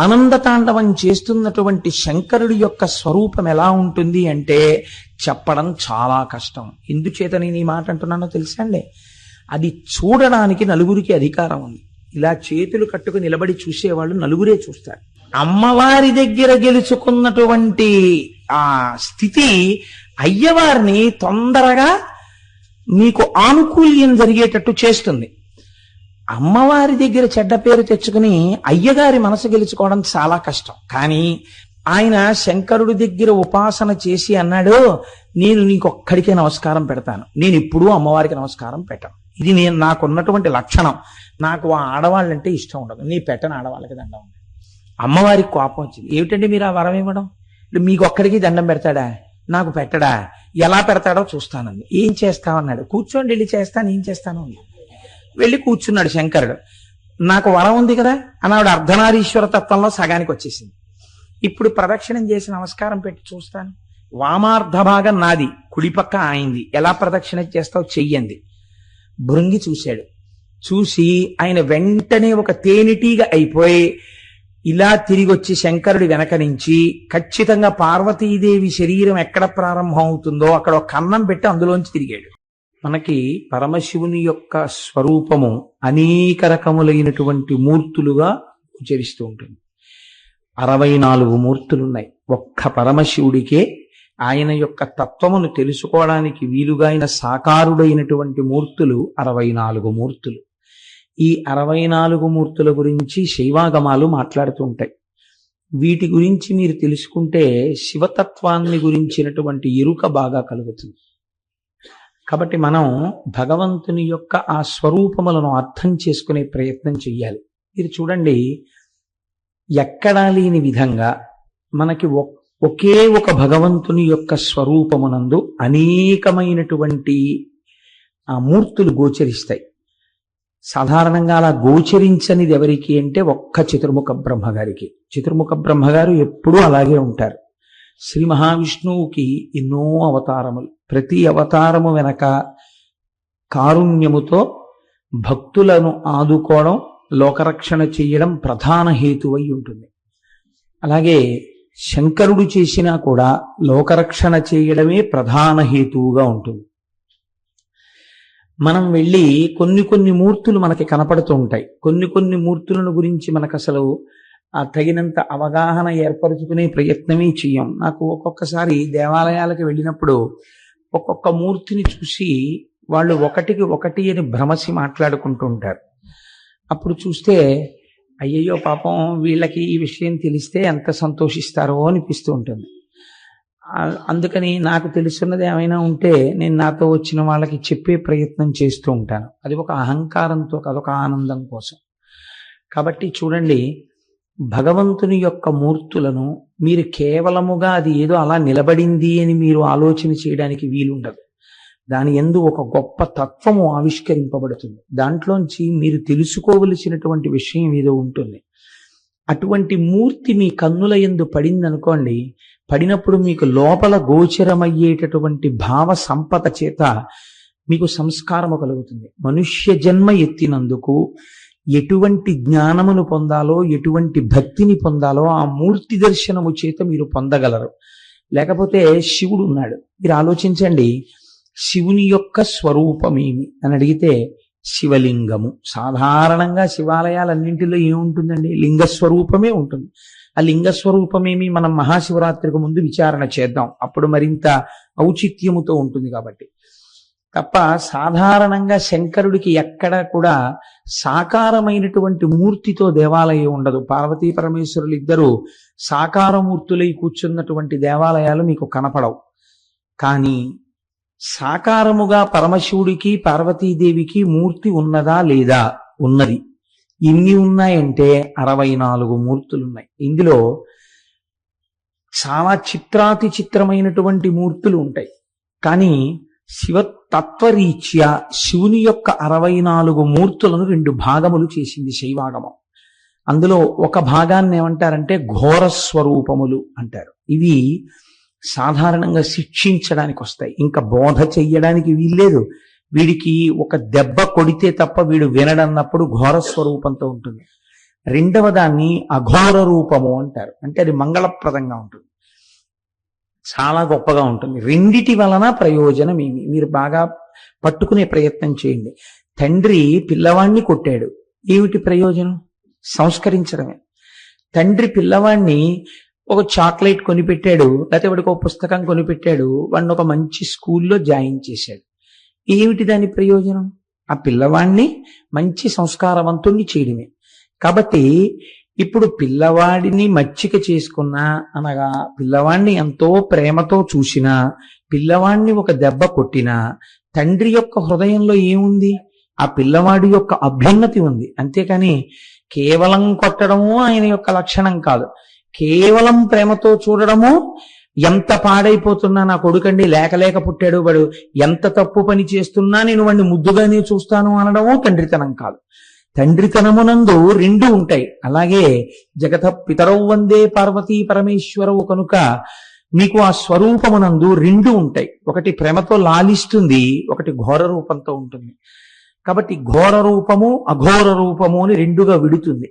ఆనందతాండవం చేస్తున్నటువంటి శంకరుడి యొక్క స్వరూపం ఎలా ఉంటుంది అంటే చెప్పడం చాలా కష్టం. ఎందుచేత నేను ఈ మాట అంటున్నానో తెలుసా అండి? అది చూడడానికి నలుగురికి అధికారం ఉంది. ఇలా చేతులు కట్టుకుని నిలబడి చూసేవాళ్ళు నలుగురే చూస్తారు. అమ్మవారి దగ్గర గెలుచుకున్నటువంటి ఆ స్థితి అయ్యవారిని తొందరగా మీకు ఆనుకూల్యం జరిగేటట్టు చేస్తుంది. అమ్మవారి దగ్గర చెడ్డ పేరు తెచ్చుకుని అయ్యగారి మనసు గెలుచుకోవడం చాలా కష్టం. కానీ ఆయన శంకరుడి దగ్గర ఉపాసన చేసి అన్నాడు, నేను నీకొక్కడికే నమస్కారం పెడతాను, నేను ఎప్పుడూ అమ్మవారికి నమస్కారం పెట్టను. ఇది నాకున్నటువంటి లక్షణం. నాకు ఆ ఆడవాళ్ళంటే ఇష్టం ఉండదు, నీ పెట్టని ఆడవాళ్ళకి దండం. అమ్మవారికి కోపం వచ్చింది. ఏమిటండి మీరు ఆ వరం ఇవ్వడం? మీకు ఒక్కడికి దండం పెడతాడా, నాకు పెట్టడా? ఎలా పెడతాడో చూస్తానండి. ఏం చేస్తావన్నాడు. కూర్చోండి, వెళ్ళి చేస్తాను, ఏం చేస్తాను. వెళ్ళి కూర్చున్నాడు శంకరుడు. నాకు వరం ఉంది కదా అని ఆవిడ అర్ధనారీశ్వర తత్వంలో సగానికి వచ్చేసింది. ఇప్పుడు ప్రదక్షిణం చేసి నమస్కారం పెట్టి చూస్తాను. వామార్ధ భాగం నాది, కుడిపక్క ఆయింది. ఎలా ప్రదక్షిణ చేస్తావు చెయ్యండి. భృంగి చూశాడు. చూసి ఆయన వెంటనే ఒక తేనెటీగ అయిపోయి ఇలా తిరిగి వచ్చి శంకరుడి వెనక నుంచి ఖచ్చితంగా పార్వతీదేవి శరీరం ఎక్కడ ప్రారంభం అవుతుందో అక్కడ ఒక కన్నం పెట్టి అందులోంచి తిరిగాడు. మనకి పరమశివుని యొక్క స్వరూపము అనేక రకములైనటువంటి మూర్తులుగా ఉచ్చరిస్తూ ఉంటుంది. 64 మూర్తులున్నాయి. ఒక్క పరమశివుడికే ఆయన యొక్క తత్వమును తెలుసుకోవడానికి వీలుగా ఆయన సాకారుడైనటువంటి మూర్తులు 64 మూర్తులు. ఈ 64 మూర్తుల గురించి శైవాగమాలు మాట్లాడుతూ ఉంటాయి. వీటి గురించి మీరు తెలుసుకుంటే శివతత్వాన్ని గురించినటువంటి ఎరుక బాగా కలుగుతుంది. కాబట్టి మనం భగవంతుని యొక్క ఆ స్వరూపములను అర్థం చేసుకునే ప్రయత్నం చెయ్యాలి. మీరు చూడండి, ఎక్కడా లేని విధంగా మనకి ఒకే ఒక భగవంతుని యొక్క స్వరూపమునందు అనేకమైనటువంటి ఆ మూర్తులు గోచరిస్తాయి. సాధారణంగా అలా గోచరించనిది ఎవరికి అంటే ఒక్క చతుర్ముఖ బ్రహ్మగారికి. చతుర్ముఖ బ్రహ్మగారు ఎప్పుడూ అలాగే ఉంటారు. శ్రీ మహావిష్ణువుకి ఎన్నో అవతారములు, ప్రతి అవతారము వెనక కారుణ్యముతో భక్తులను ఆదుకోవడం, లోకరక్షణ చేయడం ప్రధాన హేతువై ఉంటుంది. అలాగే శంకరుడు చేసినా కూడా లోకరక్షణ చేయడమే ప్రధాన హేతువుగా ఉంటుంది. మనం వెళ్ళి కొన్ని మూర్తులు మనకి కనపడుతూ ఉంటాయి. కొన్ని మూర్తులను గురించి మనకు అసలు తగినంత అవగాహన ఏర్పరచుకునే ప్రయత్నమే చెయ్యం. నాకు ఒక్కొక్కసారి దేవాలయాలకు వెళ్ళినప్పుడు ఒక్కొక్క మూర్తిని చూసి వాళ్ళు ఒకటికి ఒకటి అని భ్రమసి మాట్లాడుకుంటూ ఉంటారు. అప్పుడు చూస్తే అయ్యయ్యో పాపం వీళ్ళకి ఈ విషయం తెలిస్తే ఎంత సంతోషిస్తారో అనిపిస్తూ ఉంటుంది. అందుకని నాకు తెలుసున్నది ఏమైనా ఉంటే నేను నాతో వచ్చిన వాళ్ళకి చెప్పే ప్రయత్నం చేస్తూ ఉంటాను. అది ఒక అహంకారంతో, అదొక ఆనందం కోసం. కాబట్టి చూడండి, భగవంతుని యొక్క మూర్తులను మీరు కేవలముగా అది ఏదో అలా నిలబడింది అని మీరు ఆలోచన చేయడానికి వీలుండదు. దాని యందు ఒక గొప్ప తత్వము ఆవిష్కరింపబడుతుంది. దాంట్లోంచి మీరు తెలుసుకోవలసినటువంటి విషయం ఏదో ఉంటుంది. అటువంటి మూర్తి మీ కన్నుల యందు పడిందనుకోండి, పడినప్పుడు మీకు లోపల గోచరమయ్యేటటువంటి భావ సంపద చేత మీకు సంస్కారము కలుగుతుంది. మనుష్య జన్మ ఎత్తినందుకు ఎటువంటి జ్ఞానమును పొందాలో, ఎటువంటి భక్తిని పొందాలో ఆ మూర్తి దర్శనము చేత మీరు పొందగలరు. లేకపోతే శివుడు ఉన్నాడు, మీరు ఆలోచించండి, శివుని యొక్క స్వరూపమేమి అని అడిగితే శివలింగము. సాధారణంగా శివాలయాలన్నింటిలో ఏముంటుందండి? లింగస్వరూపమే ఉంటుంది. ఆ లింగస్వరూపమేమి మనం మహాశివరాత్రికి ముందు విచారణ చేద్దాం, అప్పుడు మరింత ఔచిత్యముతో ఉంటుంది. కాబట్టి తప్ప సాధారణంగా శంకరుడికి ఎక్కడ కూడా సాకారమైనటువంటి మూర్తితో దేవాలయం ఉండదు. పార్వతీ పరమేశ్వరులు ఇద్దరు సాకారమూర్తులై కూర్చున్నటువంటి దేవాలయాలు మీకు కనపడవు. కానీ సాకారముగా పరమశివుడికి పార్వతీదేవికి మూర్తి ఉన్నదా లేదా? ఉన్నది. ఎన్ని ఉన్నాయంటే 64 మూర్తులున్నాయి. ఇందులో చాలా చిత్రాతి చిత్రమైనటువంటి మూర్తులు ఉంటాయి. కానీ శివతత్వరీత్యా శివుని యొక్క 64 మూర్తులను 2 భాగములు చేసింది శైవాగమం. అందులో ఒక భాగాన్ని ఏమంటారంటే ఘోర స్వరూపములు అంటారు. ఇవి సాధారణంగా శిక్షించడానికి వస్తాయి, ఇంకా బోధ చెయ్యడానికి వీల్లేదు. వీడికి ఒక దెబ్బ కొడితే తప్ప వీడు వినడన్నప్పుడు ఘోర స్వరూపంతో ఉంటుంది. రెండవ దాన్ని అఘోర రూపము అంటారు. అంటే అది మంగళప్రదంగా ఉంటుంది, చాలా గొప్పగా ఉంటుంది. రెండిటి వలన ప్రయోజనం ఏమి మీరు బాగా పట్టుకునే ప్రయత్నం చేయండి. తండ్రి పిల్లవాణ్ణి కొట్టాడు, ఏమిటి ప్రయోజనం? సంస్కరించడమే. తండ్రి పిల్లవాణ్ణి ఒక చాక్లెట్ కొనిపెట్టాడు, లేకపోతే వాడికి ఒక పుస్తకం కొనిపెట్టాడు, వాడిని ఒక మంచి స్కూల్లో జాయిన్ చేశాడు, ఏమిటి దాని ప్రయోజనం? ఆ పిల్లవాణ్ణి మంచి సంస్కారవంతుణ్ణి చేయడమే. కాబట్టి ఇప్పుడు పిల్లవాడిని మచ్చిక చేసుకున్నా, అనగా పిల్లవాణ్ణి ఎంతో ప్రేమతో చూసినా, పిల్లవాణ్ణి ఒక దెబ్బ కొట్టినా, తండ్రి యొక్క హృదయంలో ఏముంది? ఆ పిల్లవాడి యొక్క అభ్యున్నతి ఉంది. అంతేకాని కేవలం కొట్టడము ఆయన యొక్క లక్షణం కాదు. కేవలం ప్రేమతో చూడడము, ఎంత పాడైపోతున్నా నా కొడుకండి లేక లేక పుట్టాడు, వాడు ఎంత తప్పు పని చేస్తున్నా నేను వాడిని ముద్దుగానే చూస్తాను అనడము తండ్రితనం కాదు. తండ్రితనమునందు రెండు ఉంటాయి. అలాగే జగత పితరౌ వందే పార్వతీ పరమేశ్వరవు కనుక మీకు ఆ స్వరూపమునందు రెండు ఉంటాయి. ఒకటి ప్రేమతో లాలిస్తుంది, ఒకటి ఘోర రూపంతో ఉంటుంది. కాబట్టి ఘోర రూపము అఘోర రూపము అని రెండుగా విడుతుంది.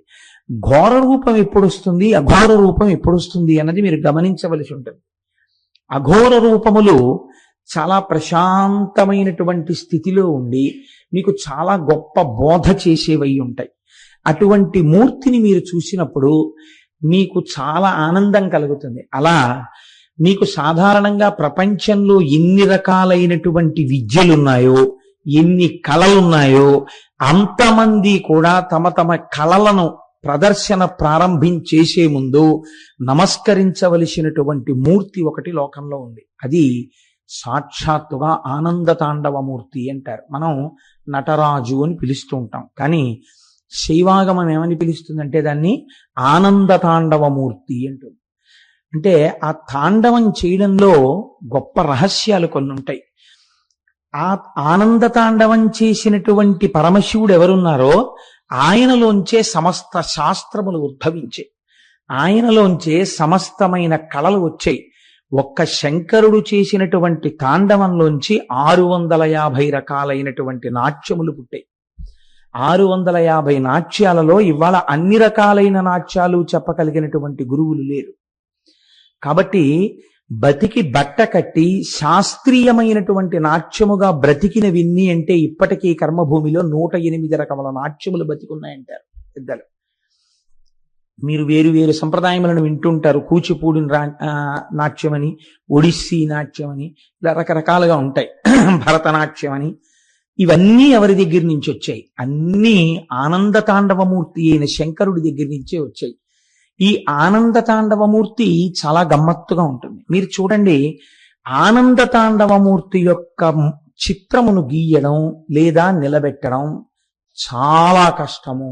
ఘోర రూపం ఎప్పుడు వస్తుంది, అఘోర రూపం ఎప్పుడు వస్తుంది అన్నది మీరు గమనించవలసి ఉంటుంది. అఘోర రూపములు చాలా ప్రశాంతమైనటువంటి స్థితిలో ఉండి మీకు చాలా గొప్ప బోధ చేసేవై ఉంటాయి. అటువంటి మూర్తిని మీరు చూసినప్పుడు మీకు చాలా ఆనందం కలుగుతుంది. అలా మీకు సాధారణంగా ప్రపంచంలో ఎన్ని రకాలైనటువంటి విద్యలున్నాయో, ఎన్ని కళలున్నాయో, అంతమంది కూడా తమ తమ కళలను ప్రదర్శన ప్రారంభించేసే ముందు నమస్కరించవలసినటువంటి మూర్తి ఒకటి లోకంలో ఉంది. అది సాక్షాత్తుగా ఆనంద తాండవమూర్తి అంటారు. మనం నటరాజు అని పిలుస్తూ ఉంటాం, కానీ శైవాగమం ఏమని పిలుస్తుందంటే దాన్ని ఆనంద తాండవమూర్తి అంటుంది. అంటే ఆ తాండవం చేయడంలో గొప్ప రహస్యాలు కొన్ని ఉంటాయి. ఆ ఆనంద తాండవం చేసినటువంటి పరమశివుడు ఎవరున్నారో ఆయనలోంచే సమస్త శాస్త్రములు ఉద్భవించాయి, ఆయనలోంచే సమస్తమైన కళలు వచ్చాయి. ఒక్క శంకరుడు చేసినటువంటి తాండవంలోంచి 650 రకాలైనటువంటి నాట్యములు పుట్టాయి. 650 నాట్యాలలో ఇవాళ అన్ని రకాలైన నాట్యాలు చెప్పగలిగినటువంటి గురువులు లేరు. కాబట్టి బతికి బట్ట కట్టి శాస్త్రీయమైనటువంటి నాట్యముగా బ్రతికిన విన్ని అంటే ఇప్పటికీ కర్మభూమిలో 108 రకముల నాట్యములు బతికున్నాయంటారు పెద్దలు. మీరు వేరు వేరు సంప్రదాయములను వింటుంటారు. కూచిపూడి నాట్యమని, ఒడిస్సీ నాట్యమని, ఇలా రకరకాలుగా ఉంటాయి. భరతనాట్యం అని. ఇవన్నీ ఎవరి దగ్గర నుంచి వచ్చాయి? అన్నీ ఆనంద తాండవమూర్తి అయిన శంకరుడి దగ్గర నుంచే వచ్చాయి. ఈ ఆనంద తాండవమూర్తి చాలా గమ్మత్తుగా ఉంటుంది. మీరు చూడండి, ఆనంద తాండవమూర్తి యొక్క చిత్రమును గీయడం లేదా నిలబెట్టడం చాలా కష్టము.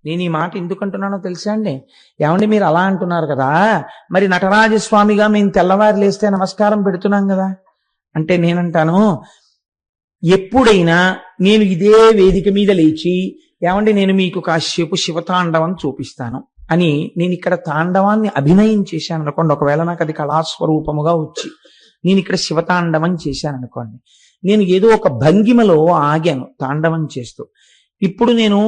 నేను ఈ మాట ఎందుకంటున్నానో తెలుసా అండి? ఏమండి మీరు అలా అంటున్నారు కదా, మరి నటరాజస్వామిగా మేము తెల్లవారు లేస్తే నమస్కారం పెడుతున్నాం కదా అంటే నేనంటాను, ఎప్పుడైనా నేను ఇదే వేదిక మీద లేచి ఏమండి నేను మీకు కాసేపు శివతాండవం చూపిస్తాను అని నేను ఇక్కడ తాండవాన్ని అభినయం చేశాను అనుకోండి, ఒకవేళ నాకు అది కళాస్వరూపముగా వచ్చి నేను ఇక్కడ శివతాండవం చేశాను అనుకోండి, నేను ఏదో ఒక భంగిమలో ఆగాను తాండవం చేస్తూ. ఇప్పుడు నేను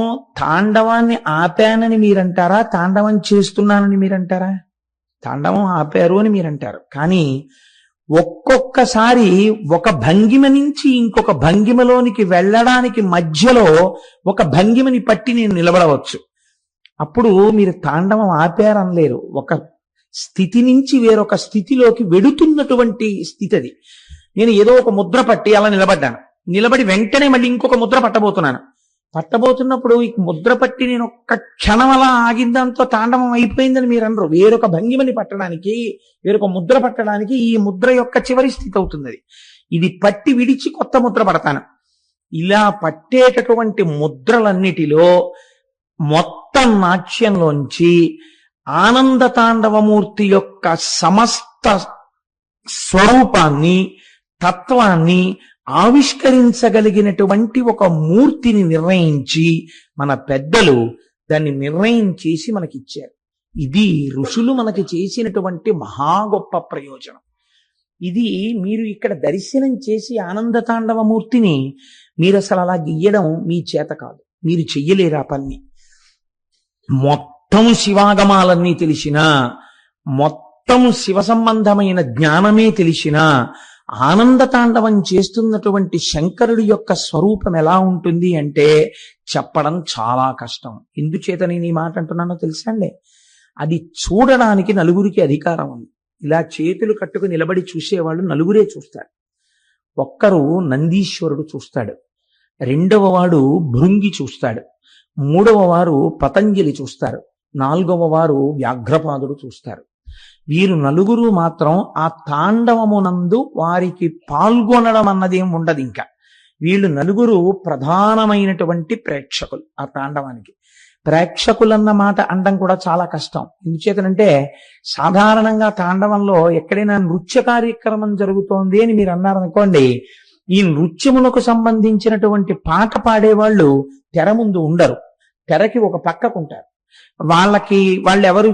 తాండవాన్ని ఆపానని మీరంటారా, తాండవం చేస్తున్నానని మీరంటారా? తాండవం ఆపారు అని మీరంటారు. కానీ ఒక్కొక్కసారి ఒక భంగిమ నుంచి ఇంకొక భంగిమలోనికి వెళ్ళడానికి మధ్యలో ఒక భంగిమని పట్టి నేను నిలబడవచ్చు. అప్పుడు మీరు తాండవం ఆపారనలేరు. ఒక స్థితి నుంచి వేరొక స్థితిలోకి వెడుతున్నటువంటి స్థితి అది. నేను ఏదో ఒక ముద్ర పట్టి అలా నిలబడ్డాను, నిలబడి వెంటనే మళ్ళీ ఇంకొక ముద్ర పట్టబోతున్నప్పుడు ఈ ముద్ర పట్టి నేను ఒక్క క్షణం అలా ఆగిందంతో తాండవం అయిపోయిందని మీరు అనరు. వేరొక భంగిమని పట్టడానికి, వేరొక ముద్ర పట్టడానికి ఈ ముద్ర యొక్క చివరి స్థితి అవుతుంది. ఇది పట్టి విడిచి కొత్త ముద్ర పడతాను. ఇలా పట్టేటటువంటి ముద్రలన్నిటిలో మొత్తం నాట్యంలోంచి ఆనంద తాండవమూర్తి యొక్క సమస్త స్వరూపాన్ని, తత్వాన్ని ఆవిష్కరించగలిగినటువంటి ఒక మూర్తిని నిర్ణయించి మన పెద్దలు దాన్ని నిర్ణయం చేసి మనకిచ్చారు. ఇది ఋషులు మనకి చేసినటువంటి మహా గొప్ప ప్రయోజనం. ఇది మీరు ఇక్కడ దర్శనం చేసి ఆనంద తాండవమూర్తిని మీరు అసలు అలా గీయడం మీ చేత కాదు, మీరు చెయ్యలేరు ఆ పని. మొత్తం శివాగమాలన్నీ తెలిసినా, మొత్తం శివ సంబంధమైన జ్ఞానమే తెలిసినా, ఆనంద తాండవం చేస్తున్నటువంటి శంకరుడి యొక్క స్వరూపం ఎలా ఉంటుంది అంటే చెప్పడం చాలా కష్టం. ఎందుచేత నేను ఈ మాట అంటున్నానో తెలుసా అండి? అది చూడడానికి నలుగురికి అధికారం ఉంది. ఇలా చేతులు కట్టుకు నిలబడి చూసేవాళ్ళు నలుగురే చూస్తారు. ఒక్కరు నందీశ్వరుడు చూస్తాడు, రెండవ వాడు భృంగి చూస్తాడు, మూడవ వారు పతంజలి చూస్తారు, నాలుగవ వారు వ్యాఘ్రపాదుడు చూస్తారు. వీరు నలుగురు మాత్రం ఆ తాండవమునందు వారికి పాల్గొనడం అన్నదేం ఉండదు. ఇంకా వీళ్ళు నలుగురు ప్రధానమైనటువంటి ప్రేక్షకులు. ఆ తాండవానికి ప్రేక్షకులన్న మాట అనడం కూడా చాలా కష్టం. ఎందుచేతనంటే సాధారణంగా తాండవంలో ఎక్కడైనా నృత్య కార్యక్రమం జరుగుతోంది అని మీరు అన్నారనుకోండి, ఈ నృత్యములకు సంబంధించినటువంటి పాట పాడేవాళ్ళు తెర ముందు ఉండరు, తెరకి ఒక పక్కకుంటారు. వాళ్ళు ఎవరు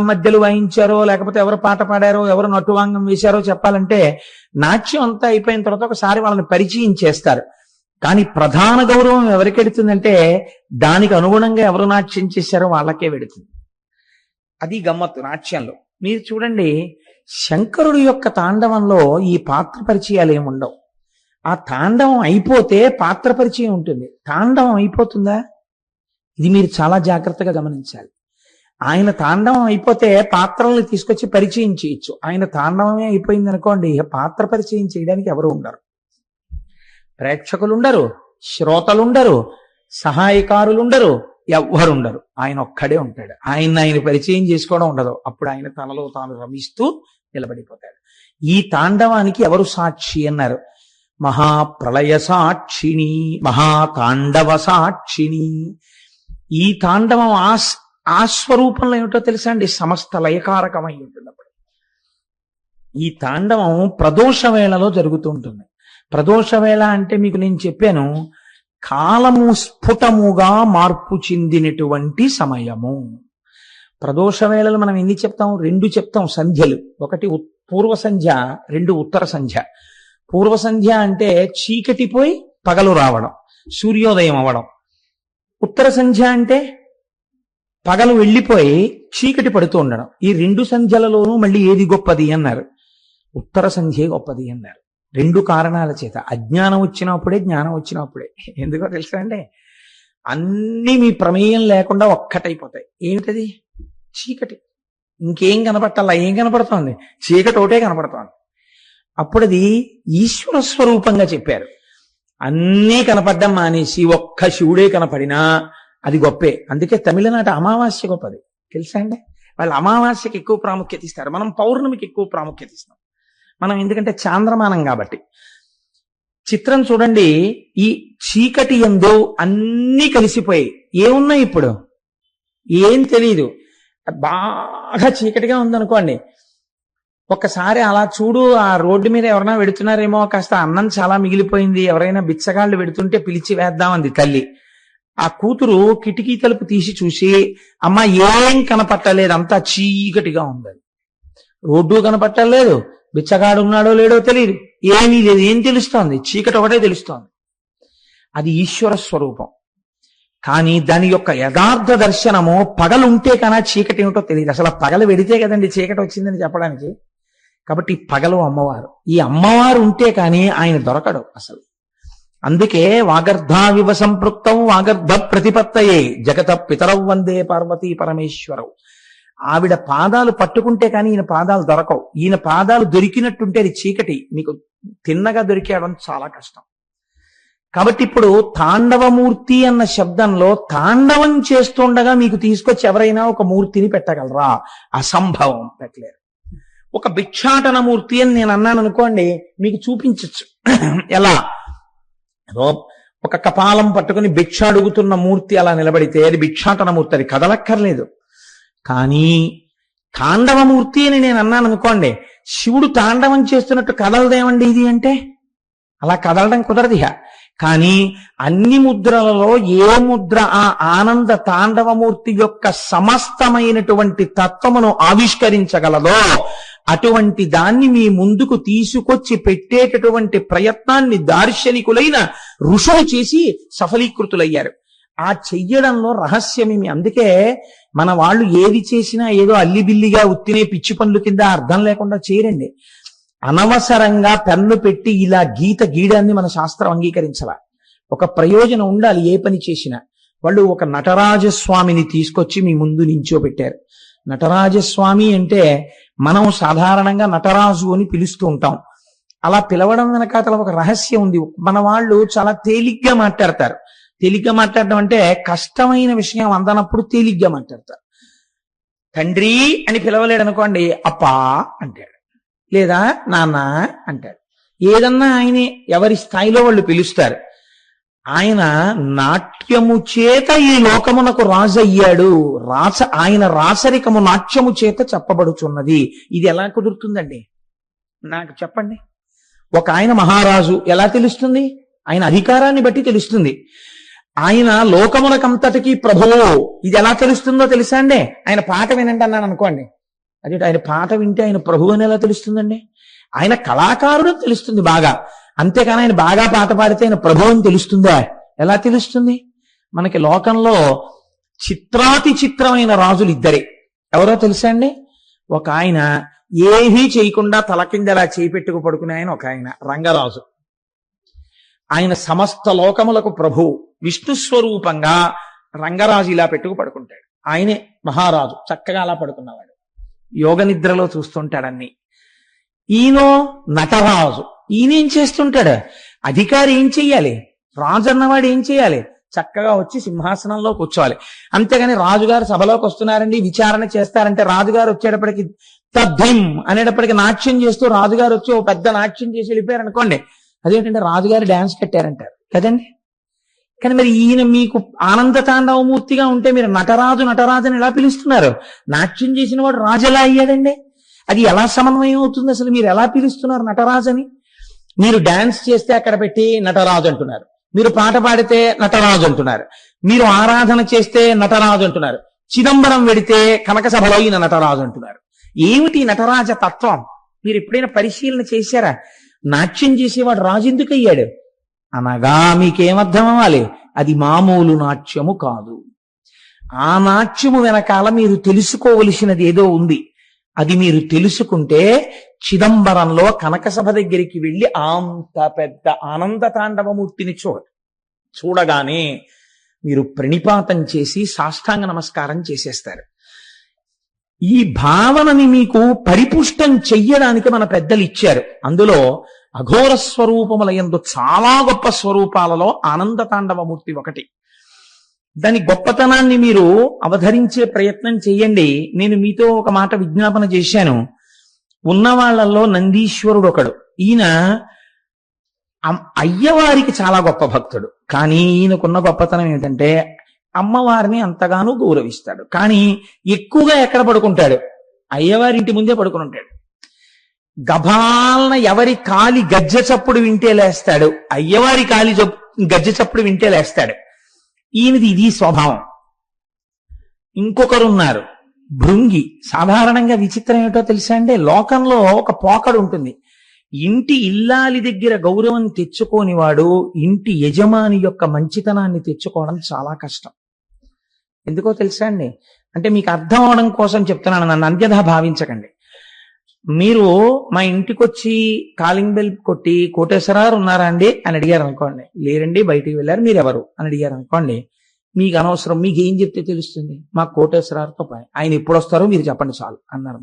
మధ్యలో వాయించారో, లేకపోతే ఎవరు పాట పాడారో, ఎవరు నటువాంగం వేశారో చెప్పాలంటే నాట్యం అంతా అయిపోయిన తర్వాత ఒకసారి వాళ్ళని పరిచయం చేస్తారు. కానీ ప్రధాన గౌరవం ఎవరికి వెడుతుందంటే దానికి అనుగుణంగా ఎవరు నాట్యం చేశారో వాళ్ళకే వెడుతుంది. అది గమ్మత్తు నాట్యంలో. మీరు చూడండి, శంకరుడు యొక్క తాండవంలో ఈ పాత్ర పరిచయాలు ఏముండవు. ఆ తాండవం అయిపోతే పాత్ర పరిచయం ఉంటుంది. తాండవం అయిపోతుందా? ఇది మీరు చాలా జాగ్రత్తగా గమనించాలి. ఆయన తాండవం అయిపోతే పాత్రల్ని తీసుకొచ్చి పరిచయం చేయొచ్చు. ఆయన తాండవమే అయిపోయింది అనుకోండి, పాత్ర పరిచయం చేయడానికి ఎవరు ఉండరు. ప్రేక్షకులుండరు, శ్రోతలుండరు, సహాయకారులుండరు, ఎవ్వరుండరు. ఆయన ఒక్కడే ఉంటాడు. ఆయన పరిచయం చేసుకోవడం ఉండదు. అప్పుడు ఆయన తనలో తాను రమిస్తూ నిలబడిపోతాడు. ఈ తాండవానికి ఎవరు సాక్షి అన్నారు? మహాప్రళయ సాక్షిణి, మహాతాండవ సాక్షిణి. ఈ తాండవం ఆ స్వరూపంలో ఏమిటో తెలుసా అండి? సమస్త లయకారకమై ఉంటుంది. అప్పుడు ఈ తాండవం ప్రదోష వేళలో జరుగుతూ ఉంటుంది. ప్రదోష వేళ అంటే మీకు నేను చెప్పాను, కాలము స్ఫుటముగా మార్పు చెందినటువంటి సమయము. ప్రదోష వేళలు మనం ఎన్ని చెప్తాం? 2 చెప్తాం సంధ్యలు. ఒకటి పూర్వ సంధ్య, 2 ఉత్తర సంధ్య. పూర్వ సంధ్య అంటే చీకటిపోయి పగలు రావడం, సూర్యోదయం అవ్వడం. ఉత్తర సంధ్య అంటే పగలు వెళ్ళిపోయి చీకటి పడుతూ ఉండడం. ఈ 2 సంధ్యలలోనూ మళ్ళీ ఏది గొప్పది అన్నారు? ఉత్తర సంధ్యే గొప్పది అన్నారు. 2 కారణాల చేత. అజ్ఞానం వచ్చినప్పుడే, జ్ఞానం వచ్చినప్పుడే. ఎందుకో తెలుసా అండి? అన్నీ మీ ప్రమేయం లేకుండా ఒక్కటైపోతాయి. ఏమిటది? చీకటి. ఇంకేం కనపట్టాలా? ఏం కనపడుతోంది? చీకటి ఒకటే కనపడుతోంది. అప్పుడు అది ఈశ్వర స్వరూపంగా చెప్పారు. అన్నీ కనపడ్డం మానేసి ఒక్క శివుడే కనపడినా అది గొప్పే. అందుకే తమిళనాట అమావాస్య గొప్పది తెలుసా అండి? వాళ్ళు అమావాస్యకి ఎక్కువ ప్రాముఖ్యత ఇస్తారు, మనం పౌర్ణమికి ఎక్కువ ప్రాముఖ్యత ఇస్తాం. మనం ఎందుకంటే చాంద్రమానం కాబట్టి. చిత్రం చూడండి, ఈ చీకటి యందు అన్నీ కలిసిపోయి ఏమున్నాయి? ఇప్పుడు ఏం తెలీదు. బాగా చీకటిగా ఉందనుకోండి, ఒక్కసారి అలా చూడు, ఆ రోడ్డు మీద ఎవరైనా వెడుతున్నారేమో, కాస్త అన్నం చాలా మిగిలిపోయింది, ఎవరైనా బిచ్చగాళ్ళు వెడుతుంటే పిలిచి వేద్దామంది తల్లి. ఆ కూతురు కిటికీ తలుపు తీసి చూసి, అమ్మ ఏం కనపట్టలేదు, అంతా చీకటిగా ఉంది. రోడ్డు కనపట్టలేదు, బిచ్చగాడు ఉన్నాడో లేడో తెలియదు, ఏమీ లేదు. ఏం తెలుస్తోంది? చీకటి ఒకటే తెలుస్తోంది. అది ఈశ్వర స్వరూపం. కానీ దాని యొక్క యథార్థ దర్శనము పగలుంటే కన్నా చీకటి ఏమిటో తెలియదు. అసలు పగలు వెడితే కదండి చీకటి వచ్చిందని చెప్పడానికి. కాబట్టి పగలు అమ్మవారు. ఈ అమ్మవారు ఉంటే కానీ ఆయన దొరకడు అసలు. అందుకే వాగర్ధావివ సంపృక్తం వాగర్ధ ప్రతిపత్తయే జగత పితరౌ వందే పార్వతీ పరమేశ్వరవు. ఆవిడ పాదాలు పట్టుకుంటే కానీ ఈయన పాదాలు దొరకవు. ఈయన పాదాలు దొరికినట్టుంటే అది చీకటి, మీకు తిన్నగా దొరికేయడం చాలా కష్టం. కాబట్టి ఇప్పుడు తాండవమూర్తి అన్న శబ్దంలో తాండవం చేస్తుండగా మీకు తీసుకొచ్చి ఎవరైనా ఒక మూర్తిని పెట్టగలరా? అసంభవం, పెట్టలేరు. ఒక భిక్షాటన మూర్తి అని నేను అన్నాను అనుకోండి, మీకు చూపించచ్చు. ఎలా? ఒక కపాలం పట్టుకుని భిక్ష అడుగుతున్న మూర్తి అలా నిలబడితే అది భిక్షాటన మూర్తి, అది కదలక్కర్లేదు. కానీ తాండవమూర్తి అని నేను అన్నాను అనుకోండి, శివుడు తాండవం చేస్తున్నట్టు కదలదేమండి ఇది అంటే? అలా కదలడం కుదరదు. కానీ అన్ని ముద్రలలో ఏ ముద్ర ఆ ఆనంద తాండవమూర్తి యొక్క సమస్తమైనటువంటి తత్వమును ఆవిష్కరించగలదో అటువంటి దాన్ని మీ ముందుకు తీసుకొచ్చి పెట్టేటటువంటి ప్రయత్నాన్ని దార్శనికులైన ఋషులు చేసి సఫలీకృతులయ్యారు. ఆ చెయ్యడంలో రహస్యమేమి. అందుకే మన వాళ్ళు ఏది చేసినా ఏదో అల్లిబిల్లిగా ఉత్తినే పిచ్చి పనుల కింద అర్థం లేకుండా చేయరండి. అనవసరంగా పెన్ను పెట్టి ఇలా గీత గీయడాన్ని మన శాస్త్రం అంగీకరించాల. ఒక ప్రయోజనం ఉండాలి ఏ పని చేసినా. వాళ్ళు ఒక నటరాజస్వామిని తీసుకొచ్చి మీ ముందు నించోబెట్టారు. నటరాజస్వామి అంటే మనం సాధారణంగా నటరాజు అని పిలుస్తూ ఉంటాం. అలా పిలవడం వెనకాతల ఒక రహస్యం ఉంది. మన వాళ్ళు చాలా తేలిగ్గా మాట్లాడతారు. తేలిగ్గా మాట్లాడడం అంటే కష్టమైన విషయం అందనప్పుడు తేలిగ్గా మాట్లాడతారు. తండ్రి అని పిలవలేడు అనుకోండి, అప్పా అంటాడు, లేదా నాన్న అంటాడు. ఏదన్నా ఆయనే, ఎవరి స్థాయిలో వాళ్ళు పిలుస్తారు. ఆయన నాట్యము చేత ఈ లోకమునకు రాజు అయ్యాడు. ఆయన రాసరికము నాట్యము చేత చెప్పబడుచున్నది. ఇది ఎలా కుదురుతుందండి నాకు చెప్పండి. ఒక ఆయన మహారాజు ఎలా తెలుస్తుంది? ఆయన అధికారాన్ని బట్టి తెలుస్తుంది. ఆయన లోకమునకంతటికి ప్రభువు, ఇది ఎలా తెలుస్తుందో తెలుసా అండి? ఆయన పాట వినండి అన్నాను అనుకోండి, అదే ఆయన పాట వింటే ఆయన ప్రభువు అని ఎలా తెలుస్తుందండి? ఆయన కళాకారుడు తెలుస్తుంది బాగా, అంతేకాని ఆయన బాగా పాట పాడితే ఆయన ప్రభువు అని తెలుస్తుందా? ఎలా తెలుస్తుంది? మనకి లోకంలో చిత్రాతి చిత్రమైన రాజులు ఇద్దరే. ఎవరో తెలుసా అండి? ఒక ఆయన ఏమీ చేయకుండా తల కింద అలా చేపెట్టుకు పడుకునే ఆయన ఒక ఆయన రంగరాజు. ఆయన సమస్త లోకములకు ప్రభువు, విష్ణు స్వరూపంగా రంగరాజు ఇలా పెట్టుకు పడుకుంటాడు. ఆయనే మహారాజు, చక్కగా అలా పడుకున్నవాడు. యోగ నిద్రలో చూస్తుంటాడన్ని. ఈయనో నటరాజు. ఈయనేం చేస్తుంటాడు? అధికారి ఏం చెయ్యాలి? రాజు అన్నవాడు ఏం చేయాలి? చక్కగా వచ్చి సింహాసనంలో కూర్చోవాలి. అంతేగాని రాజుగారు సభలోకి వస్తున్నారండి, విచారణ చేస్తారంటే రాజుగారు వచ్చేటప్పటికి తద్ధిం అనేటప్పటికి నాట్యం చేస్తూ రాజుగారు వచ్చి ఓ పెద్ద నాట్యం చేసి వెళ్ళిపోయారు అనుకోండి, అదేంటంటే రాజుగారు డాన్స్ కట్టారంటారు కదండి. కానీ మరి ఈయన మీకు ఆనంద తాండవమూర్తిగా ఉంటే మీరు నటరాజు నటరాజు అని ఎలా పిలుస్తున్నారు? నాట్యం చేసిన వాడు రాజు ఎలా అయ్యాడండి? అది ఎలా సమన్వయం అవుతుంది? అసలు మీరు ఎలా పిలుస్తున్నారు నటరాజు అని? మీరు డాన్స్ చేస్తే అక్కడ పెట్టి నటరాజు అంటున్నారు, మీరు పాట పాడితే నటరాజు అంటున్నారు, మీరు ఆరాధన చేస్తే నటరాజు అంటున్నారు, చిదంబరం వెడితే కనక సభలో ఈయన నటరాజు అంటున్నారు. ఏమిటి నటరాజ తత్వం? మీరు ఎప్పుడైనా పరిశీలన చేశారా? నాట్యం చేసేవాడు రాజు ఎందుకు అయ్యాడు అనగా మీకేమర్థం అవ్వాలి? అది మామూలు నాట్యము కాదు. ఆ నాట్యము వెనకాల మీరు తెలుసుకోవలసినది ఏదో ఉంది. అది మీరు తెలుసుకుంటే చిదంబరంలో కనకసభ దగ్గరికి వెళ్ళి అంత పెద్ద ఆనంద తాండవమూర్తిని చూడగానే మీరు ప్రణిపాతం చేసి సాష్టాంగ నమస్కారం చేసేస్తారు. ఈ భావనని మీకు పరిపుష్టం చెయ్యడానికి మన పెద్దలు ఇచ్చారు. అందులో అఘోర స్వరూపముల యందు చాలా గొప్ప స్వరూపాలలో ఆనంద తాండవమూర్తి ఒకటి. దాని గొప్పతనాన్ని మీరు అవధరించే ప్రయత్నం చెయ్యండి. నేను మీతో ఒక మాట విజ్ఞాపన చేశాను. ఉన్న వాళ్ళల్లో నందీశ్వరుడు ఒకడు. ఈయన అయ్యవారికి చాలా గొప్ప భక్తుడు. కానీ ఈయనకున్న గొప్పతనం ఏమిటంటే అమ్మవారిని అంతగానూ గౌరవిస్తాడు. కానీ ఎక్కువగా ఎక్కడ పడుకుంటాడు? అయ్యవారింటి ముందే పడుకుని ఉంటాడు. గభాలన ఎవరి కాలి గజ్జె చప్పుడు వింటే లేస్తాడు, అయ్యవారి కాలి గజ్జె చప్పుడు వింటే లేస్తాడు. ఈయనది ఇది స్వభావం. ఇంకొకరున్నారు భృంగి. సాధారణంగా విచిత్రం ఏమిటో తెలుసా అండి? లోకంలో ఒక పోకడు ఉంటుంది. ఇంటి ఇల్లాలి దగ్గర గౌరవం తెచ్చుకోని వాడు ఇంటి యజమాని యొక్క మంచితనాన్ని తెచ్చుకోవడం చాలా కష్టం. ఎందుకో తెలుసా అండి? అంటే మీకు అర్థం అవడం కోసం చెప్తున్నాను, నన్ను అన్యథా భావించకండి. మీరు మా ఇంటికి వచ్చి కాలింగ్ బెల్ కొట్టి కోటేశ్వరారు ఉన్నారా అండి అని అడిగారు అనుకోండి, లేరండి బయటికి వెళ్ళారు, మీరెవరు అని అడిగారు అనుకోండి, మీకు అనవసరం, మీకు ఏం చెప్తే తెలుస్తుంది? మా కోటేశ్వరారుతో పని, ఆయన ఎప్పుడు వస్తారో మీరు చెప్పండి చాలు అన్నారు.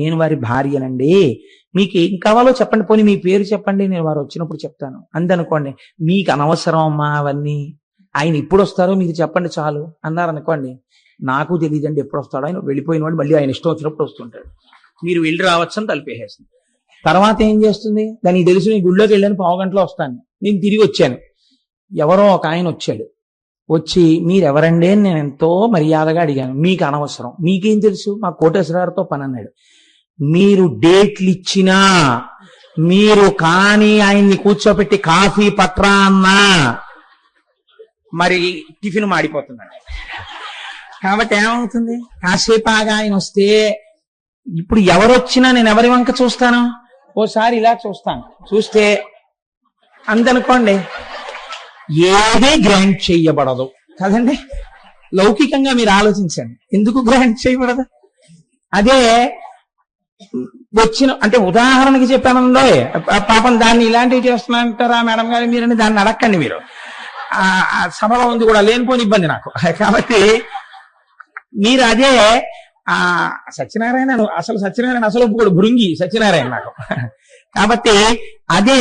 నేను వారి భార్యనండి, మీకు ఏం కావాలో చెప్పండి, పోనీ మీ పేరు చెప్పండి, నేను వారు వచ్చినప్పుడు చెప్తాను అందనుకోండి. మీకు అనవసరం అమ్మా అవన్నీ, ఆయన ఎప్పుడు వస్తారో మీరు చెప్పండి చాలు అన్నారు అనుకోండి. నాకు తెలియదండి ఎప్పుడు వస్తాడో, ఆయన వెళ్ళిపోయిన వాడు మళ్ళీ ఆయన ఇష్టం వచ్చినప్పుడు వస్తుంటాడు, మీరు వెళ్ళి రావచ్చని తలిపేసేస్తుంది. తర్వాత ఏం చేస్తుంది? దానికి తెలుసు నేను గుళ్ళోకి వెళ్ళాను, పావుగంటలో వస్తాను, నేను తిరిగి వచ్చాను. ఎవరో ఒక ఆయన వచ్చాడు, వచ్చి మీరెవరండి అని నేను ఎంతో మర్యాదగా అడిగాను. మీకు అనవసరం, మీకేం తెలుసు, మా కోటేశ్వరారితో పని అన్నాడు. మీరు డేట్లు ఇచ్చినా, మీరు కానీ ఆయన్ని కూర్చోపెట్టి కాఫీ పట్రా అన్నా మరి టిఫిన్ మాడిపోతున్నాడు. కాబట్టి ఏమవుతుంది? కాసేపు ఆగా ఆయన వస్తే, ఇప్పుడు ఎవరొచ్చినా నేను ఎవరి వంక చూస్తాను? ఓసారి ఇలా చూస్తాను, చూస్తే అందనుకోండి ఏదీ గ్రాంట్ చెయ్యబడదు. కదండి. లౌకికంగా మీరు ఆలోచించండి, ఎందుకు గ్రాంట్ చేయకూడదు? అదే వచ్చిన అంటే ఉదాహరణకి చెప్పానంలో పాపం దాన్ని ఇలాంటివి చేస్తున్నారంటారా మేడం గారు మీరని దాన్ని అడక్కండి మీరు. సభలో ఉంది కూడా లేనిపోని ఇబ్బంది నాకు. కాబట్టి మీరు అదే సత్యనారాయణ అసలు ఒప్పుకోడు, భృంగి సత్యనారాయణ నాకు. కాబట్టి అదే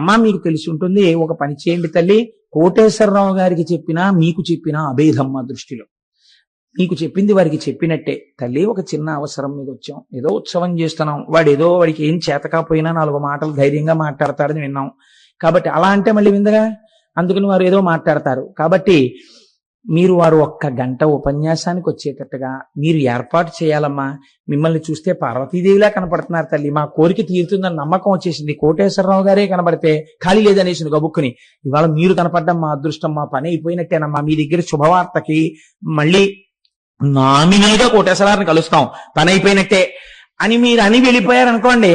అమ్మ మీకు తెలిసి ఉంటుంది, ఒక పని చేయండి తల్లి, కోటేశ్వరరావు గారికి చెప్పినా మీకు చెప్పినా అభేదం మా దృష్టిలో. మీకు చెప్పింది వారికి చెప్పినట్టే. తల్లి ఒక చిన్న అవసరం మీద వచ్చాం, ఏదో ఉత్సవం చేస్తున్నాం, వాడికి ఏం చేతకపోయినా 4 మాటలు ధైర్యంగా మాట్లాడతాడని విన్నాం. కాబట్టి అలా అంటే మళ్ళీ విందగా, అందుకని వారు ఏదో మాట్లాడతారు. కాబట్టి వారు 1 గంట ఉపన్యాసానికి వచ్చేటట్టుగా మీరు ఏర్పాటు చేయాలమ్మా. మిమ్మల్ని చూస్తే పార్వతీదేవిలా కనపడుతున్నారు తల్లి, మా కోరిక తీరుతుందని నమ్మకం వచ్చేసింది. కోటేశ్వరరావు గారే కనబడితే ఖాళీ లేదనేసింది గబుక్కుని. ఇవాళ మీరు కనపడడం మా అదృష్టం, మా పని అయిపోయినట్టేనమ్మా. మీ దగ్గర శుభవార్తకి మళ్ళీ నామినీగా కోటేశ్వరాన్ని కలుస్తాం, పని అయిపోయినట్టే అని మీరు అని వెళ్ళిపోయారు అనుకోండి.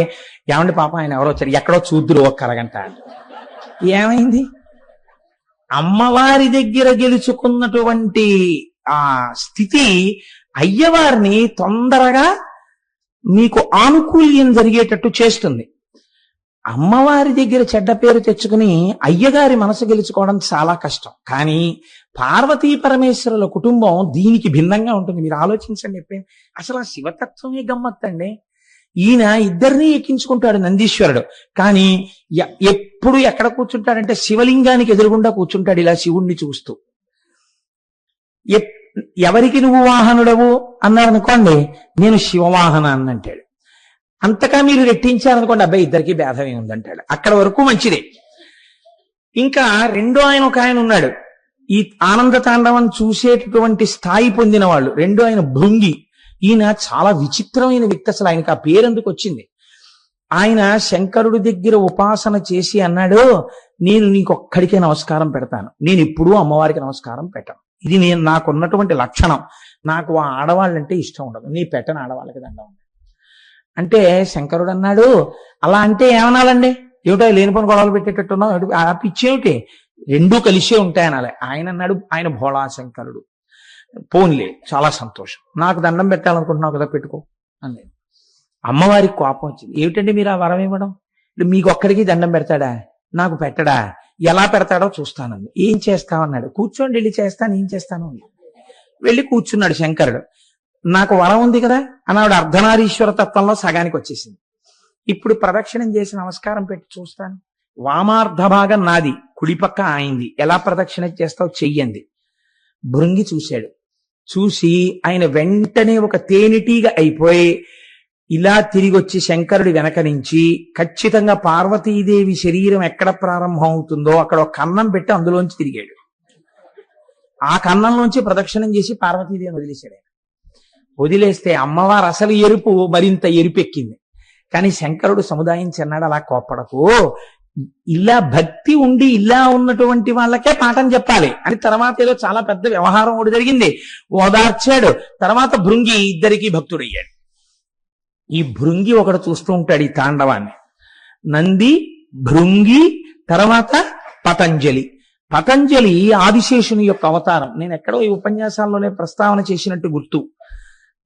ఏమండి పాపం ఆయన ఎవరో వచ్చారు, ఎక్కడో చూద్దురు 1 అరగంట. ఏమైంది? అమ్మవారి దగ్గర గెలుచుకున్నటువంటి ఆ స్థితి అయ్యవారిని తొందరగా మీకు ఆనుకూల్యం జరిగేటట్టు చేస్తుంది. అమ్మవారి దగ్గర చెడ్డ పేరు తెచ్చుకుని అయ్యగారి మనసు గెలుచుకోవడం చాలా కష్టం. కానీ పార్వతీ పరమేశ్వరుల కుటుంబం దీనికి భిన్నంగా ఉంటుంది. మీరు ఆలోచించండి ఎప్పుడైనా. అసలు ఆ శివతత్వమే గమ్మత్తండి. ఈయన ఇద్దరిని ఎక్కించుకుంటాడు నందీశ్వరుడు, కానీ ఎప్పుడు ఎక్కడ కూర్చుంటాడంటే శివలింగానికి ఎదురుగుండా కూర్చుంటాడు ఇలా శివుణ్ణి చూస్తూ. ఎవరికి నువ్వు వాహనుడవు అన్నారనుకోండి, నేను శివవాహన అన్నంటాడు. అంతగా మీరు రెట్టించారనుకోండి, అబ్బాయి ఇద్దరికి భేదమే ఉందంటాడు. అక్కడ వరకు మంచిదే. ఇంకా ఒక ఆయన ఉన్నాడు, ఈ ఆనంద తాండవం చూసేటటువంటి స్థాయి పొందిన వాళ్ళు. ఆయన భృంగి. ఈయన చాలా విచిత్రమైన వ్యక్తి. అసలు ఆయనకు ఆ పేరెందుకు వచ్చింది? ఆయన శంకరుడి దగ్గర ఉపాసన చేసి అన్నాడు, నేను నీకొక్కడికే నమస్కారం పెడతాను, నేను ఎప్పుడూ అమ్మవారికి నమస్కారం పెట్టను. ఇది నాకున్నటువంటి లక్షణం. నాకు ఆ ఆడవాళ్ళంటే ఇష్టం ఉండదు, నీ పెట్టని ఆడవాళ్ళకి దండం అంటే. శంకరుడు అన్నాడు, అలా అంటే ఏమనాలండి? ఏమిటో లేనిపోని గొడవలు పెట్టేటట్టున్నావు, ఆ పిచ్చేమిటి? 2 కలిసే ఉంటాయనాలి. ఆయన అన్నాడు, ఆయన భోళా శంకరుడు. పోన్లే, చాలా సంతోషం, నాకు దండం పెట్టాలనుకుంటున్నావు కదా, పెట్టుకో అని. అమ్మవారికి కోపం వచ్చింది. ఏమిటండి మీరు ఆ వరం ఇవ్వడం? మీకు ఒక్కడికి దండం పెడతాడా? నాకు పెట్టడా? ఎలా పెడతాడో చూస్తానండి. ఏం చేస్తావన్నాడు. కూర్చోండి, వెళ్ళి చేస్తాను, ఏం చేస్తాను. వెళ్ళి కూర్చున్నాడు శంకరుడు. నాకు వరం ఉంది కదా అన్నాడు. అర్ధనారీశ్వర తత్వంలో సగానికి వచ్చేసింది. ఇప్పుడు ప్రదక్షిణం చేసి నమస్కారం పెట్టి చూస్తాను. వామార్ధ భాగం నాది, కుడిపక్క ఆయింది. ఎలా ప్రదక్షిణ చేస్తావు చెయ్యండి. భృంగి చూశాడు. చూసి ఆయన వెంటనే ఒక తేనెటీగ అయిపోయి ఇలా తిరిగి వచ్చి శంకరుడి వెనక నుంచి ఖచ్చితంగా పార్వతీదేవి శరీరం ఎక్కడ ప్రారంభం అవుతుందో అక్కడ ఒక కన్నం పెట్టి అందులోంచి తిరిగాడు. ఆ కన్నంలోంచి ప్రదక్షిణం చేసి పార్వతీదేవిని వదిలేశాడు. వదిలేస్తే అమ్మవారు అసలు ఎరుపు మరింత ఎరుపెక్కింది. కానీ శంకరుడు సముదాయించి అన్నాడు, అలా కోప్పడకు, ఇలా భక్తి ఉండి ఇలా ఉన్నటువంటి వాళ్ళకే పాఠం చెప్పాలి అని. తర్వాత ఏదో చాలా పెద్ద వ్యవహారం ఒకటి జరిగింది, ఓదార్చాడు. తర్వాత భృంగి ఇద్దరికి భక్తుడయ్యాడు. ఈ భృంగి ఒకడు చూస్తూ ఉంటాడు ఈ తాండవాన్ని. నంది, భృంగి, తర్వాత పతంజలి. పతంజలి ఆదిశేషుని యొక్క అవతారం. నేను ఎక్కడో ఈ ఉపన్యాసాల్లోనే ప్రస్తావన చేసినట్టు గుర్తు.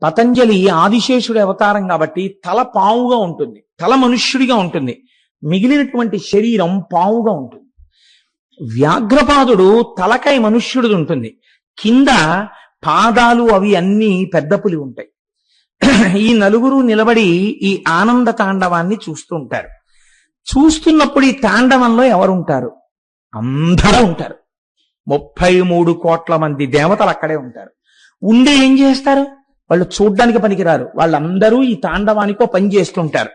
పతంజలి ఆదిశేషుడి అవతారం కాబట్టి తల పావుగా ఉంటుంది, తల మనుష్యుడిగా ఉంటుంది, మిగిలినటువంటి శరీరం పావుగా ఉంటుంది. వ్యాఘ్రపాదుడు తలకాయ మనుష్యుడిది ఉంటుంది, కింద పాదాలు అవి అన్ని పెద్ద పులి ఉంటాయి. ఈ నలుగురు నిలబడి ఈ ఆనంద తాండవాన్ని చూస్తూ ఉంటారు. చూస్తున్నప్పుడు ఈ తాండవంలో ఎవరుంటారు? అందరూ ఉంటారు. 33 కోట్ల మంది దేవతలు అక్కడే ఉంటారు. ఉండే ఏం చేస్తారు? వాళ్ళు చూడ్డానికి పనికిరారు. వాళ్ళందరూ ఈ తాండవానికో పని చేస్తుంటారు.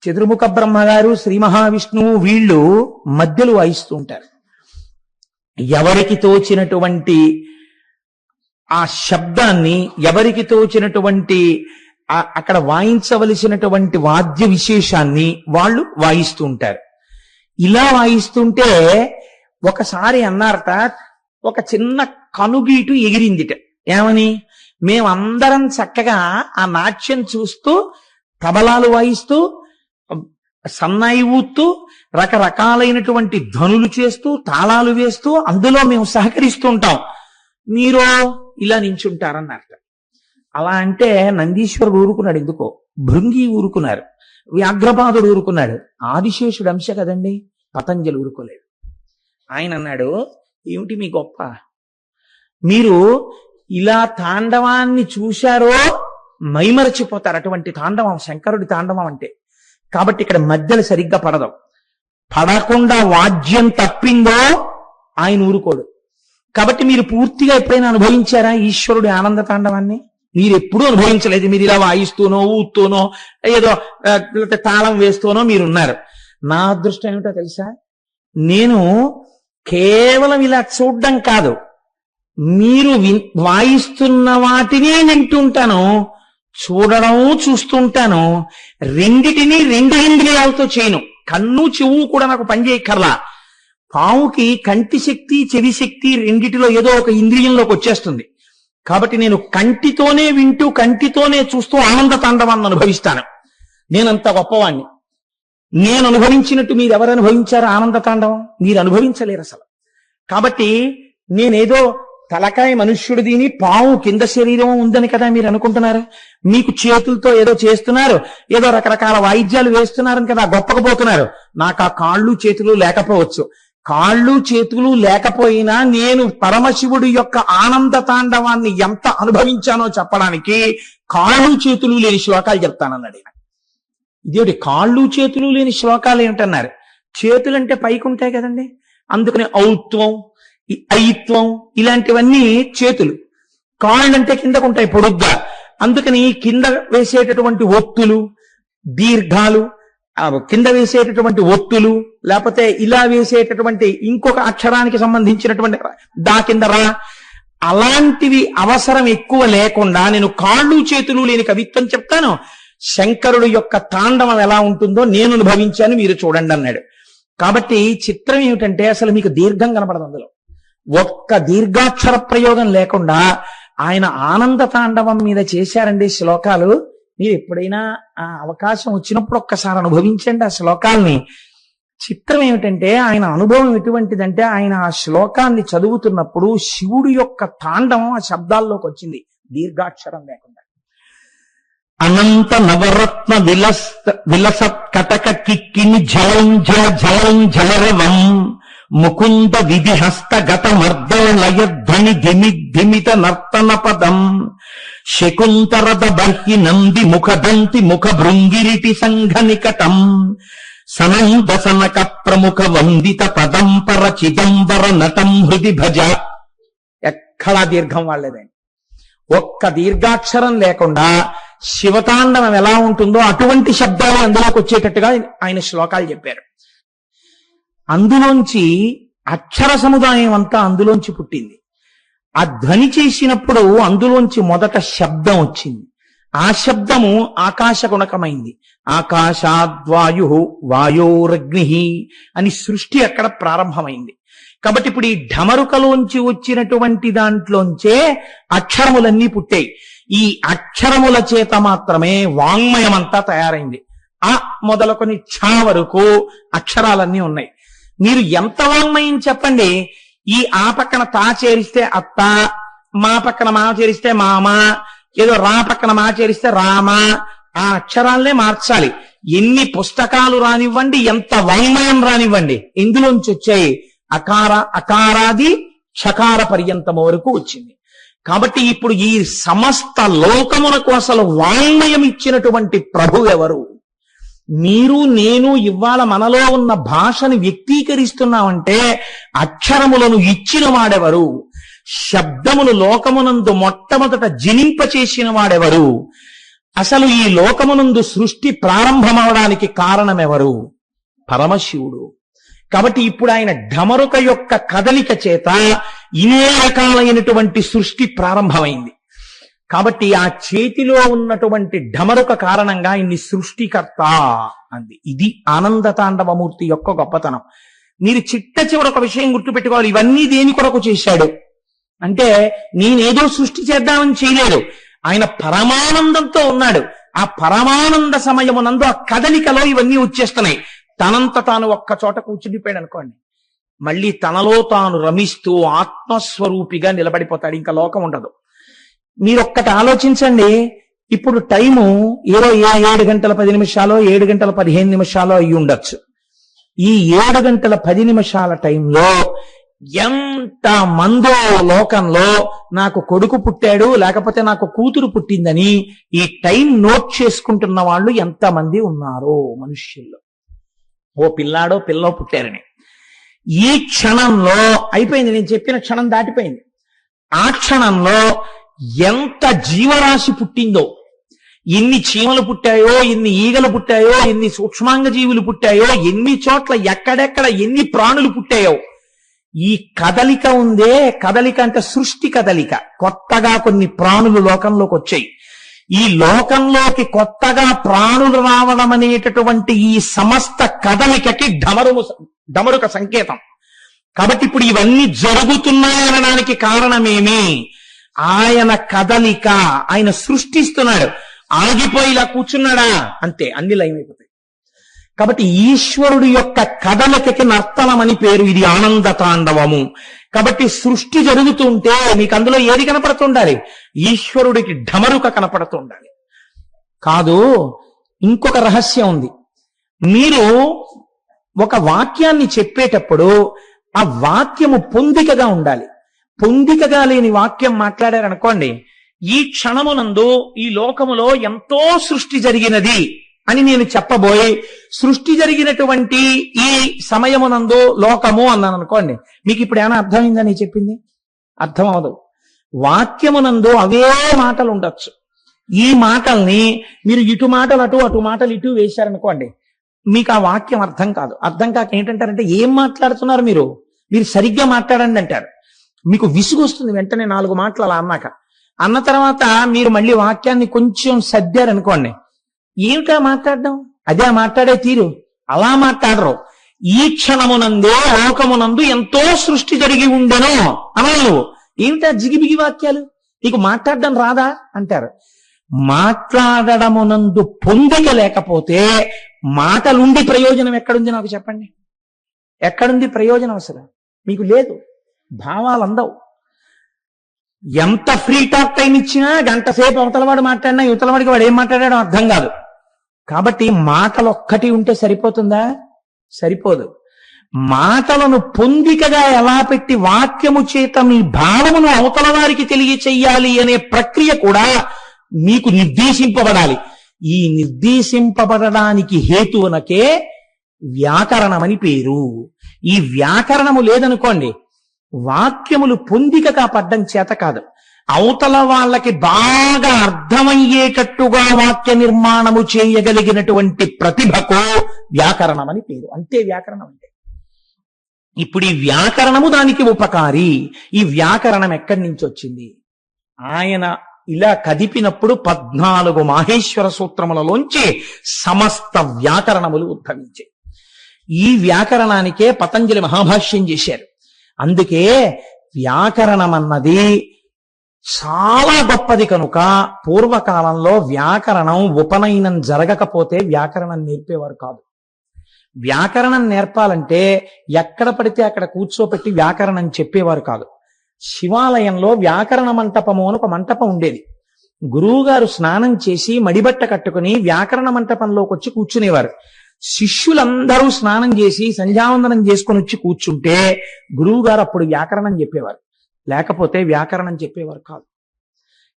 చతుర్ముఖ బ్రహ్మగారు, శ్రీ మహావిష్ణువు వీళ్ళు మధ్యలో వాయిస్తూ ఉంటారు. ఎవరికి తోచినటువంటి ఆ శబ్దాన్ని, ఎవరికి తోచినటువంటి అక్కడ వాయించవలసినటువంటి వాద్య విశేషాన్ని వాళ్ళు వాయిస్తూ ఉంటారు. ఇలా వాయిస్తుంటే ఒకసారి అన్నారట, ఒక చిన్న కనుగీటు ఎగిరిందిట. ఏమని? మేమందరం చక్కగా ఆ నాట్యం చూస్తూ, తబలాలు వాయిస్తూ, సన్నాయి ఊత్తూ రకరకాలైనటువంటి ధ్వనులు చేస్తూ తాళాలు వేస్తూ అందులో మేము సహకరిస్తూ ఉంటాం, మీరు ఇలా నించుంటారన్నారు. అలా అంటే నందీశ్వరుడు ఊరుకున్నాడు, ఎందుకో భృంగి ఊరుకున్నారు, వ్యాఘ్రపాదుడు ఊరుకున్నాడు, ఆదిశేషుడు అంశ కదండి, పతంజలి ఊరుకోలేదు. ఆయన అన్నాడు, ఏమిటి మీ గొప్ప, మీరు ఇలా తాండవాన్ని చూశారో మైమరచిపోతారు, అటువంటి తాండవం శంకరుడి తాండవం అంటే. కాబట్టి ఇక్కడ మధ్యలో సరిగ్గా పడదు, పడకుండా వాద్యం తప్పిందో ఆయన ఊరుకోడు. కాబట్టి మీరు పూర్తిగా ఎప్పుడైనా అనుభవించారా ఈశ్వరుడి ఆనంద తాండవాన్ని? మీరు ఎప్పుడూ అనుభవించలేదు. మీరు ఇలా వాయిస్తూనో ఊత్తూనో ఏదో తాళం వేస్తూనో మీరున్నారు. నా అదృష్టం ఏమిటో తెలుసా, నేను కేవలం ఇలా చూడ్డం కాదు, మీరు వాయిస్తున్న వాటినే వింటుంటాను, చూడడం చూస్తుంటాను. రెండిటినీ రెండు ఇంద్రియాలతో చేయను, కన్ను చెవు కూడా నాకు పనిచేయక్కర్లా. పావుకి కంటి శక్తి చెవి శక్తి రెండిటిలో ఏదో ఒక ఇంద్రియంలోకి వచ్చేస్తుంది. కాబట్టి నేను కంటితోనే వింటూ కంటితోనే చూస్తూ ఆనంద తాండవాన్ని అనుభవిస్తాను. నేనంత గొప్పవాణ్ణి. నేను అనుభవించినట్టు మీరు ఎవరు అనుభవించారు ఆనంద తాండవం? మీరు అనుభవించలేరు అసలు. కాబట్టి నేనేదో తలకాయ మనుష్యుడు దీని పాము కింద శరీరం ఉందని కదా మీరు అనుకుంటున్నారు. మీకు చేతులతో ఏదో చేస్తున్నారు, ఏదో రకరకాల వాయిద్యాలు వేస్తున్నారని కదా గొప్పకపోతున్నారు. నాకు ఆ కాళ్ళు చేతులు లేకపోవచ్చు. కాళ్ళు చేతులు లేకపోయినా నేను పరమశివుడి యొక్క ఆనంద తాండవాన్ని ఎంత అనుభవించానో చెప్పడానికి కాళ్ళు చేతులు లేని శ్లోకాలు చెప్తానన్నాడు. ఇదేమిటి కాళ్ళు చేతులు లేని శ్లోకాలు ఏమిటన్నారు? చేతులంటే పైకి ఉంటాయి కదండి, అందుకని ఔత్వం ఐత్వం ఇలాంటివన్నీ చేతులు. కాళ్ళంటే కిందకు ఉంటాయి పొడుగ్గా, అందుకని కింద వేసేటటువంటి ఒత్తులు దీర్ఘాలు, కింద వేసేటటువంటి ఒత్తులు, లేకపోతే ఇలా వేసేటటువంటి ఇంకొక అక్షరానికి సంబంధించినటువంటి దా కింద రా, అలాంటివి అవసరం ఎక్కువ లేకుండా నేను కాళ్ళు చేతులు లేని కవిత్వం చెప్తాను. శంకరుడు యొక్క తాండవం ఎలా ఉంటుందో నేను అనుభవించాను, మీరు చూడండి అన్నాడు. కాబట్టి చిత్రం ఏమిటంటే అసలు మీకు దీర్ఘం కనపడదు, అందులో ఒక్క దీర్ఘాక్షర ప్రయోగం లేకుండా ఆయన ఆనంద తాండవం మీద చేశారండి శ్లోకాలు. మీరు ఎప్పుడైనా ఆ అవకాశం వచ్చినప్పుడు ఒక్కసారి అనుభవించండి ఆ శ్లోకాల్ని. చిత్రం ఏమిటంటే ఆయన అనుభవం ఎటువంటిదంటే ఆయన ఆ శ్లోకాన్ని చదువుతున్నప్పుడు శివుడు యొక్క తాండవం ఆ శబ్దాల్లోకి వచ్చింది, దీర్ఘాక్షరం లేకుండా. అనంత నవరత్న విలసత్ కటక కిక్కిని జలం జల జలం జలరవం ముకుంద విధిహస్త గత మర్దలయధ్వని ధిమిత నర్తన పదం శకుంతరద బర్హి నంది ముఖదంతి ముఖ భృంగిరిటి సంఘ నికటం సనంద సనక ప్రముఖ వందిత పదంపర చిదంబర నటం హృది భజ. ఎక్కడా దీర్ఘం వాళ్ళేదండి, ఒక్క దీర్ఘాక్షరం లేకుండా శివతాండవం ఎలా ఉంటుందో అటువంటి శబ్దాలు అందులోకి వచ్చేటట్టుగా ఆయన శ్లోకాలు చెప్పారు. అందులోంచి అక్షర సముదాయం అంతా అందులోంచి పుట్టింది. ఆ ధ్వని చేసినప్పుడు అందులోంచి మొదట శబ్దం వచ్చింది. ఆ శబ్దము ఆకాశ గుణకమైంది. ఆకాశాద్వాయు వాయోరగ్ని అని సృష్టి అక్కడ ప్రారంభమైంది. కాబట్టి ఇప్పుడు ఈ ఢమరుకలోంచి వచ్చినటువంటి దాంట్లోంచే అక్షరములన్నీ పుట్టాయి. ఈ అక్షరముల చేత మాత్రమే వాంగ్మయం అంతా తయారైంది. ఆ మొదలుకొని ఛ వరకు అక్షరాలన్నీ ఉన్నాయి. మీరు ఎంత వాంగ్మయం చెప్పండి, ఈ ఆ పక్కన తా చేరిస్తే అత్త, మా పక్కన మా చేరిస్తే మామ, ఏదో రా పక్కన మా చేరిస్తే రామ, ఆ అక్షరాలనే మార్చాలి. ఎన్ని పుస్తకాలు రానివ్వండి, ఎంత వాంగ్మయం రానివ్వండి, ఇందులోంచి వచ్చాయి. అకారాది షకార పర్యంతము వరకు వచ్చింది. కాబట్టి ఇప్పుడు ఈ సమస్త లోకమునకు అసలు వాంగ్మయం ఇచ్చినటువంటి ప్రభు ఎవరు? మీరు నేను ఇవాళ మనలో ఉన్న భాషను వ్యక్తీకరిస్తున్నామంటే అక్షరములను ఇచ్చిన వాడెవరు? శబ్దమును లోకమునందు మొట్టమొదట జనింపచేసిన వాడెవరు? అసలు ఈ లోకమునందు సృష్టి ప్రారంభమవడానికి కారణమెవరు? పరమశివుడు. కాబట్టి ఇప్పుడు ఆయన ఢమరుక యొక్క కదలిక చేత ఇన్ని రకాలైనటువంటి సృష్టి ప్రారంభమైంది. కాబట్టి ఆ చేతిలో ఉన్నటువంటి ఢమరుక కారణంగా ఇన్ని సృష్టికర్త అంది. ఇది ఆనంద తాండవమూర్తి యొక్క గొప్పతనం. మీరు చిట్ట చివర ఒక విషయం గుర్తుపెట్టుకోవాలి, ఇవన్నీ దేని కొరకు చేశాడు అంటే నేనేదో సృష్టి చేద్దామని చేయలేదు. ఆయన పరమానందంతో ఉన్నాడు. ఆ పరమానంద సమయమునందు ఆ కదలికలో ఇవన్నీ వచ్చేస్తున్నాయి. తనంత తాను ఒక్క చోట కూర్చుండిపోయాడు అనుకోండి, మళ్ళీ తనలో తాను రమిస్తూ ఆత్మస్వరూపిగా నిలబడిపోతాడు. ఇంకా లోకం ఉండదు. మీరొక్కటి ఆలోచించండి. ఇప్పుడు టైము 7 గంటల 10 నిమిషాలు 7 గంటల 15 నిమిషాలు అయి ఉండొచ్చు. ఈ 7 గంటల 10 నిమిషాల టైంలో ఎంత మందో లోకంలో నాకు కొడుకు పుట్టాడు లేకపోతే నాకు కూతురు పుట్టిందని ఈ టైం నోట్ చేసుకుంటున్న వాళ్ళు ఎంతమంది ఉన్నారో మనుష్యుల్లో. ఓ పిల్లాడో పిల్లో పుట్టారని ఈ క్షణంలో అయిపోయింది. నేను చెప్పిన క్షణం దాటిపోయింది. ఆ క్షణంలో ఎంత జీవరాశి పుట్టిందో, ఎన్ని చీమలు పుట్టాయో, ఎన్ని ఈగలు పుట్టాయో, ఎన్ని సూక్ష్మాంగ జీవులు పుట్టాయో, ఎన్ని చోట్ల ఎక్కడెక్కడ ఎన్ని ప్రాణులు పుట్టాయో. ఈ కదలిక ఉందే, కదలిక అంటే సృష్టి కదలిక. కొత్తగా కొన్ని ప్రాణులు లోకంలోకి వచ్చాయి. ఈ లోకంలోకి కొత్తగా ప్రాణులు రావడం అనేటటువంటి ఈ సమస్త కదలికకి డమరుక సంకేతం. కాబట్టి ఇప్పుడు ఇవన్నీ జరుగుతున్నాయనడానికి కారణమేమి? ఆయన కదలిక. ఆయన సృష్టిస్తున్నాడు. ఆగిపోయి ఇలా కూర్చున్నాడా అంతే, అన్ని లయమైపోతాయి. కాబట్టి ఈశ్వరుడి యొక్క కదలికకి నర్తనమని పేరు. ఇది ఆనంద తాండవము. కాబట్టి సృష్టి జరుగుతుంటే మీకు అందులో ఏది కనపడుతుండాలి? ఈశ్వరుడికి ఢమరుక కనపడుతుండాలి. కాదు, ఇంకొక రహస్యం ఉంది. మీరు ఒక వాక్యాన్ని చెప్పేటప్పుడు ఆ వాక్యము పొందికగా ఉండాలి. పొందికగా లేని వాక్యం మాట్లాడారనుకోండి, ఈ క్షణమునందు ఈ లోకములో ఎంతో సృష్టి జరిగినది అని నేను చెప్పబోయి సృష్టి జరిగినటువంటి ఈ సమయమునందు లోకము అన్నాను అనుకోండి, మీకు ఇప్పుడు ఏమైనా అర్థమైందని చెప్పింది? అర్థం అవదు. వాక్యమునందు అవే మాటలు ఉండొచ్చు. ఈ మాటల్ని మీరు ఇటు మాటలు అటు, అటు మాటలు ఇటు వేశారనుకోండి, మీకు ఆ వాక్యం అర్థం కాదు. అర్థం కాక ఏంటంటారంటే, ఏం మాట్లాడుతున్నారు మీరు సరిగ్గా మాట్లాడండి అంటారు. మీకు విసుగు వస్తుంది వెంటనే 4 మాటలు అలా అన్నాక. అన్న తర్వాత మీరు మళ్ళీ వాక్యాన్ని కొంచెం సర్దారనుకోండి, ఏమిటా మాట్లాడడం, అదే మాట్లాడే తీరు, అలా మాట్లాడరు. ఈ క్షణమునందే లోకమునందు ఎంతో సృష్టి జరిగి ఉండెను అనాలి నువ్వు. ఏమిటా జిగిబిగి వాక్యాలు, నీకు మాట్లాడడం రాదా అంటారు. మాట్లాడడమునందు పొందిక లేకపోతే మాటలుండి ప్రయోజనం ఎక్కడుంది నాకు చెప్పండి? ఎక్కడుంది ప్రయోజనం? అసలు మీకు లేదు. భావాలు అందవు. ఎంత ఫ్రీ టాక్ టైం ఇచ్చినా గంట సేపు అవతలవాడు మాట్లాడినా యువతలవాడికి వాడు ఏం మాట్లాడాడో అర్థం కాదు. కాబట్టి మాటలు ఒక్కటి ఉంటే సరిపోతుందా? సరిపోదు. మాటలను పొందికగా ఎలా పెట్టి వాక్యము చేత మీ భావమును అవతల వారికి తెలియచెయ్యాలి అనే ప్రక్రియ కూడా మీకు నిర్దేశింపబడాలి. ఈ నిర్దేశింపబడడానికి హేతువునకే వ్యాకరణమని పేరు. ఈ వ్యాకరణము లేదనుకోండి, వాక్యములు పొందికగా పడ్డం చేత కాదు, అవతల వాళ్ళకి బాగా అర్థమయ్యేటట్టుగా వాక్య నిర్మాణము చేయగలిగినటువంటి ప్రతిభకు వ్యాకరణం అని పేరు. అంతే వ్యాకరణం అంటే. ఇప్పుడు ఈ వ్యాకరణము దానికి ఉపకారి. ఈ వ్యాకరణం ఎక్కడి నుంచి వచ్చింది? ఆయన ఇలా కదిపినప్పుడు 14 మాహేశ్వర సూత్రములలోంచి సమస్త వ్యాకరణములు ఉద్భవించాయి. ఈ వ్యాకరణానికే పతంజలి మహాభాష్యం చేశారు. అందుకే వ్యాకరణం అన్నది చాలా గొప్పది కనుక పూర్వకాలంలో వ్యాకరణం ఉపనయనం జరగకపోతే వ్యాకరణం నేర్పేవారు కాదు. వ్యాకరణం నేర్పాలంటే ఎక్కడ పడితే అక్కడ కూర్చోపెట్టి వ్యాకరణం చెప్పేవారు కాదు. శివాలయంలో వ్యాకరణ మంటపము అని ఒక మంటపం ఉండేది. గురువుగారు స్నానం చేసి మడిబట్ట కట్టుకుని వ్యాకరణ మంటపంలోకి వచ్చి కూర్చునేవారు. శిష్యులందరూ స్నానం చేసి సంధ్యావందనం చేసుకుని వచ్చి కూర్చుంటే గురువు గారు అప్పుడు వ్యాకరణం చెప్పేవారు, లేకపోతే వ్యాకరణం చెప్పేవారు కాదు.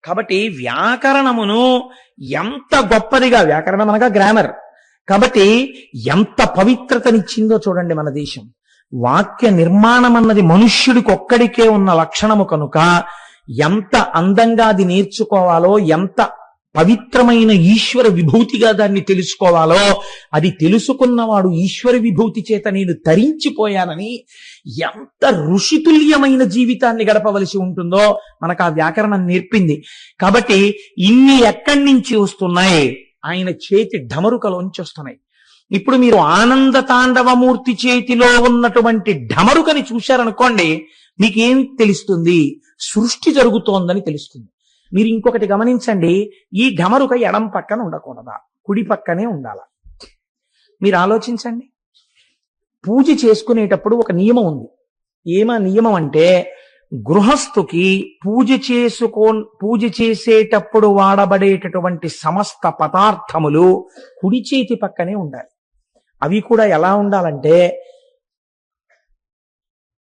కాబట్టి వ్యాకరణమును ఎంత గొప్పదిగా, వ్యాకరణం అనగా గ్రామర్, కాబట్టి ఎంత పవిత్రతనిచ్చిందో చూడండి మన దేశం. వాక్య నిర్మాణం అన్నది మనుష్యుడికి ఒక్కడికే ఉన్న లక్షణము కనుక ఎంత అందంగా అది నేర్చుకోవాలో, ఎంత పవిత్రమైన ఈశ్వర విభూతిగా దాన్ని తెలుసుకోవాలో, అది తెలుసుకున్నవాడు ఈశ్వర విభూతి చేత నేను తరించిపోయానని ఎంత ఋషితుల్యమైన జీవితాన్ని గడపవలసి ఉంటుందో మనకు ఆ వ్యాకరణం నేర్పింది. కాబట్టి ఇన్ని ఎక్కడి నుంచి వస్తున్నాయి? ఆయన చేతి ఢమరుకలోంచి వస్తున్నాయి. ఇప్పుడు మీరు ఆనంద తాండవమూర్తి చేతిలో ఉన్నటువంటి ఢమరుకని చూశారనుకోండి, మీకేం తెలుస్తుంది? సృష్టి జరుగుతోందని తెలుస్తుంది. మీరు ఇంకొకటి గమనించండి, ఈ ఢమరుక ఎడం పక్కన ఉండకూడదా, కుడి పక్కనే ఉండాలా? మీరు ఆలోచించండి. పూజ చేసుకునేటప్పుడు ఒక నియమం ఉంది. నియమం అంటే గృహస్థుకి పూజ చేసేటప్పుడు వాడబడేటటువంటి సమస్త పదార్థములు కుడి చేతి పక్కనే ఉండాలి. అవి కూడా ఎలా ఉండాలంటే,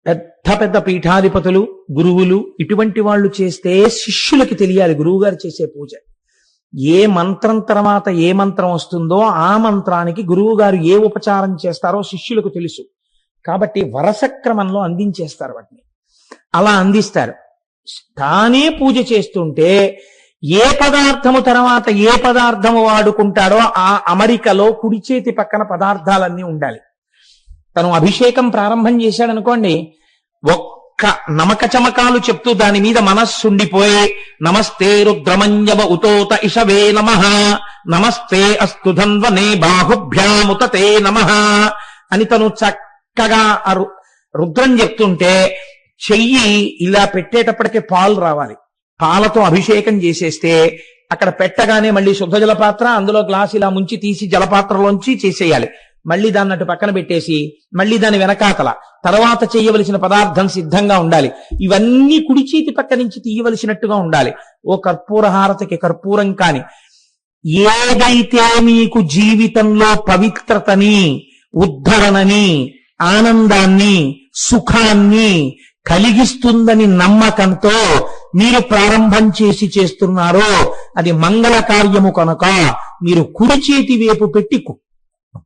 పెద్ద పెద్ద పీఠాధిపతులు, గురువులు ఇటువంటి వాళ్ళు చేస్తే శిష్యులకి తెలియాలి గురువు గారు చేసే పూజ. ఏ మంత్రం తర్వాత ఏ మంత్రం వస్తుందో ఆ మంత్రానికి గురువు గారు ఏ ఉపచారం చేస్తారో శిష్యులకు తెలుసు. కాబట్టి వరస క్రమంలో అందించేస్తారు వాటిని. అలా అందిస్తారు. తానే పూజ చేస్తుంటే ఏ పదార్థము తర్వాత ఏ పదార్థము వాడుకుంటాడో ఆ అమరికలో కుడి చేతి పక్కన పదార్థాలన్నీ ఉండాలి. తను అభిషేకం ప్రారంభం చేశాడనుకోండి, ఒక్క నమక చమకాలు చెప్తూ దాని మీద మనస్సుండిపోయి నమస్తే రుద్రమంజవ ఉతోత ఇషవే నమః, నమస్తే అస్తు ధన్వనే బాహుభ్యాముతే నమః అని తను చక్కగా రుద్రం చెప్తుంటే చెయ్యి ఇలా పెట్టేటప్పటికే పాలు రావాలి. పాలతో అభిషేకం చేసేస్తే అక్కడ పెట్టగానే మళ్ళీ శుద్ధ జలపాత్ర, అందులో గ్లాస్ ఇలా ముంచి తీసి జలపాత్రలోంచి చేసేయాలి. మళ్ళీ దాన్ని అటు పక్కన పెట్టేసి మళ్ళీ దాని వెనకాతల తర్వాత చేయవలసిన పదార్థం సిద్ధంగా ఉండాలి. ఇవన్నీ కుడి చేతి పక్క నుంచి తీయవలసినట్టుగా ఉండాలి. ఓ కర్పూర హారతికి కర్పూరం కాని ఏదైతే మీకు జీవితంలో పవిత్రతని, ఉద్ధరణని, ఆనందాన్ని, సుఖాన్ని కలిగిస్తుందని నమ్మకంతో మీరు ప్రారంభం చేస్తున్నారో అది మంగళ కార్యము కనుక మీరు కుడి చేతి వైపు పెట్టి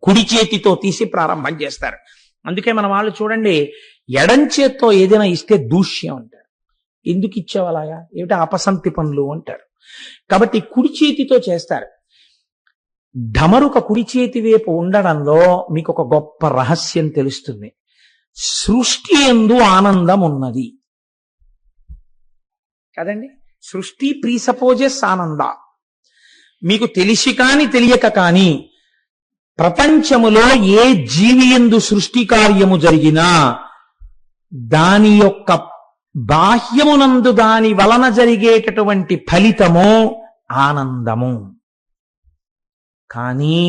కుడి చేతితో తీసి ప్రారంభం చేస్తారు. అందుకే మన వాళ్ళు చూడండి, ఎడం చేత్తో ఏదైనా ఇస్తే దూష్యం అంటారు. ఎందుకు ఇచ్చావు అలాగా, ఏమిటి అపసంతి పనులు అంటారు. కాబట్టి కుడి చేతితో చేస్తారు. ఢమరుక కుడి చేతి వైపు ఉండడంలో మీకు ఒక గొప్ప రహస్యం తెలుస్తుంది. సృష్టి యందు ఆనందం ఉన్నది కదండి. సృష్టి ప్రీసపోజెస్ ఆనంద. మీకు తెలిసి కాని తెలియక కాని ప్రపంచములో ఏ జీవి యందు సృష్టి కార్యము జరిగినా దాని యొక్క బాహ్యమునందు దాని వలన జరిగేటటువంటి ఫలితము ఆనందము. కానీ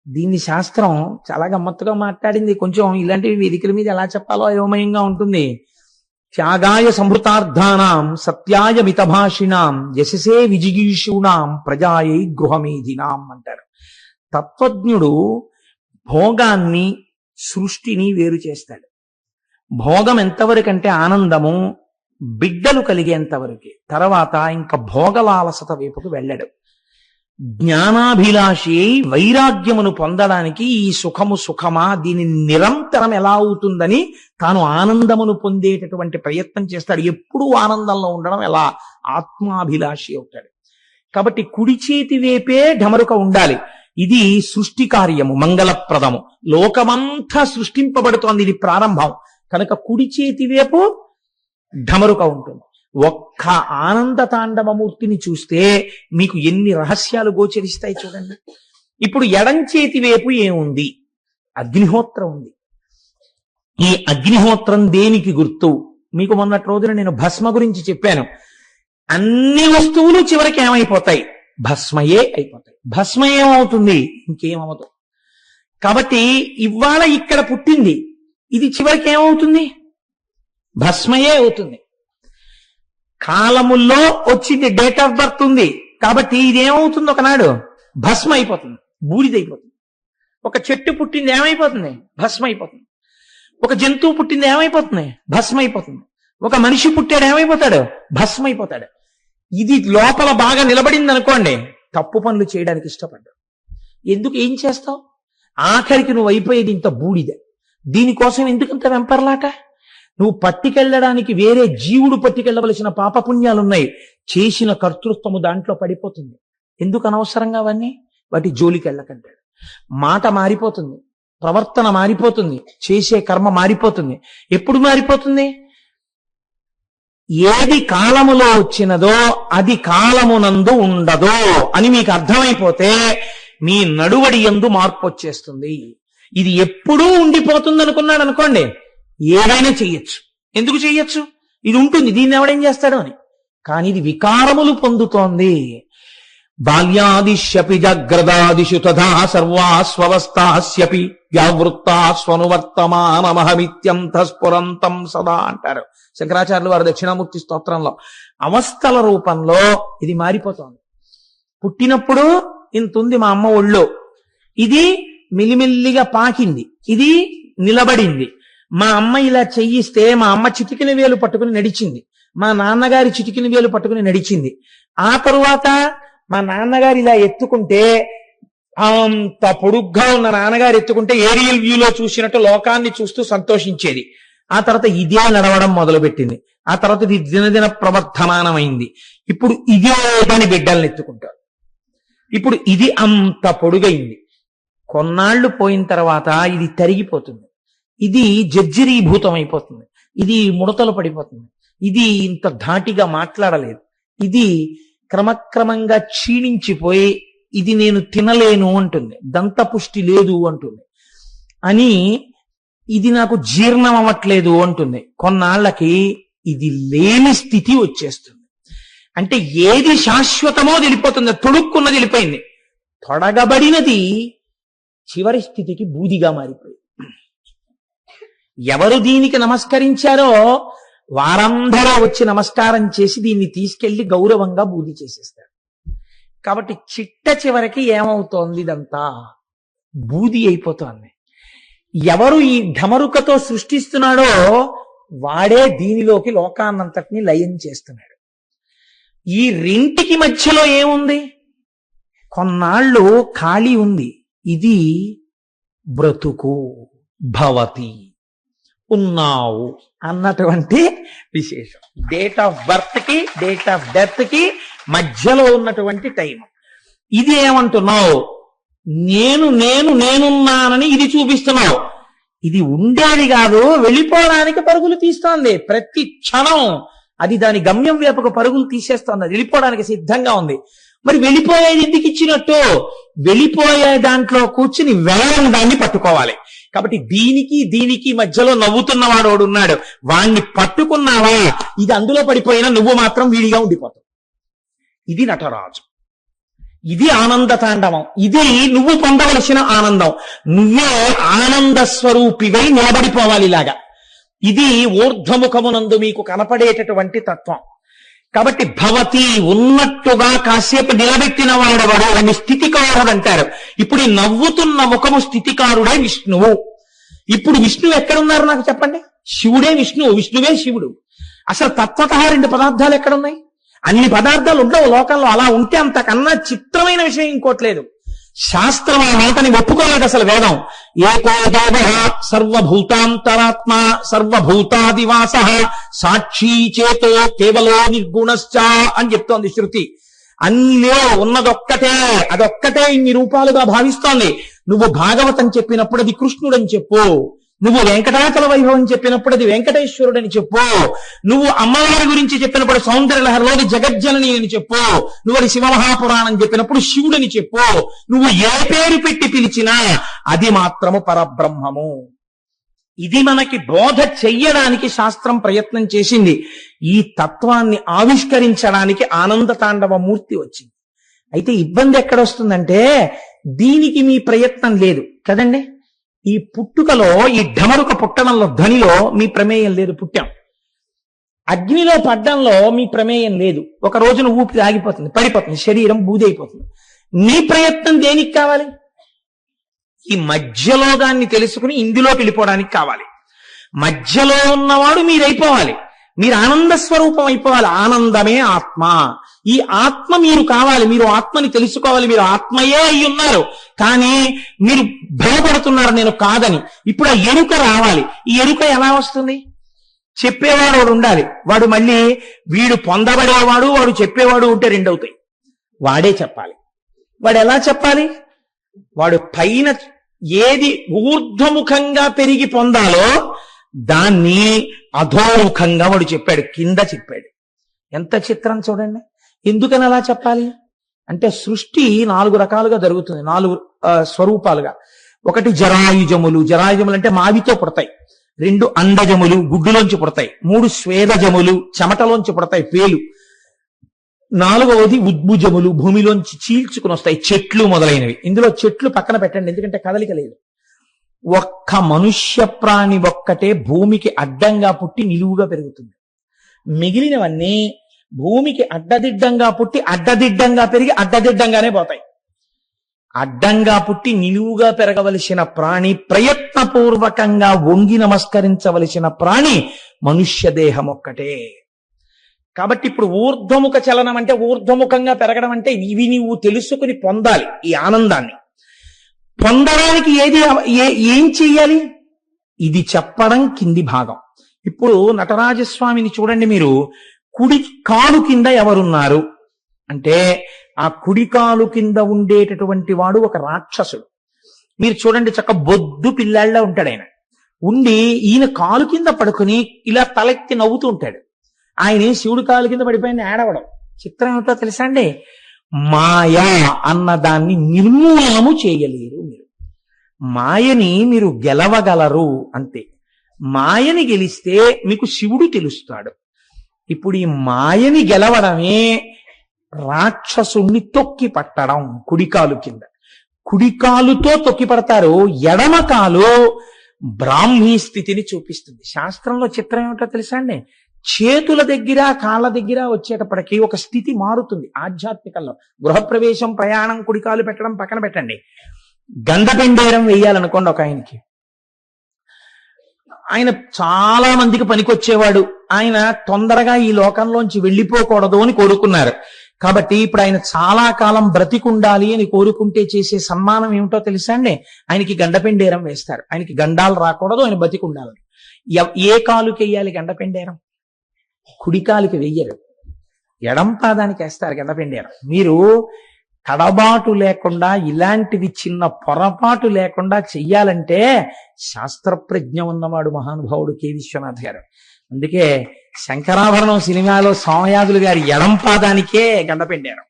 దీన్ని శాస్త్రం చాలా గమ్మత్తుగా మాట్లాడింది. కొంచెం ఇలాంటివి వేదికల మీద ఎలా చెప్పాలో అయోమయంగా ఉంటుంది. త్యాగాయ సంభృతార్థానాం సత్యాయ మితభాషిణాం యశసే విజిగీషూణాం ప్రజాయై గృహమేధినాం అంటారు. తత్వజ్ఞుడు భోగాన్ని, సృష్టిని వేరు చేస్తాడు. భోగం ఎంతవరకంటే ఆనందము బిడ్డలు కలిగేంతవరకే, తర్వాత ఇంకా భోగలాలసత వైపుకు వెళ్ళడు. జ్ఞానాభిలాషి వైరాగ్యమును పొందడానికి ఈ సుఖము సుఖమా, దీని నిరంతరం ఎలా అవుతుందని తాను ఆనందమును పొందేటటువంటి ప్రయత్నం చేస్తాడు. ఎప్పుడూ ఆనందంలో ఉండడం ఎలా, ఆత్మాభిలాషి అవుతాడు. కాబట్టి కుడి చేతి వైపే ఢమరుక ఉండాలి. ఇది సృష్టి కార్యము, మంగళప్రదము. లోకమంతా సృష్టింపబడుతోంది, ఇది ప్రారంభం కనుక కుడి చేతి వైపు ఢమరుక ఉంటుంది. ఒక్క ఆనంద తాండవమూర్తిని చూస్తే మీకు ఎన్ని రహస్యాలు గోచరిస్తాయి చూడండి. ఇప్పుడు ఎడం చేతి వైపు ఏముంది? అగ్నిహోత్రం ఉంది. ఈ అగ్నిహోత్రం దేనికి గుర్తు? మీకు మొన్నటి రోజున నేను భస్మ గురించి చెప్పాను. అన్ని వస్తువులు చివరికి ఏమైపోతాయి? భస్మయే అయిపోతాయి. భస్మ ఏమవుతుంది? ఇంకేమవుతుంది. కాబట్టి ఇవాళ ఇక్కడ పుట్టింది, ఇది చివరికి ఏమవుతుంది? భస్మయే అవుతుంది. కాలముల్లో వచ్చింది, డేట్ ఆఫ్ బర్త్ ఉంది, కాబట్టి ఇదేమవుతుంది? ఒకనాడు భస్మ అయిపోతుంది, బూడిదైపోతుంది. ఒక చెట్టు పుట్టింది ఏమైపోతుంది? భస్మ అయిపోతుంది. ఒక జంతువు పుట్టింది ఏమైపోతుంది? భస్మ అయిపోతుంది. ఒక మనిషి పుట్టాడు ఏమైపోతాడు? భస్మ అయిపోతాడు. ఇది లోపల బాగా నిలబడింది అనుకోండి, తప్పు పనులు చేయడానికి ఇష్టపడ్డాడు. ఎందుకు? ఏం చేస్తావు? ఆఖరికి నువ్వు అయిపోయేది ఇంత బూడిద. దీనికోసం ఎందుకంత వెంపర్లాట? నువ్వు పట్టుకెళ్ళడానికి వేరే జీవుడు పట్టుకెళ్ళవలసిన పాపపుణ్యాలున్నాయి. చేసిన కర్తృత్వము దాంట్లో పడిపోతుంది. ఎందుకు అనవసరంగా అవన్నీ? వాటి జోలికి వెళ్ళకంటాడు. మాట మారిపోతుంది, ప్రవర్తన మారిపోతుంది, చేసే కర్మ మారిపోతుంది. ఎప్పుడు మారిపోతుంది? ఏది కాలములో వచ్చినదో అది కాలమునందు ఉండదో అని మీకు అర్థమైపోతే మీ నడువడి యందు మార్పు వచ్చేస్తుంది. ఇది ఎప్పుడూ ఉండిపోతుంది అనుకున్నాడు అనుకోండి, ఏదైనా చెయ్యొచ్చు. ఎందుకు చెయ్యొచ్చు? ఇది ఉంటుంది, దీన్ని ఎవడేం చేస్తాడు అని. కానీ ఇది వికారములు పొందుతోంది. బాల్యాదిశ్యపి జాగ్రదాదిషు తథా సర్వాస్వవస్థాస్యపి వ్యావృత్తాస్వనువర్తమానమహమిత్యంతఃస్ఫురంతం సదా అంటారు శంకరాచార్యులు వారు దక్షిణామూర్తి స్తోత్రంలో. అవస్థల రూపంలో ఇది మారిపోతోంది. పుట్టినప్పుడు ఇంతుంది మా అమ్మ ఒళ్ళో, ఇది మిలిమిల్లిగా పాకింది, ఇది నిలబడింది. మా అమ్మ ఇలా చెయ్యిస్తే మా అమ్మ చిటికిన వేలు పట్టుకుని నడిచింది, మా నాన్నగారి చిటికిన వేలు పట్టుకుని నడిచింది. ఆ తరువాత మా నాన్నగారు ఇలా ఎత్తుకుంటే, అంత పొడుగ్గా ఉన్న నాన్నగారు ఎత్తుకుంటే ఏరియల్ వ్యూలో చూసినట్టు లోకాన్ని చూస్తూ సంతోషించేది. ఆ తర్వాత ఇదే నడవడం మొదలుపెట్టింది. ఆ తర్వాత ఇది దినదిన ప్రవర్ధమానమైంది. ఇప్పుడు ఇదే దాని బిడ్డల్ని ఎత్తుకుంటారు. ఇప్పుడు ఇది అంత పొడుగైంది. కొన్నాళ్లు పోయిన తర్వాత ఇది తరిగిపోతుంది, ఇది జర్జరీభూతం అయిపోతుంది, ఇది ముడతలు పడిపోతుంది, ఇది ఇంత ధాటిగా మాట్లాడలేదు, ఇది క్రమక్రమంగా క్షీణించిపోయి ఇది నేను తినలేను అంటుంది, దంతపుష్టి లేదు అంటుంది, అని ఇది నాకు జీర్ణం అవ్వట్లేదు అంటుంది. కొన్నాళ్ళకి ఇది లేని స్థితి వచ్చేస్తుంది. అంటే ఏది శాశ్వతమో తెలిపోతుంది, తొడుక్కున్నది వెళ్ళిపోయింది. తొడగబడినది చివరి స్థితికి బూదిగా మారిపోయింది. ఎవరు దీనికి నమస్కరించారో వారందరూ వచ్చి నమస్కారం చేసి దీన్ని తీసుకెళ్లి గౌరవంగా బూది చేసేస్తారు. కాబట్టి చిట్ట చివరికి ఏమవుతోంది? ఇదంతా బూది అయిపోతోంది. ఎవరు ఈ ఢమరుకతో సృష్టిస్తున్నాడో వాడే దీనిలోకి లోకాన్నంతటిని లయం చేస్తున్నాడు. ఈ రెంటికి మధ్యలో ఏముంది? కొన్నాళ్ళు ఖాళీ ఉంది. ఇది బ్రతుకు, భవతి, ఉన్నావు అన్నటువంటి విశేషం. డేట్ ఆఫ్ బర్త్ కి డేట్ ఆఫ్ డెత్ కి మధ్యలో ఉన్నటువంటి టైం. ఇది ఏమంటున్నావు? నేనున్నానని ఇది చూపిస్తున్నావు. ఇది ఉండేది కాదు, వెళ్ళిపోవడానికి పరుగులు తీస్తోంది. ప్రతి క్షణం అది దాని గమ్యం వైపుకు పరుగులు తీసేస్తోంది, అది వెళ్ళిపోవడానికి సిద్ధంగా ఉంది. మరి వెళ్ళిపోయేది ఎందుకు ఇచ్చినట్టు? వెళ్ళిపోయే దాంట్లో కూర్చుని వేలం దాన్ని పట్టుకోవాలి. కాబట్టి దీనికి మధ్యలో నవ్వుతున్నవాడు వాడు ఉన్నాడు, వాణ్ణి పట్టుకున్నావా ఇది అందులో పడిపోయినా నువ్వు మాత్రం వీడిగా ఉండిపోతావు. ఇది నటరాజు, ఇది ఆనంద తాండవం, ఇది నువ్వు పొందవలసిన ఆనందం. నువ్వే ఆనంద స్వరూపివై నిలబడిపోవాలి ఇలాగా. ఇది ఊర్ధ్వముఖమునందు మీకు కనపడేటటువంటి తత్వం. కాబట్టి భవతి, ఉన్నట్టుగా కాసేపు నిలబెట్టిన వాడెవడు అని స్థితికారుడు అంటారు. ఇప్పుడు ఈ నవ్వుతున్న ముఖము స్థితికారుడే విష్ణువు. ఇప్పుడు విష్ణువు ఎక్కడున్నారు నాకు చెప్పండి? శివుడే విష్ణువు, విష్ణువే శివుడు. అసలు తత్వతః రెండు పదార్థాలు ఎక్కడున్నాయి? అన్ని పదార్థాలు ఉండవు లోకంలో. అలా ఉంటే అంతకన్నా చిత్రమైన విషయం ఇంకోట్లేదు. శాస్త్రం ఆ మాటని ఒప్పుకోలేదు అసలు వేదం. ఏకో దేవః సర్వభూతాంతరాత్మ సర్వభూతాదివాస సాక్షి చేతో కేవలో నిర్గుణశ్చ అని చెప్తోంది శృతి. అన్నిలో ఉన్నదొక్కటే, అదొక్కటే ఇన్ని రూపాలుగా భావిస్తోంది. నువ్వు భాగవతం చెప్పినప్పుడు అది కృష్ణుడని చెప్పు, నువ్వు వెంకటాచల వైభవం చెప్పినప్పుడు అది వెంకటేశ్వరుడని చెప్పు, నువ్వు అమ్మవారి గురించి చెప్పినప్పుడు సౌందర్యలహరిలోని జగజ్జనని అని చెప్పు, నువ్వు అది శివమహాపురాణం చెప్పినప్పుడు శివుడని చెప్పు. నువ్వు ఏ పేరు పెట్టి పిలిచినా అది మాత్రము పరబ్రహ్మము. ఇది మనకి బోధ చెయ్యడానికి శాస్త్రం ప్రయత్నం చేసింది. ఈ తత్వాన్ని ఆవిష్కరించడానికి ఆనంద తాండవ మూర్తి వచ్చింది. అయితే ఇబ్బంది ఎక్కడొస్తుందంటే దీనికి మీ ప్రయత్నం లేదు కదండి. ఈ పుట్టుకలో, ఈ ఢమరుక పుట్టడంలో, ధ్వనిలో మీ ప్రమేయం లేదు. పుట్టాం. అగ్నిలో పడ్డంలో మీ ప్రమేయం లేదు. ఒక రోజున ఊపిరి ఆగిపోతుంది, పడిపోతుంది, శరీరం బూది అయిపోతుంది. మీ ప్రయత్నం దేనికి కావాలి? ఈ మధ్యలో దాన్ని తెలుసుకుని ఇందులోకి వెళ్ళిపోవడానికి కావాలి. మధ్యలో ఉన్నవాడు మీరైపోవాలి, మీరు ఆనంద స్వరూపం అయిపోవాలి. ఆనందమే ఆత్మ. ఈ ఆత్మ మీరు కావాలి, మీరు ఆత్మని తెలుసుకోవాలి. మీరు ఆత్మయే అయి ఉన్నారు, కానీ మీరు భయపడుతున్నారు నేను కాదని. ఇప్పుడు ఆ ఎరుక రావాలి. ఈ ఎరుక ఎలా వస్తుంది? చెప్పేవాడు వాడు ఉండాలి. వాడు మళ్ళీ వీడు పొందబడేవాడు, వాడు చెప్పేవాడు ఉంటే రెండవుతాయి. వాడే చెప్పాలి. వాడు ఎలా చెప్పాలి? వాడు పైన ఏది ఊర్ధ్వముఖంగా పెరిగి పొందాలో దాన్ని అధోముఖంగా వాడు చెప్పాడు, కింద చెప్పాడు. ఎంత చిత్రం చూడండి. ఎందుకని అలా చెప్పాలి అంటే సృష్టి 4 రకాలుగా జరుగుతుంది, 4 స్వరూపాలుగా. ఒకటి జరాయుజములు. జరాయుజములు అంటే మావితో పుడతాయి. 2 అండజములు, గుడ్డులోంచి పుడతాయి. 3 స్వేదజములు, చెమటలోంచి పుడతాయి, పేలు. నాలుగవది ఉద్భుజములు, భూమిలోంచి చీల్చుకుని వస్తాయి, చెట్లు మొదలైనవి. ఇందులో చెట్లు పక్కన పెట్టండి, ఎందుకంటే కదలిక లేదు. ఒక్క మనుష్య ప్రాణి ఒక్కటే భూమికి అడ్డంగా పుట్టి నిలువుగా పెరుగుతుంది. మిగిలినవన్నీ భూమికి అడ్డదిడ్డంగా పుట్టి అడ్డదిడ్డంగా పెరిగి అడ్డదిడ్డంగానే పోతాయి. అడ్డంగా పుట్టి నిలువుగా పెరగవలసిన ప్రాణి, ప్రయత్నపూర్వకంగా వంగి నమస్కరించవలసిన ప్రాణి మనుష్య దేహం ఒక్కటే. కాబట్టి ఇప్పుడు ఊర్ధ్వముఖ చలనం అంటే, ఊర్ధ్వముఖంగా పెరగడం అంటే ఇవి నీవు తెలుసుకుని పొందాలి. ఈ ఆనందాన్ని పొందడానికి ఏం చెయ్యాలి? ఇది చెప్పడం కింది భాగం. ఇప్పుడు నటరాజస్వామిని చూడండి మీరు. కుడి కాలు కింద ఎవరున్నారు అంటే, ఆ కుడి కాలు కింద ఉండేటటువంటి వాడు ఒక రాక్షసుడు. మీరు చూడండి, చక్క బొద్దు పిల్లాళ్ళ ఉంటాడు ఆయన. ఉండి ఈయన కాలు కింద పడుకుని ఇలా తలెత్తి నవ్వుతూ ఉంటాడు. ఆయన శివుడి కాలు కింద పడిపోయిన ఏడవడం. చిత్రం ఏమిటో తెలుసా అండి? మాయా అన్నదాన్ని నిర్మూలనము చేయలేరు మీరు. మాయని మీరు గెలవగలరు అంతే. మాయని గెలిస్తే మీకు శివుడు తెలుస్తాడు. ఇప్పుడు ఈ మాయని గెలవడమే రాక్షసుణ్ణి తొక్కి పట్టడం. కుడికాలు కింద, కుడికాలుతో తొక్కి పడతారు. ఎడమ కాలు బ్రాహ్మీ స్థితిని చూపిస్తుంది. శాస్త్రంలో చిత్రం ఏమిటో తెలుసా అండి? చేతుల దగ్గర కాళ్ళ దగ్గర వచ్చేటప్పటికీ ఒక స్థితి మారుతుంది ఆధ్యాత్మికంలో. గృహప్రవేశం, ప్రయాణం, కుడికాలు పెట్టడం పక్కన పెట్టండి. గంధపెండేరం వేయాలనుకోండి ఒక ఆయనకి. ఆయన చాలా మందికి పనికొచ్చేవాడు. ఆయన తొందరగా ఈ లోకంలోంచి వెళ్ళిపోకూడదు అని కోరుకున్నారు. కాబట్టి ఇప్పుడు ఆయన చాలా కాలం బ్రతికుండాలి అని కోరుకుంటే చేసే సన్మానం ఏమిటో తెలుసా అండి? ఆయనకి గండపెండేరం వేస్తారు. ఆయనకి గండాలు రాకూడదు, ఆయన బతికుండాలని. ఏ కాలుకి వెయ్యాలి గండపెండేరం? కుడికాలికి వెయ్యరు, ఎడం పాదానికి వేస్తారు గండపెండేరం. మీరు తడబాటు లేకుండా, ఇలాంటివి చిన్న పొరపాటు లేకుండా చెయ్యాలంటే శాస్త్రప్రజ్ఞ ఉన్నవాడు మహానుభావుడు కె విశ్వనాథ్ గారు. అందుకే శంకరాభరణం సినిమాలో సోమయాజులు గారి ఎడం పాదానికే గండపెండేరం,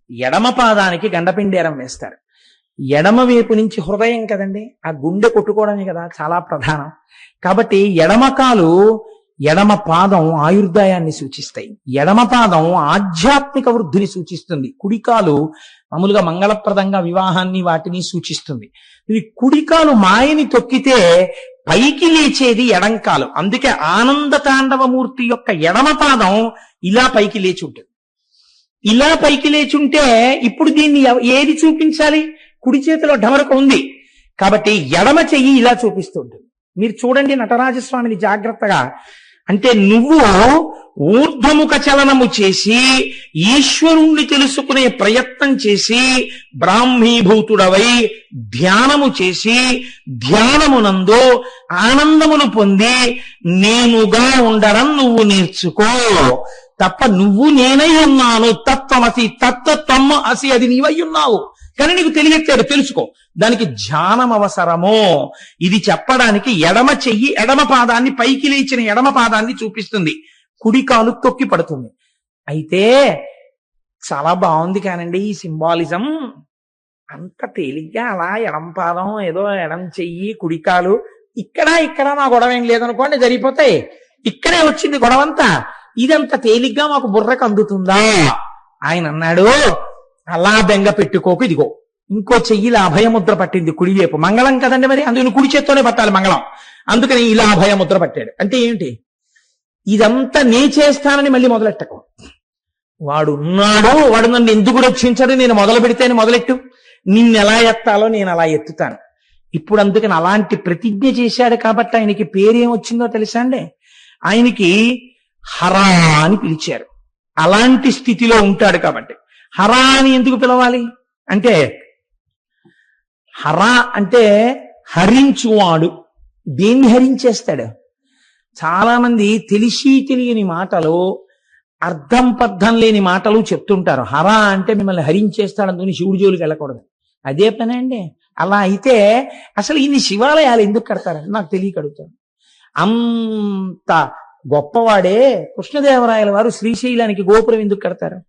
ఎడమ పాదానికి గండపెండేరం వేస్తారు. ఎడమ వైపు నుంచి హృదయం కదండి, ఆ గుండె కొట్టుకోవడమే కదా చాలా ప్రధానం. కాబట్టి ఎడమ కాలు, ఎడమ పాదం ఆయుర్దాయాన్ని సూచిస్తాయి. ఎడమ పాదం ఆధ్యాత్మిక వృద్ధిని సూచిస్తుంది. కుడికాలు మామూలుగా మంగళప్రదంగా వివాహాన్ని వాటిని సూచిస్తుంది. ఇది కుడికాలు మాయని తొక్కితే పైకి లేచేది ఎడంకాలు. అందుకే ఆనంద తాండవమూర్తి యొక్క ఎడమ పాదం ఇలా పైకి లేచి ఉంటుంది. ఇలా పైకి లేచుంటే ఇప్పుడు దీన్ని ఏది చూపించాలి? కుడి చేతిలో ఢమరక ఉంది కాబట్టి ఎడమ చెయ్యి ఇలా చూపిస్తూ ఉంటుంది. మీరు చూడండి నటరాజస్వామిని జాగ్రత్తగా. అంటే నువ్వు ఊర్ధ్వముఖ చలనము చేసి ఈశ్వరుణ్ణి తెలుసుకునే ప్రయత్నం చేసి బ్రాహ్మీభూతుడవై ధ్యానము చేసి ధ్యానమునందు ఆనందమును పొంది నేనుగా ఉండడం నువ్వు నేర్చుకో. తప్ప నువ్వు నేనై ఉన్నాను, తత్వమసి, తత్వత్వము అసి, అది నీవై ఉన్నావు కానీ నీకు తెలియట్లేదు, తెలుసుకో. దానికి ధ్యానం అవసరమో. ఇది చెప్పడానికి ఎడమ చెయ్యి ఎడమ పాదాన్ని, పైకి లేచిన ఎడమ పాదాన్ని చూపిస్తుంది, కుడి కాలు తొక్కి పడుతుంది. అయితే చాలా బాగుంది కానండి ఈ సింబాలిజం. అంత తేలిగ్గా అలా ఎడం పాదం, ఏదో ఎడం చెయ్యి, కుడికాలు, ఇక్కడ మా గొడవ ఏం లేదనుకోండి, జరిగిపోతాయి. ఇక్కడే వచ్చింది గొడవంతా. ఇదంత తేలిగ్గా మాకు బుర్రకు అందుతుందా? ఆయన అన్నాడు, అలా బెంగ పెట్టుకోకు, ఇదిగో ఇంకో చెయ్యిలా అభయముద్ర పట్టింది కుడివైపు. మంగళం కదండి మరి, అందుకని కుడి చేత్తోనే పట్టాలి మంగళం. అందుకని ఇలా అభయముద్ర పట్టాడు. అంటే ఏమిటి? ఇదంతా నే చేస్తానని మళ్ళీ మొదలెట్టకు. వాడు ఉన్నాడు, వాడు నన్ను ఎందుకు రక్షించడు, నేను మొదలు పెడితేనే మొదలెట్టు, నిన్ను ఎలా ఎత్తాలో నేను అలా ఎత్తుతాను. ఇప్పుడు అందుకని అలాంటి ప్రతిజ్ఞ చేశాడు కాబట్టి ఆయనకి పేరేమొచ్చిందో తెలుసా అండి? ఆయనకి హరా అని పిలిచారు. అలాంటి స్థితిలో ఉంటాడు కాబట్టి. హరా అని ఎందుకు పిలవాలి అంటే, హరా అంటే హరించువాడు. దేన్ని హరించేస్తాడు? చాలా మంది తెలిసి తెలియని మాటలు, అర్థం పర్థం లేని మాటలు చెప్తుంటారు. హరా అంటే మిమ్మల్ని హరించేస్తాడు, అందుకని శివుడి జోలికి వెళ్ళకూడదు. అదే పని అండి. అలా అయితే అసలు ఇన్ని శివాలయాలు ఎందుకు కడతారని నాకు తెలియక అడుగుతాను. అంత గొప్పవాడే కృష్ణదేవరాయల వారు శ్రీశైలానికి గోపురం ఎందుకు కడతారు?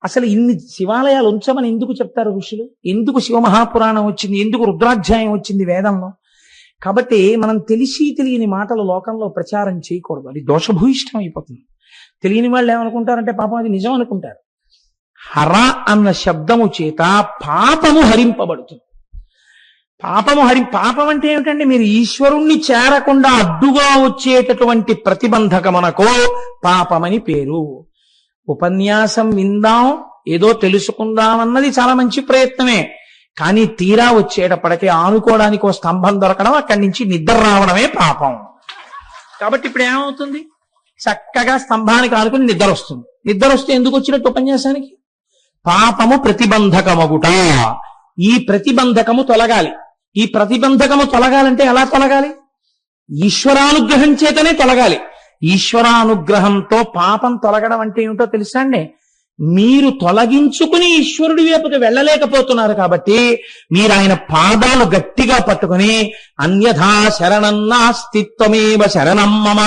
అసలు ఇన్ని శివాలయాలు ఉంచమని ఎందుకు చెప్తారు ఋషులు? ఎందుకు శివమహాపురాణం వచ్చింది? ఎందుకు రుద్రాధ్యాయం వచ్చింది వేదంలో? కాబట్టి మనం తెలిసి తెలియని మాటలు లోకంలో ప్రచారం చేయకూడదు, అది దోషభూయిష్టం అయిపోతుంది. తెలియని వాళ్ళు ఏమనుకుంటారంటే పాపం అది నిజం అనుకుంటారు. హర అన్న శబ్దము చేత పాపము హరింపబడుతుంది. పాపం అంటే ఏమిటంటే మీరు ఈశ్వరుణ్ణి చేరకుండా అడ్డుగా వచ్చేటటువంటి ప్రతిబంధకమునకు పాపమని పేరు. ఉపన్యాసం విందాం, ఏదో తెలుసుకుందామన్నది చాలా మంచి ప్రయత్నమే. కానీ తీరా వచ్చేటప్పటికే ఆనుకోవడానికి ఒక స్తంభం దొరకడం, అక్కడి నుంచి నిద్ర రావడమే పాపం. కాబట్టి ఇప్పుడు ఏమవుతుంది? చక్కగా స్తంభానికి ఆనుకుని నిద్ర వస్తుంది. నిద్ర వస్తే ఎందుకు వచ్చినట్టు ఉపన్యాసానికి? పాపము ప్రతిబంధకమగుట. ఈ ప్రతిబంధకము తొలగాలి. ఈ ప్రతిబంధకము తొలగాలంటే ఎలా తొలగాలి? ఈశ్వరానుగ్రహం చేతనే తొలగాలి. ఈశ్వరానుగ్రహంతో పాపం తొలగడం అంటే ఏమిటో తెలుసా అండి? మీరు తొలగించుకుని ఈశ్వరుడి వైపుకి వెళ్ళలేకపోతున్నారు కాబట్టి మీరు ఆయన పాదాలు గట్టిగా పట్టుకుని అన్యథా శరణం నాస్తిత్వమేవ శరణం మమ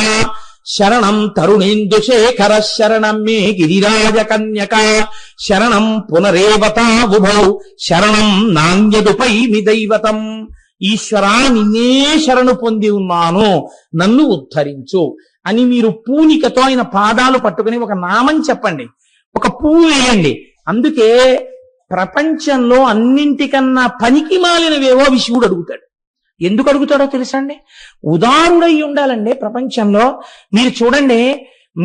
శరణం తరుణేందు శేఖర శరణం మే గిరిరాజ కన్యక శరణం పునరేవతా ఉభౌ శరణం నాణ్యదుపైమి దైవతం. ఈశ్వరా, నిన్నే శరణు పొంది ఉన్నాను, నన్ను ఉద్ధరించు అని మీరు పూనికతో ఆయన పాదాలు పట్టుకుని ఒక నామం చెప్పండి, ఒక పువ్వు వేయండి. అందుకే ప్రపంచంలో అన్నింటికన్నా పనికి మాలినవేవో శివుడు అడుగుతాడు. ఎందుకు అడుగుతాడో తెలుసా అండి? ఉదారుడై ఉండాలండి ప్రపంచంలో. మీరు చూడండి,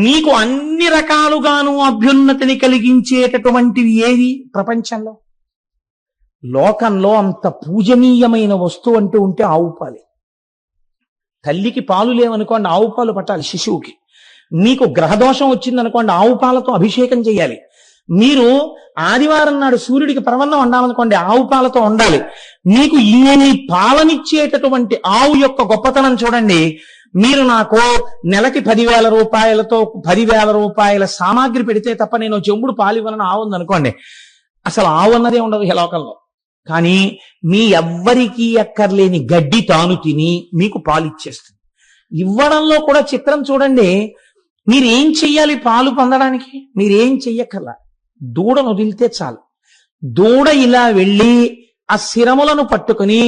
మీకు అన్ని రకాలుగాను అభ్యున్నతిని కలిగించేటటువంటివి ఏది ప్రపంచంలో? లోకంలో అంత పూజనీయమైన వస్తువు అంటూ ఉంటే ఆవు పాలే. తల్లికి పాలు లేవనుకోండి, ఆవు పాలు పట్టాలి శిశువుకి. మీకు గ్రహదోషం వచ్చిందనుకోండి, ఆవు పాలతో అభిషేకం చేయాలి. మీరు ఆదివారం నాడు సూర్యుడికి పరవన్నం వండాలనుకోండి, ఆవు పాలతో వండాలి. మీకు ఇన్ని పాలనిచ్చేటటువంటి ఆవు యొక్క గొప్పతనం చూడండి. మీరు నాకు నెలకి 10,000 రూపాయలతో 10,000 రూపాయల సామాగ్రి పెడితే తప్ప నేను చెంబుడు పాలు ఇవ్వాలని ఆవు ఉందనుకోండి, అసలు ఆవు అన్నదే ఉండదు ఈ లోకంలో. కానీ మీ ఎవ్వరికీ అక్కర్లేని గడ్డి తాను తిని మీకు పాలు ఇచ్చేస్తుంది. ఇవ్వడంలో కూడా చిత్రం చూడండి. మీరేం చెయ్యాలి పాలు పొందడానికి? మీరేం చెయ్యక్కర్లా, దూడను వదిలితే చాలు. దూడ ఇలా వెళ్ళి ఆ శిరములను పట్టుకుని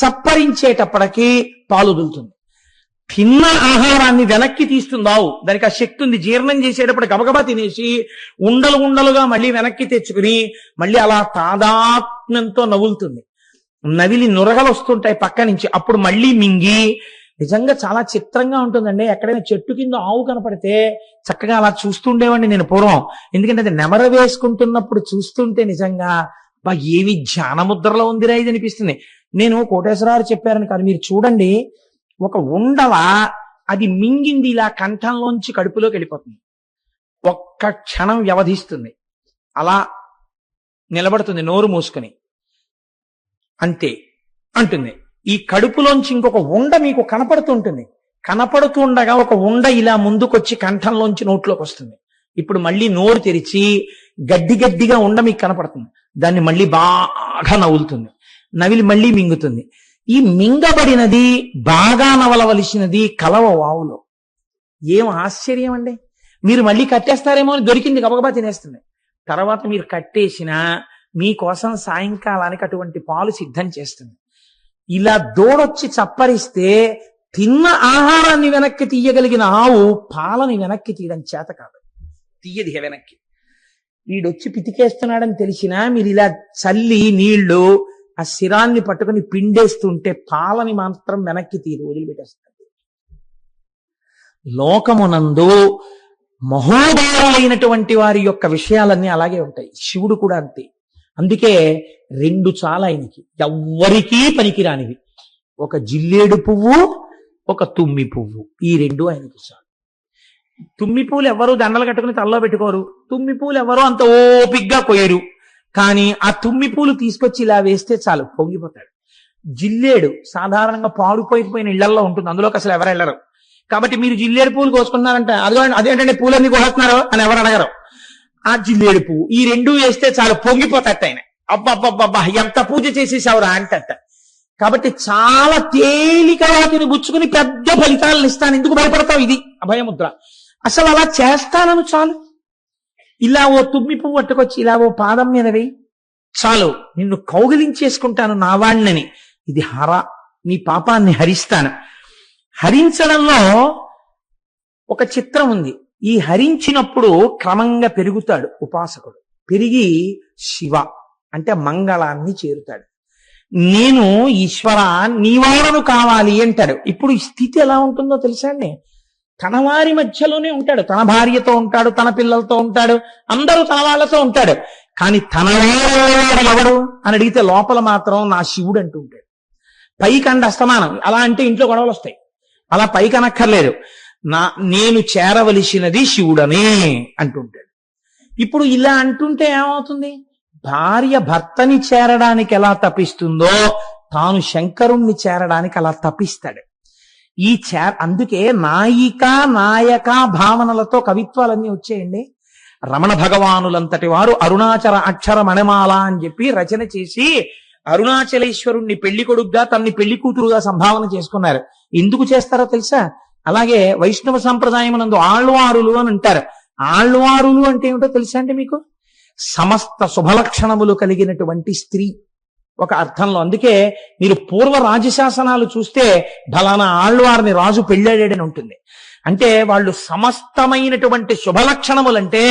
సప్పరించేటప్పటికి పాలు వదులుతుంది. తిన్న ఆహారాన్ని వెనక్కి తీస్తుంది ఆవు. దానికి ఆ శక్తి ఉంది. జీర్ణం చేసేటప్పుడు గబగబా తినేసి ఉండలు ఉండలుగా మళ్ళీ వెనక్కి తెచ్చుకుని మళ్ళీ అలా తాదాత్మ్యంతో నవ్వులుతుంది. నవిలి నురగలు వస్తుంటాయి పక్క నుంచి. అప్పుడు మళ్ళీ మింగి, నిజంగా చాలా చిత్రంగా ఉంటుందండి. ఎక్కడైనా చెట్టు కింద ఆవు కనపడితే చక్కగా అలా చూస్తుండేవాడిని నేను పూర్వం. ఎందుకంటే అది నెమర వేసుకుంటున్నప్పుడు చూస్తుంటే నిజంగా బా ఏవి ధ్యానముద్రలో ఉందిరా ఇది అనిపిస్తుంది. నేను కోటేశ్వరరావు చెప్పారని కాదు, మీరు చూడండి, ఒక ఉండల అది మింగింది ఇలా కంఠంలోంచి కడుపులోకి వెళ్ళిపోతుంది. ఒక్క క్షణం వ్యవధిస్తుంది, అలా నిలబడుతుంది నోరు మూసుకొని, అంతే అంటుంది. ఈ కడుపులోంచి ఇంకొక ఉండ మీకు కనపడుతుంటుంది. కనపడుతుండగా ఒక ఉండ ఇలా ముందుకొచ్చి కంఠంలోంచి నోట్లోకి వస్తుంది. ఇప్పుడు మళ్ళీ నోరు తెరిచి గడ్డిగా ఉండ మీకు కనపడుతుంది. దాన్ని మళ్ళీ బాగా నవ్వులుతుంది. నవిలి మళ్ళీ మింగుతుంది. ఈ మింగబడినది బాగా నవలవలసినది కలవ వావులో. ఏం ఆశ్చర్యం అండి! మీరు మళ్ళీ కట్టేస్తారేమో అని దొరికింది గబగబా తినేస్తుంది. తర్వాత మీరు కట్టేసినా మీకోసం సాయంకాలానికి అటువంటి పాలు సిద్ధం చేస్తుంది. ఇలా దూడొచ్చి చప్పరిస్తే తిన్న ఆహారాన్ని వెనక్కి తీయగలిగిన ఆవు పాలని వెనక్కి తీయడం చేత కాదు, తీయది వెనక్కి. వీడొచ్చి పితికేస్తున్నాడని తెలిసినా మీరు ఇలా చల్లి నీళ్లు ఆ శిరాన్ని పట్టుకుని పిండేస్తుంటే పాలని మాత్రం వెనక్కి తీరు, వదిలిపెట్టేస్తారు. లోకమునందు మహోదయులైనటువంటి వారి యొక్క విషయాలన్నీ అలాగే ఉంటాయి. శివుడు కూడా అంతే. అందుకే 2 చాలా ఆయనకి, ఎవ్వరికీ పనికిరానివి. ఒక జిల్లేడు పువ్వు, ఒక తుమ్మి పువ్వు. ఈ 2 ఆయనకి చాలు. తుమ్మి పూలు ఎవరు దండలు కట్టుకుని తలలో పెట్టుకోరు. తుమ్మి పూలు ఎవరు అంత ఓపిగ్గా కొయ్యరు. కానీ ఆ తుమ్మి పూలు తీసుకొచ్చి ఇలా వేస్తే చాలు, పొంగిపోతాడు. జిల్లేడు సాధారణంగా పాడుపోయిపోయిన ఇళ్లలో ఉంటుంది, అందులోకి అసలు ఎవరు వెళ్ళరు. కాబట్టి మీరు జిల్లేడు పూలు కోసుకున్నారంటే అదేంటంటే పూలన్నీ కోస్తున్నారు అని ఎవరు అడగరు. ఆ జిల్లేడు పువ్వు ఈ 2 వేస్తే చాలు, పొంగిపోతాడు ఆయన. అబ్బబ్బబ్బబ్బా ఎంత పూజ చేసేసావురా అంటట. కాబట్టి చాలా తేలిక వాటిని బుచ్చుకుని పెద్ద ఫలితాలను ఇస్తాను. ఎందుకు భయపడతావు? ఇది అభయముద్ర. అసలు అలా చేస్తానను చాలు. ఇలా ఓ తుమ్మి పువ్వు పట్టుకొచ్చి ఇలా ఓ పాదం మీద వేయి చాలు, నిన్ను కౌగిలించేసుకుంటాను నా వాణ్ణని. ఇది హర, నీ పాపాన్ని హరిస్తాను. హరించడంలో ఒక చిత్రం ఉంది. ఈ హరించినప్పుడు క్రమంగా పెరుగుతాడు ఉపాసకుడు. పెరిగి శివ అంటే మంగళాన్ని చేరుతాడు. నేను ఈశ్వర నీవాడను కావాలి అంటాడు. ఇప్పుడు ఈ స్థితి ఎలా ఉంటుందో తెలుసా అండి? తన వారి మధ్యలోనే ఉంటాడు, తన భార్యతో ఉంటాడు, తన పిల్లలతో ఉంటాడు, అందరూ తన వాళ్ళతో ఉంటాడు. కానీ తన వాడు ఎవడు అని అడిగితే లోపల మాత్రం నా శివుడు అంటూ ఉంటాడు. పైకండి అస్తమానం అలా అంటే ఇంట్లో గొడవలు వస్తాయి. అలా పైకి అనక్కర్లేదు, నేను చేరవలసినది శివుడనే అంటుంటాడు. ఇప్పుడు ఇలా అంటుంటే ఏమవుతుంది? భార్య భర్తని చేరడానికి ఎలా తపిస్తుందో తాను శంకరుణ్ణి చేరడానికి అలా తపిస్తాడు. అందుకే నాయిక నాయక భావనలతో కవిత్వాలన్నీ వచ్చాయండి. రమణ భగవానులంతటి వారు అరుణాచల అక్షర మణిమాల అని చెప్పి రచన చేసి అరుణాచలేశ్వరుణ్ణి పెళ్లి కొడుకుగా తన్ని పెళ్లి కూతురుగా సంభావన చేసుకున్నారు. ఎందుకు చేస్తారో తెలుసా? అలాగే వైష్ణవ సంప్రదాయం నందు ఆళ్వారులు అని అంటారు. ఆళ్వారులు అంటే ఏమిటో తెలుసా అండి మీకు? సమస్త శుభలక్షణములు కలిగినటువంటి స్త్రీ ఒక అర్థంలో. అందుకే మీరు పూర్వ రాజశాసనాలు చూస్తే ఫలానా ఆళ్వారిని రాజు పెళ్ళాడని ఉంటుంది. అంటే వాళ్ళు సమస్తమైనటువంటి శుభలక్షణములంటే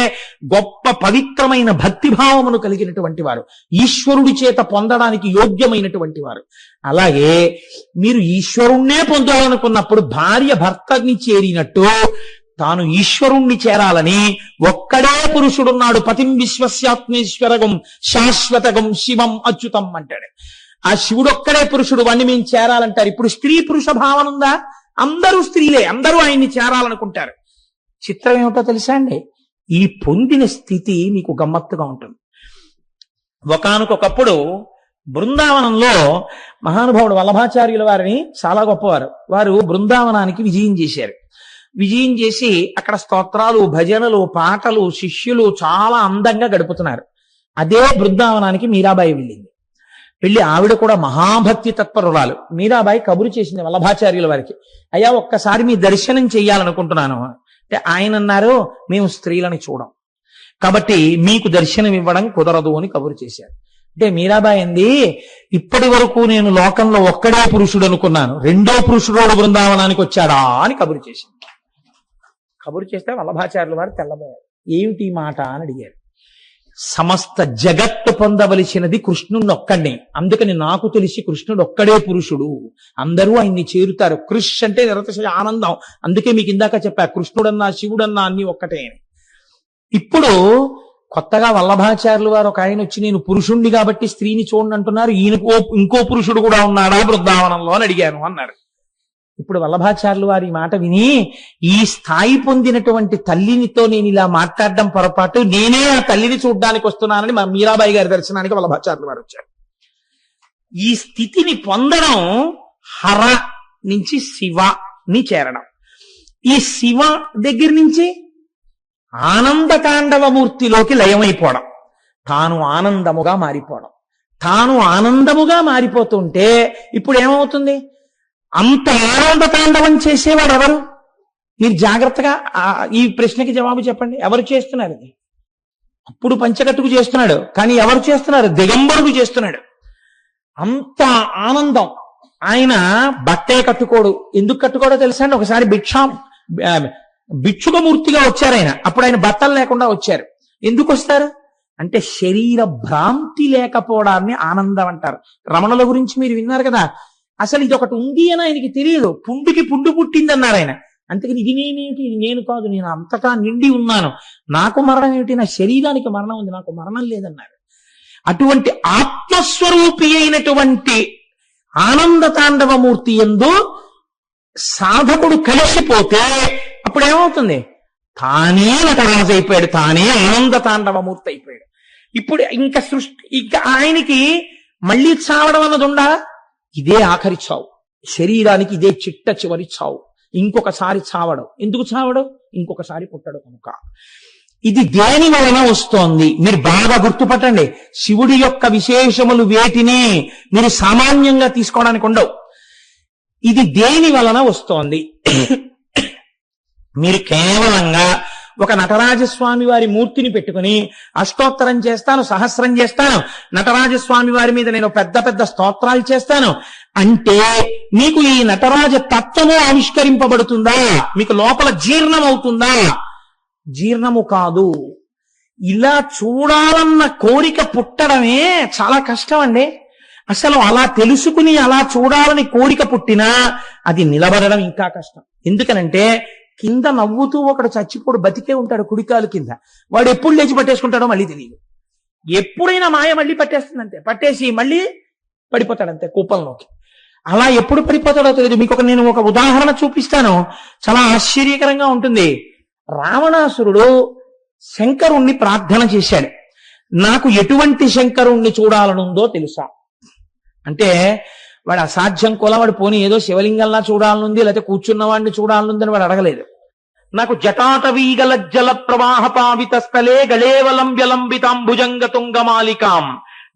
గొప్ప పవిత్రమైన భక్తిభావమును కలిగినటువంటి వారు, ఈశ్వరుడి చేత పొందడానికి యోగ్యమైనటువంటి వారు. అలాగే మీరు ఈశ్వరుణ్ణే పొందాలనుకున్నప్పుడు భార్య భర్తని చేరినట్టు తాను ఈశ్వరుణ్ణి చేరాలని ఒక్కడే పురుషుడున్నాడు. పతిం విశ్వస్యాత్మేశ్వరగం శాశ్వతగం శివం అచ్యుతం అంటాడు. ఆ శివుడొక్కడే పురుషుడు, వాణ్ణి మేము చేరాలంటారు. ఇప్పుడు స్త్రీ పురుష భావన ఉందా? అందరూ స్త్రీలే, అందరూ ఆయన్ని చేరాలనుకుంటారు. చిత్రం ఏమిటో తెలుసా అండి? ఈ పొందిన స్థితి మీకు గమ్మత్తుగా ఉంటుంది. ఒకానొకప్పుడు బృందావనంలో మహానుభావుడు వల్లభాచార్యుల వారిని చాలా గొప్పవారు. వారు బృందావనానికి విజయం చేశారు. విజయం చేసి అక్కడ స్తోత్రాలు, భజనలు, పాటలు, శిష్యులు చాలా అందంగా గడుపుతున్నారు. అదే బృందావనానికి మీరాబాయి వెళ్ళింది. వెళ్ళి ఆవిడ కూడా మహాభక్తి తత్పరురాలు. మీరాబాయి కబురు చేసింది వల్లభాచార్యుల వారికి, అయ్యా ఒక్కసారి మీ దర్శనం చెయ్యాలనుకుంటున్నాను అంటే ఆయన అన్నారు, మేము స్త్రీలని చూడం కాబట్టి మీకు దర్శనం ఇవ్వడం కుదరదు అని కబురు చేశారు. అంటే మీరాబాయి అంది, ఇప్పటి వరకు నేను లోకంలో ఒక్కడే పురుషుడు అనుకున్నాను, రెండో పురుషుడు బృందావనానికి వచ్చాడా అని కబురు చేసింది. కబురు చేస్తే వల్లభాచార్యుల వారు తెల్లబోయారు. ఏమిటి మాట అని అడిగారు. సమస్త జగత్తు పొందవలసినది కృష్ణుడిని ఒక్కడే, అందుకని నాకు తెలిసి కృష్ణుడు ఒక్కడే పురుషుడు, అందరూ ఆయన్ని చేరుతారు. కృష్ అంటే నిరతిశయ ఆనందం. అందుకే మీకు ఇందాక చెప్పా, కృష్ణుడన్నా శివుడన్నా అన్ని ఒక్కటే అని. ఇప్పుడు కొత్తగా వల్లభాచార్యులు వారు ఒక ఆయన వచ్చి, నేను పురుషుణ్ణి కాబట్టి స్త్రీని చూడండి అంటున్నారు, ఈయనకో ఇంకో పురుషుడు కూడా ఉన్నాడా బృందావనంలో అని అడిగాను అన్నారు. ఇప్పుడు వల్లభాచార్యులు వారి మాట విని, ఈ స్థాయి పొందినటువంటి తల్లినితో నేను ఇలా మాట్లాడడం పొరపాటు, నేనే ఆ తల్లిని చూడ్డానికి వస్తున్నానని మా మీరాబాయి గారి దర్శనానికి వల్లభాచార్యులు వారు వచ్చారు. ఈ స్థితిని పొందడం హర నుంచి శివని చేరడం, ఈ శివ దగ్గర నుంచి ఆనంద తాండవమూర్తిలోకి లయమైపోవడం, తాను ఆనందముగా మారిపోవడం. తాను ఆనందముగా మారిపోతుంటే ఇప్పుడు ఏమవుతుంది? అంత ఆనంద తాండవం చేసేవాడు ఎవరు? మీరు జాగ్రత్తగా ఈ ప్రశ్నకి జవాబు చెప్పండి. ఎవరు చేస్తున్నారు ఇది? అప్పుడు పంచకట్టుకు చేస్తున్నాడు, కానీ ఎవరు చేస్తున్నారు? దిగంబరుడు చేస్తున్నాడు. అంత ఆనందం. ఆయన బట్టే కట్టుకోడు. ఎందుకు కట్టుకోడో తెలుసా అండి? ఒకసారి భిక్షుకమూర్తిగా వచ్చారు ఆయన. అప్పుడు ఆయన బట్టలు లేకుండా వచ్చారు. ఎందుకు వస్తారు అంటే శరీర భ్రాంతి లేకపోవడాన్ని ఆనందం అంటారు. రమణుల గురించి మీరు విన్నారు కదా, అసలు ఇది ఒకటి ఉంది అని ఆయనకి తెలియదు. పుండుకి పుండు పుట్టింది అన్నారు ఆయన. అందుకని ఇది నేనేమిటి, ఇది నేను కాదు, నేను అంతటా నిండి ఉన్నాను, నాకు మరణం ఏమిటి, నా శరీరానికి మరణం ఉంది, నాకు మరణం లేదన్నారు. అటువంటి ఆత్మస్వరూపి అయినటువంటి ఆనంద తాండవమూర్తి యందు సాధకుడు కలిసిపోతే అప్పుడు ఏమవుతుంది? తానే నటరాజు అయిపోయాడు, తానే ఆనంద తాండవమూర్తి అయిపోయాడు. ఇప్పుడు ఇంకా ఆయనకి మళ్ళీ చావడం అన్నది ఉండా? ఇదే ఆఖరి చావు, శరీరానికి ఇదే చిట్ట చివరి చావు. ఇంకొకసారి చావడం. ఎందుకు చావడం? ఇంకొకసారి పుట్టడు కనుక. ఇది దేని వలన వస్తోంది? మీరు బాగా గుర్తుపట్టండి. శివుడి యొక్క విశేషములు వేటిని మీరు సామాన్యంగా తీసుకోవడానికి ఉండవు. ఇది దేని వలన వస్తోంది? మీరు కేవలంగా ఒక నటరాజస్వామి వారి మూర్తిని పెట్టుకుని అష్టోత్తరం చేస్తాను, సహస్రం చేస్తాను, నటరాజస్వామి వారి మీద నేను పెద్ద పెద్ద స్తోత్రాలు చేస్తాను అంటే మీకు ఈ నటరాజ తత్వము ఆవిష్కరింపబడుతుందా? మీకు లోపల జీర్ణం అవుతుందా? జీర్ణము కాదు. ఇలా చూడాలన్న కోరిక పుట్టడమే చాలా కష్టం అండి. అసలు అలా తెలుసుకుని అలా చూడాలని కోరిక పుట్టినా అది నిలబడడం ఇంకా కష్టం. ఎందుకనంటే కింద నవ్వుతూ ఒకడు చచ్చిపోడు, బతికే ఉంటాడు కుడికాలు కింద. వాడు ఎప్పుడు లేచి పట్టేసుకుంటాడో మళ్ళీ తెలియదు. ఎప్పుడైనా మాయ మళ్ళీ పట్టేస్తుందంటే పట్టేసి మళ్ళీ పడిపోతాడంతే కూపంలోకి. అలా ఎప్పుడు పడిపోతాడో తెలియదు. మీకు నేను ఒక ఉదాహరణ చూపిస్తాను, చాలా ఆశ్చర్యకరంగా ఉంటుంది. రావణాసురుడు శంకరుణ్ణి ప్రార్థన చేశాడు. నాకు ఎటువంటి శంకరుణ్ణి చూడాలనుందో తెలుసా అంటే, వాడు అసాధ్యం కూడా వాడు పోనీ ఏదో శివలింగంలా చూడాలనుంది, లేకపోతే కూర్చున్న వాడిని చూడాలనుంది అని వాడు అడగలేదు. నాకు జటాటవీగల జల ప్రవాహ పావిత స్థలే గళేవలంబ్యలంబితాంబుజంగ తుంగమాలికాం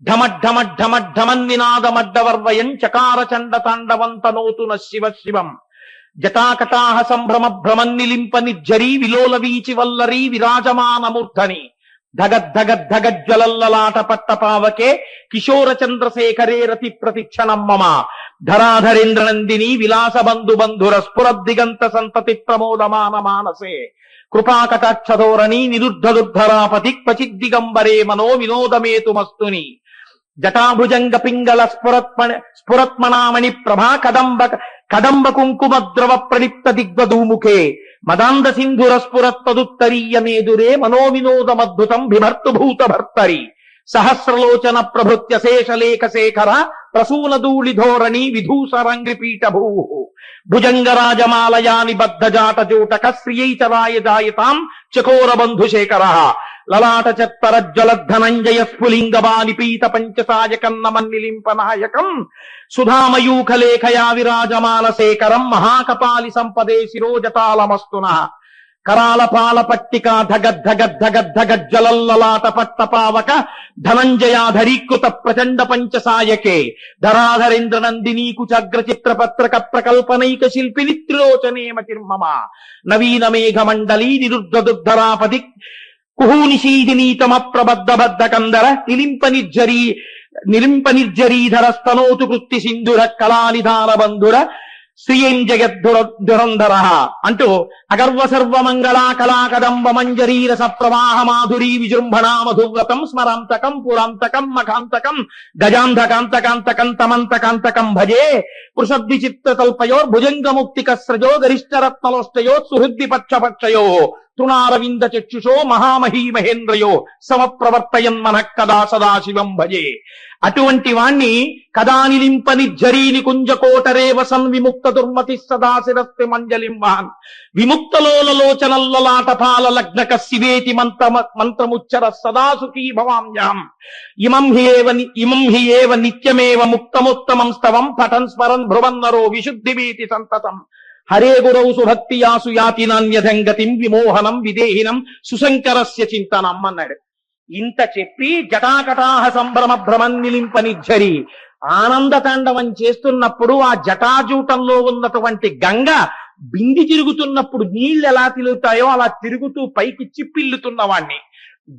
ఢమఢమఢమఢమన్నినాదమడ్డవర్వయం చకార చండ తాండవంతనోతున శివ శివం జటాకటాహ సంభ్రమ భ్రమన్నిలింప నిర్జరీ విలోల వీచి వల్లరీ విరాజమానమూర్ధని ధగద్ధగద్ధగజ్వలల్లలాట పట్టపావకే కిశోర చంద్రశేఖరే రతి ప్రతిక్షణం మమ ధరాధరేంద్రనందిని విలాస బంధు బంధుర స్ఫురద్దిగంత సంతతి ప్రమోదమాన మానసే కృపాకటాక్షధోరణి నిరుద్ధదుర్ధరాపతి క్వచిద్దిగంబరే మనో వినోదమేతుమస్తుని జటాభుజంగ పింగళ స్ఫురత్మనామణి ప్రభా కదంబ కుంకుమద్రవ ప్రణిప్త దిగ్వధూముఖే మదాంద సింధుర స్ఫురత్తదుత్తరీయ మేదురే మనోవినోదమద్భుతం బిభర్తుభూత భర్తరి సహస్రలోచన ప్రభృత్య శేషలేఖ శేఖర ప్రసూనధూళి ధోరణి విధూసరంగ్రిపీఠ భూ భుజంగరాజమాలయాని బద్ధజాట జూటక శ్రియైచరాయ జాయతాం చకోర బంధుశేఖర లలాట చత్తరజ్జలద్ధనంజయ స్ఫులింగబాని పీత పంచసాయ కన్నమన్నిలింప నాయకం సుధామయూఖలేఖయా విరాజమాన శేఖరం మహాకపాలి సంపదే శిరోజటాలమస్తున కరాల పాల పట్టిక ధగద్ధగద్ధగద్ధగజ్జలల్లలాట పట్టపావక ధనంజయాధరీకృత ప్రచండ పంచసాయకే ధరాధరేంద్ర నందినీ కుచగ్ర చిత్ర పత్రక ప్రకల్పనైక శిల్పిని త్రిలోచనేమతిర్మమ నవీన మేఘ మండలీ నిరుద్ధదుర్ధరాపది కుహూనిషీదినీతమ ప్రబద్ధబద్ధ కందర నిలింప నిర్జరీధర స్తనోతు కృత్తి సింధుర కళానిధాన బంధుర శ్రీయం జగద్ధురంధర అంటూ అగర్వ సర్వమంగళా కళాకదంబ మంజరీరస ప్రవాహ మాధురీ విజృంభణా మధువ్రతం స్మరాంతకం పురాంతకం మఖాంతకం గజాంధకాంతకాంతకం తమంతకాంతకం భజే పృషద్విచిత్ర తల్పయోర్ భుజంగముక్తికస్రజో గరిష్టరత్నలోష్టయో సుహృద్ది పక్షపక్షయో తృణారవింద చక్షుషో మహామహీ మహేంద్రయో సమప్రవర్తయన్ మనః కదా సదాశివం భజే. అటువంటి వాణ్ణి కదానిలింప నిర్జరీని కుంజకోటరేవ సన్విముక్త దుర్మతి సదాశిరస్తి మంజలింవాన్ విముక్తలోలలోచనల్లలాటపాల లగ్నక శివేతి మంత్రముచ్చర సదాసుఖీ భవామ్యాం ఇమం హి ఏవ నిత్యమేవ ముక్తముత్తమం స్తవం పఠన్ స్మరన్ భ్రువన్నరో విశుద్ధివీతి సంతతం హరే గురౌ సుభక్తియాసు యాతి నాన్యధంగతిం విమోహనం విదేహినం సుశంకరస్య చింతనం అన్నాడు. ఇంత చెప్పి జటాకటాహ సంభ్రమ భ్రమన్నిలింప నిర్జరి ఆనంద తాండవం చేస్తున్నప్పుడు ఆ జటాజూటంలో ఉన్నటువంటి గంగ బింది తిరుగుతున్నప్పుడు నీళ్లు ఎలా తిరుగుతాయో అలా తిరుగుతూ పైకి చిప్పిల్లుతున్నవాణ్ణి,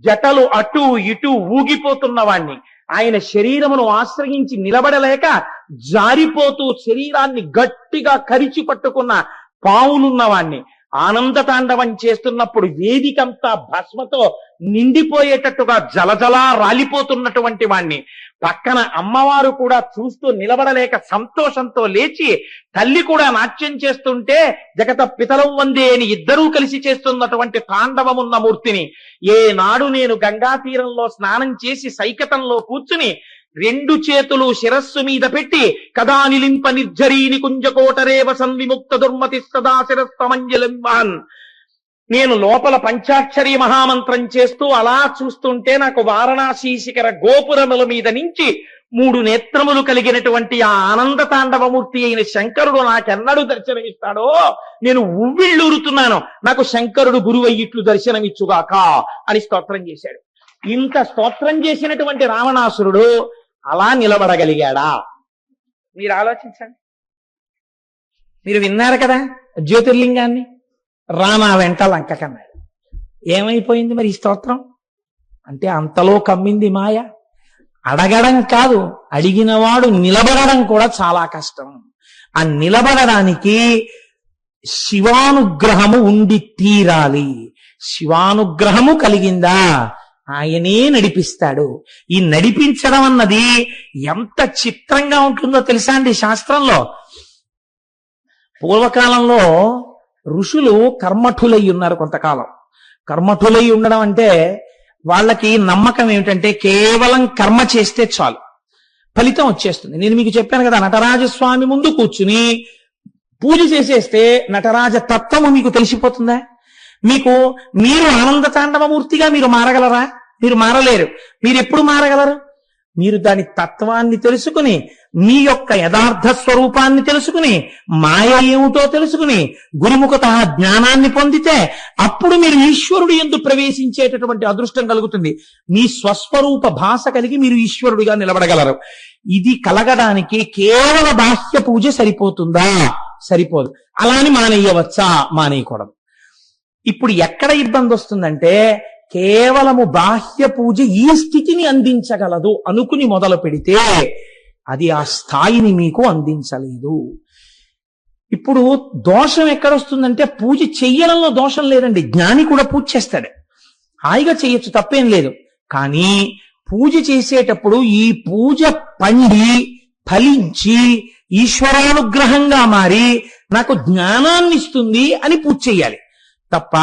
జటలు అటు ఇటు ఊగిపోతున్నవాణ్ణి, ఆయన శరీరమును ఆశ్రయించి నిలబడలేక జారిపోతూ శరీరాన్ని గట్టిగా కరిచి పట్టుకున్న పావులున్నవాణ్ణి, ఆనంద తాండవం చేస్తున్నప్పుడు వేదికంతా భస్మతో నిండిపోయేటట్టుగా జలజలా రాలిపోతున్నటువంటి వాణ్ణి, పక్కన అమ్మవారు కూడా చూస్తూ నిలబడలేక సంతోషంతో లేచి తల్లి కూడా నాట్యం చేస్తుంటే జగత పితలం వందే అని ఇద్దరూ కలిసి చేస్తున్నటువంటి తాండవమున్న మూర్తిని, ఏనాడు నేను గంగా తీరంలో స్నానం చేసి సైకతంలో కూర్చుని రెండు చేతులు శిరస్సు మీద పెట్టి కదానిలింప నిర్జరీని కుంజకోటరేవ సన్విముక్త దుర్మతి సదాశిరస్తమంజలింవాన్ నేను లోపల పంచాక్షరి మహామంత్రం చేస్తూ అలా చూస్తుంటే నాకు వారణాసి శిఖర గోపురముల మీద నుంచి 3 నేత్రములు కలిగినటువంటి ఆ ఆనంద తాండవమూర్తి అయిన శంకరుడు నాకెన్నడూ దర్శనమిస్తాడో నేను ఉవ్విళ్ళూరుతున్నాను, నాకు శంకరుడు గురువయ్యిట్లు దర్శనమిచ్చుగాక అని స్తోత్రం చేశాడు. ఇంత స్తోత్రం చేసినటువంటి రావణాసురుడు అలా నిలబడగలిగాడా? మీరు ఆలోచించండి. మీరు విన్నారు కదా జ్యోతిర్లింగాన్ని, రానా వెంట లంకకన్నాడు. ఏమైపోయింది మరి ఈ స్తోత్రం అంటే? అంతలో కమ్మింది మాయ. అడగడం కాదు, అడిగినవాడు నిలబడడం కూడా చాలా కష్టం. ఆ నిలబడడానికి శివానుగ్రహము ఉండి తీరాలి. శివానుగ్రహము కలిగిందా ఆయనే నడిపిస్తాడు. ఈ నడిపించడం అన్నది ఎంత చిత్రంగా ఉంటుందో తెలుసా అండి. శాస్త్రంలో పూర్వకాలంలో ఋషులు కర్మఠులై ఉన్నారు. కొంతకాలం కర్మఠులై ఉండడం అంటే వాళ్ళకి నమ్మకం ఏమిటంటే కేవలం కర్మ చేస్తే చాలు, ఫలితం వచ్చేస్తుంది. నేను మీకు చెప్పాను కదా, నటరాజస్వామి ముందు కూర్చుని పూజ చేసేస్తే నటరాజ తత్వము మీకు తెలిసిపోతుందా? మీరు ఆనంద తాండవమూర్తిగా మీరు మారగలరా? మీరు మారలేరు. మీరు ఎప్పుడు మారగలరు? మీరు దాని తత్వాన్ని తెలుసుకుని, మీ యొక్క యథార్థ స్వరూపాన్ని తెలుసుకుని, మాయ ఏమిటో తెలుసుకుని, గురుముఖత జ్ఞానాన్ని పొందితే అప్పుడు మీరు ఈశ్వరుడు యందు ప్రవేశించేటటువంటి అదృష్టం కలుగుతుంది. మీ స్వస్వరూప భాష కలిగి మీరు ఈశ్వరుడిగా నిలబడగలరు. ఇది కలగడానికి కేవల బాహ్య పూజ సరిపోతుందా? సరిపోదు. అలాని మానేయవచ్చా? మానేయకూడదు. ఇప్పుడు ఎక్కడ ఇబ్బంది వస్తుందంటే, కేవలము బాహ్య పూజ ఈ స్థితిని అందించగలదు అనుకుని మొదలు పెడితే అది ఆ స్థాయిని మీకు అందించలేదు. ఇప్పుడు దోషం ఎక్కడొస్తుందంటే, పూజ చెయ్యడంలో దోషం లేదండి. జ్ఞాని కూడా పూజ చేస్తాడు, హాయిగా చేయొచ్చు, తప్పేం లేదు. కానీ పూజ చేసేటప్పుడు ఈ పూజ పండి ఫలించి ఈశ్వరానుగ్రహంగా మారి నాకు జ్ఞానాన్ని ఇస్తుంది అని పూజ చెయ్యాలి తప్ప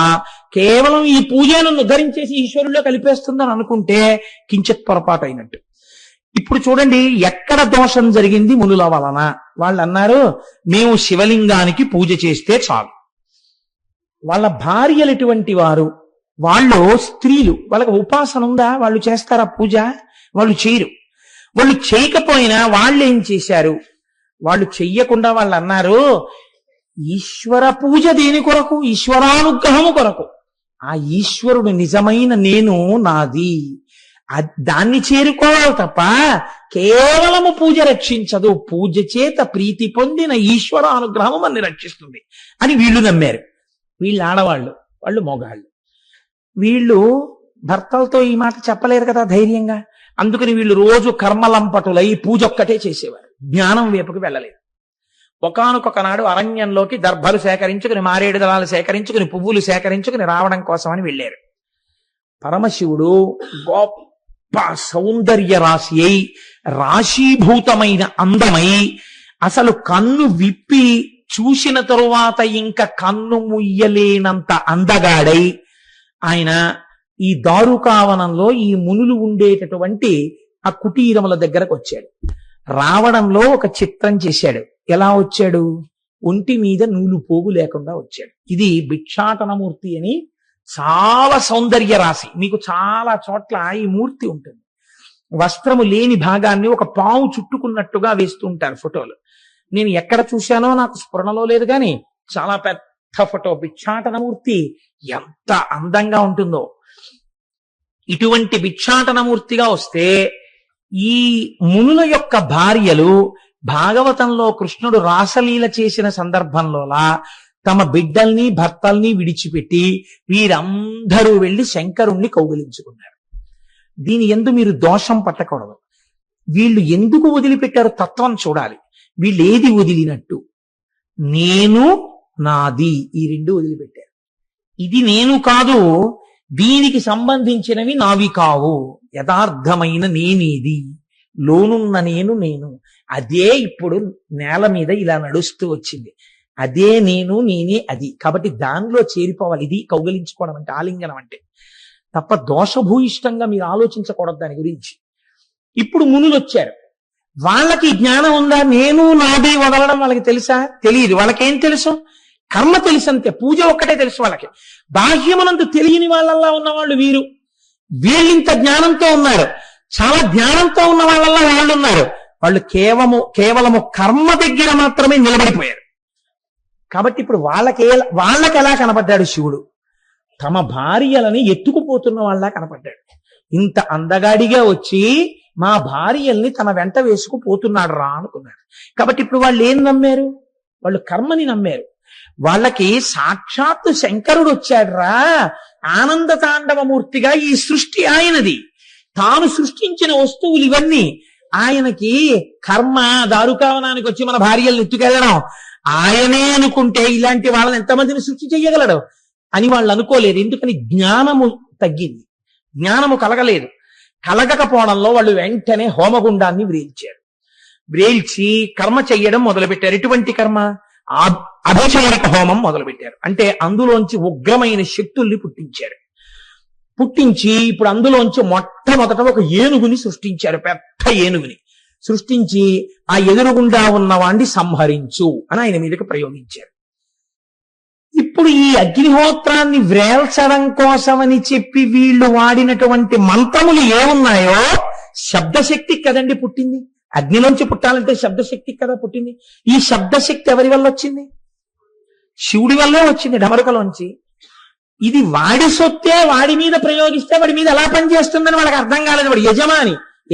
కేవలం ఈ పూజను ఉద్ధరించేసి ఈశ్వరుల్లో కలిపేస్తుందని అనుకుంటే కించిత్ పొరపాటు అయినట్టు. ఇప్పుడు చూడండి ఎక్కడ దోషం జరిగింది మునుల వలన. వాళ్ళు అన్నారు, మేము శివలింగానికి పూజ చేస్తే చాలు. వాళ్ళ భార్యలు ఎటువంటి వారు? వాళ్ళు స్త్రీలు, వాళ్ళకి ఉపాసన ఉందా? వాళ్ళు చేస్తారా పూజ? వాళ్ళు చేయరు. వాళ్ళు చేయకపోయినా వాళ్ళు ఏం చేశారు? వాళ్ళు చెయ్యకుండా వాళ్ళు అన్నారు, ఈశ్వర పూజ దేని కొరకు? ఈశ్వరానుగ్రహము కొరకు. ఆ ఈశ్వరుడు నిజమైన నేను నాది, దాన్ని చేరుకోవాలి తప్ప కేవలము పూజ రక్షించదు. పూజ చేత ప్రీతి పొందిన ఈశ్వర అనుగ్రహము మనని రక్షిస్తుంది అని వీళ్ళు నమ్మారు. వీళ్ళు ఆడవాళ్ళు, వాళ్ళు మొగాళ్ళు. వీళ్ళు భర్తలతో ఈ మాట చెప్పలేరు కదా ధైర్యంగా. అందుకని వీళ్ళు రోజు కర్మలంపటులై పూజ ఒక్కటే చేసేవారు, జ్ఞానం వైపుకి వెళ్ళలేదు. ఒకానొకనాడు అరణ్యంలోకి దర్భలు సేకరించుకుని, మారేడు దళాలు సేకరించుకుని, పువ్వులు సేకరించుకుని రావడం కోసమని వెళ్ళారు. పరమశివుడు గొప్ప సౌందర్య రాశి అయి, రాశీభూతమైన అందమై, అసలు కన్ను విప్పి చూసిన తరువాత ఇంకా కన్ను ముయ్యలేనంత అందగాడై ఆయన ఈ దారుకావనంలో ఈ మునులు ఉండేటటువంటి ఆ కుటీరముల దగ్గరకు వచ్చాడు. రావడంలో ఒక చిత్రం చేశాడు. ఎలా వచ్చాడు? ఒంటి మీద నూలు పోగు లేకుండా వచ్చాడు. ఇది భిక్షాటనమూర్తి అని చాలా సౌందర్య రాశి. మీకు చాలా చోట్ల ఈ మూర్తి ఉంటుంది. వస్త్రము లేని భాగాన్ని ఒక పాము చుట్టుకున్నట్టుగా వేస్తూ ఉంటారు ఫోటోలు. నేను ఎక్కడ చూశానో నాకు స్ఫురణలో లేదు, కానీ చాలా పెద్ద ఫోటో. భిక్షాటనమూర్తి ఎంత అందంగా ఉంటుందో. ఇటువంటి భిక్షాటనమూర్తిగా వస్తే ఈ మునుల యొక్క భార్యలు భాగవతంలో కృష్ణుడు రాసలీల చేసిన సందర్భంలోలా తమ బిడ్డల్ని భర్తల్ని విడిచిపెట్టి వీరందరూ వెళ్లి శంకరుణ్ణి కౌగిలించుకున్నారు. దీని యందు మీరు దోషం పట్టకూడదు. వీళ్ళు ఎందుకు వదిలిపెట్టారు తత్వం చూడాలి. వీళ్ళు ఏది వదిలినట్టు? నేను నాది, ఈ రెండు వదిలిపెట్టారు. ఇది నేను కాదు, దీనికి సంబంధించినవి నావి కావు. యథార్థమైన నేనేది, లోనున్న నేను నేను. అదే ఇప్పుడు నేల మీద ఇలా నడుస్తూ వచ్చింది. అదే నేను, నేనే అది. కాబట్టి దానిలో చేరిపోవాలి. ఇది కౌగిలించుకోవడం అంటే, ఆలింగనం అంటే. తప్ప దోషభూయిష్టంగా మీరు ఆలోచించకూడదు దాని గురించి. ఇప్పుడు మునులు వచ్చారు. వాళ్ళకి జ్ఞానం ఉందా? నేను నాది వదలడం వాళ్ళకి తెలుసా? తెలియదు. వాళ్ళకేం తెలుసు? కర్మ తెలుసు అంతే. పూజ ఒక్కటే తెలుసు వాళ్ళకి. బాహ్యమునందు తెలియని వాళ్ళల్లా ఉన్నవాళ్ళు వీరు. వీళ్ళింత జ్ఞానంతో ఉన్నారు. చాలా జ్ఞానంతో ఉన్న వాళ్ళల్లా వాళ్ళు ఉన్నారు. వాళ్ళు కేవలము కర్మ దగ్గర మాత్రమే నిలబడిపోయారు. కాబట్టి ఇప్పుడు వాళ్ళకి ఎలా కనపడ్డాడు శివుడు? తమ భార్యలని ఎత్తుకుపోతున్న వాళ్ళ కనపడ్డాడు. ఇంత అందగాడిగా వచ్చి మా భార్యల్ని తన వెంట వేసుకుపోతున్నాడు రా అనుకున్నాడు. కాబట్టి ఇప్పుడు వాళ్ళు ఏం నమ్మారు? వాళ్ళు కర్మని నమ్మారు. వాళ్ళకి సాక్షాత్తు శంకరుడు వచ్చాడు రా, ఆనంద తాండవమూర్తిగా. ఈ సృష్టి ఆయనది, తాను సృష్టించిన వస్తువులు ఇవన్నీ. ఆయనకి కర్మ దారుకావనానికి వచ్చి మన భార్యలను ఎత్తుకెళ్ళడం ఆయనే అనుకుంటే ఇలాంటి వాళ్ళని ఎంతమందిని సృష్టి చెయ్యగలడు? అని వాళ్ళు అనుకోలేదు. ఎందుకని? జ్ఞానము తగ్గింది, జ్ఞానము కలగలేదు. కలగకపోవడంలో వాళ్ళు వెంటనే హోమగుండాన్ని వ్రేల్చారు. వ్రేల్చి కర్మ చెయ్యడం మొదలుపెట్టారు. ఎటువంటి కర్మ? అభిచారిక హోమం మొదలుపెట్టారు. అంటే అందులోంచి ఉగ్రమైన శక్తుల్ని పుట్టించారు. పుట్టించి ఇప్పుడు అందులోంచి మొట్టమొదట ఒక ఏనుగుని సృష్టించారు. పెద్ద ఏనుగుని సృష్టించి ఆ ఎదురుగుండా ఉన్న వాణ్ణి సంహరించు అని ఆయన మీదకి ప్రయోగించారు. ఇప్పుడు ఈ అగ్నిహోత్రాన్ని వ్రేల్చడం కోసమని చెప్పి వీళ్ళు వాడినటువంటి మంత్రములు ఏమున్నాయో శబ్దశక్తి కదండి పుట్టింది. అగ్నిలోంచి పుట్టాలంటే శబ్దశక్తి కదా పుట్టింది. ఈ శబ్దశక్తి ఎవరి వల్ల వచ్చింది? శివుడి వల్లే వచ్చింది, డమరుకలోంచి. ఇది వాడి సొత్తే, వాడి మీద ప్రయోగిస్తే వాడి మీద ఎలా పనిచేస్తుందని వాళ్ళకి అర్థం కాలేదు. వాడు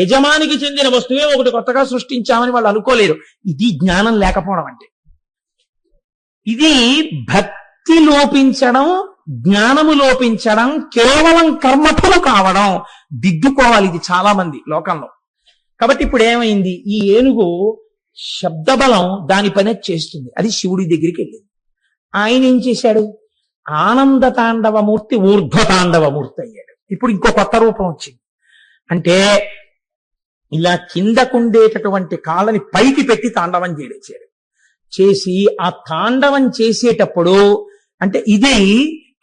యజమానికి చెందిన వస్తువే ఒకటి కొత్తగా సృష్టించామని వాళ్ళు అనుకోలేరు. ఇది జ్ఞానం లేకపోవడం అంటే. ఇది భక్తి లోపించడం, జ్ఞానము లోపించడం, కేవలం కర్మఫలు కావడం. దిద్దుకోవాలి ఇది చాలా మంది లోకంలో. కాబట్టి ఇప్పుడు ఏమైంది? ఈ ఏనుగు శబ్దబలం దాని పని చేస్తుంది. అది శివుడి దగ్గరికి వెళ్ళింది. ఆయన ఏం చేశాడు? ఆనంద తాండవమూర్తి ఊర్ధ్వ తాండవమూర్తి అయ్యాడు. ఇప్పుడు ఇంకో కొత్త రూపం వచ్చింది. అంటే ఇలా కిందకుండేటటువంటి కాళ్ళని పైకి పెట్టి తాండవం చేయడం చేసి ఆ తాండవం చేసేటప్పుడు అంటే ఇదే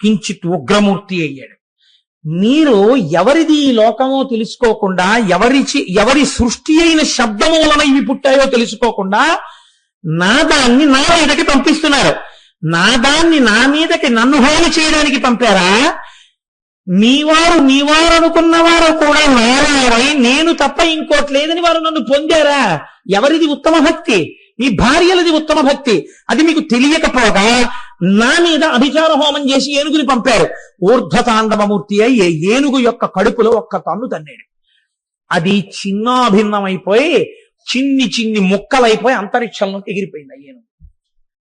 కించిత్ ఉగ్రమూర్తి అయ్యాడు. మీరు ఎవరిది ఈ లోకమో తెలుసుకోకుండా, ఎవరి సృష్టి అయిన శబ్దము వలన ఇవి పుట్టాయో తెలుసుకోకుండా నాదాన్ని నా మీదకి పంపిస్తున్నారు. నాదాన్ని నా మీదకి నన్ను హోమ చేయడానికి పంపారా? నీవారు అనుకున్న వారు కూడా నారాయణై నేను తప్ప ఇంకోటి లేదని వారు నన్ను పొందారా? ఎవరిది ఉత్తమ భక్తి? మీ భార్యలది ఉత్తమ భక్తి. అది మీకు తెలియకపోగా నా మీద అభిచార హోమం చేసి ఏనుగుని పంపారు. ఊర్ధ్వతాండవమూర్తి అయి ఏనుగు యొక్క కడుపులో ఒక్క తన్ను తన్నాడు. అది చిన్నాభిన్నమైపోయి చిన్ని ముక్కలైపోయి అంతరిక్షంలోకి ఎగిరిపోయింది. ఆ ఏనుగు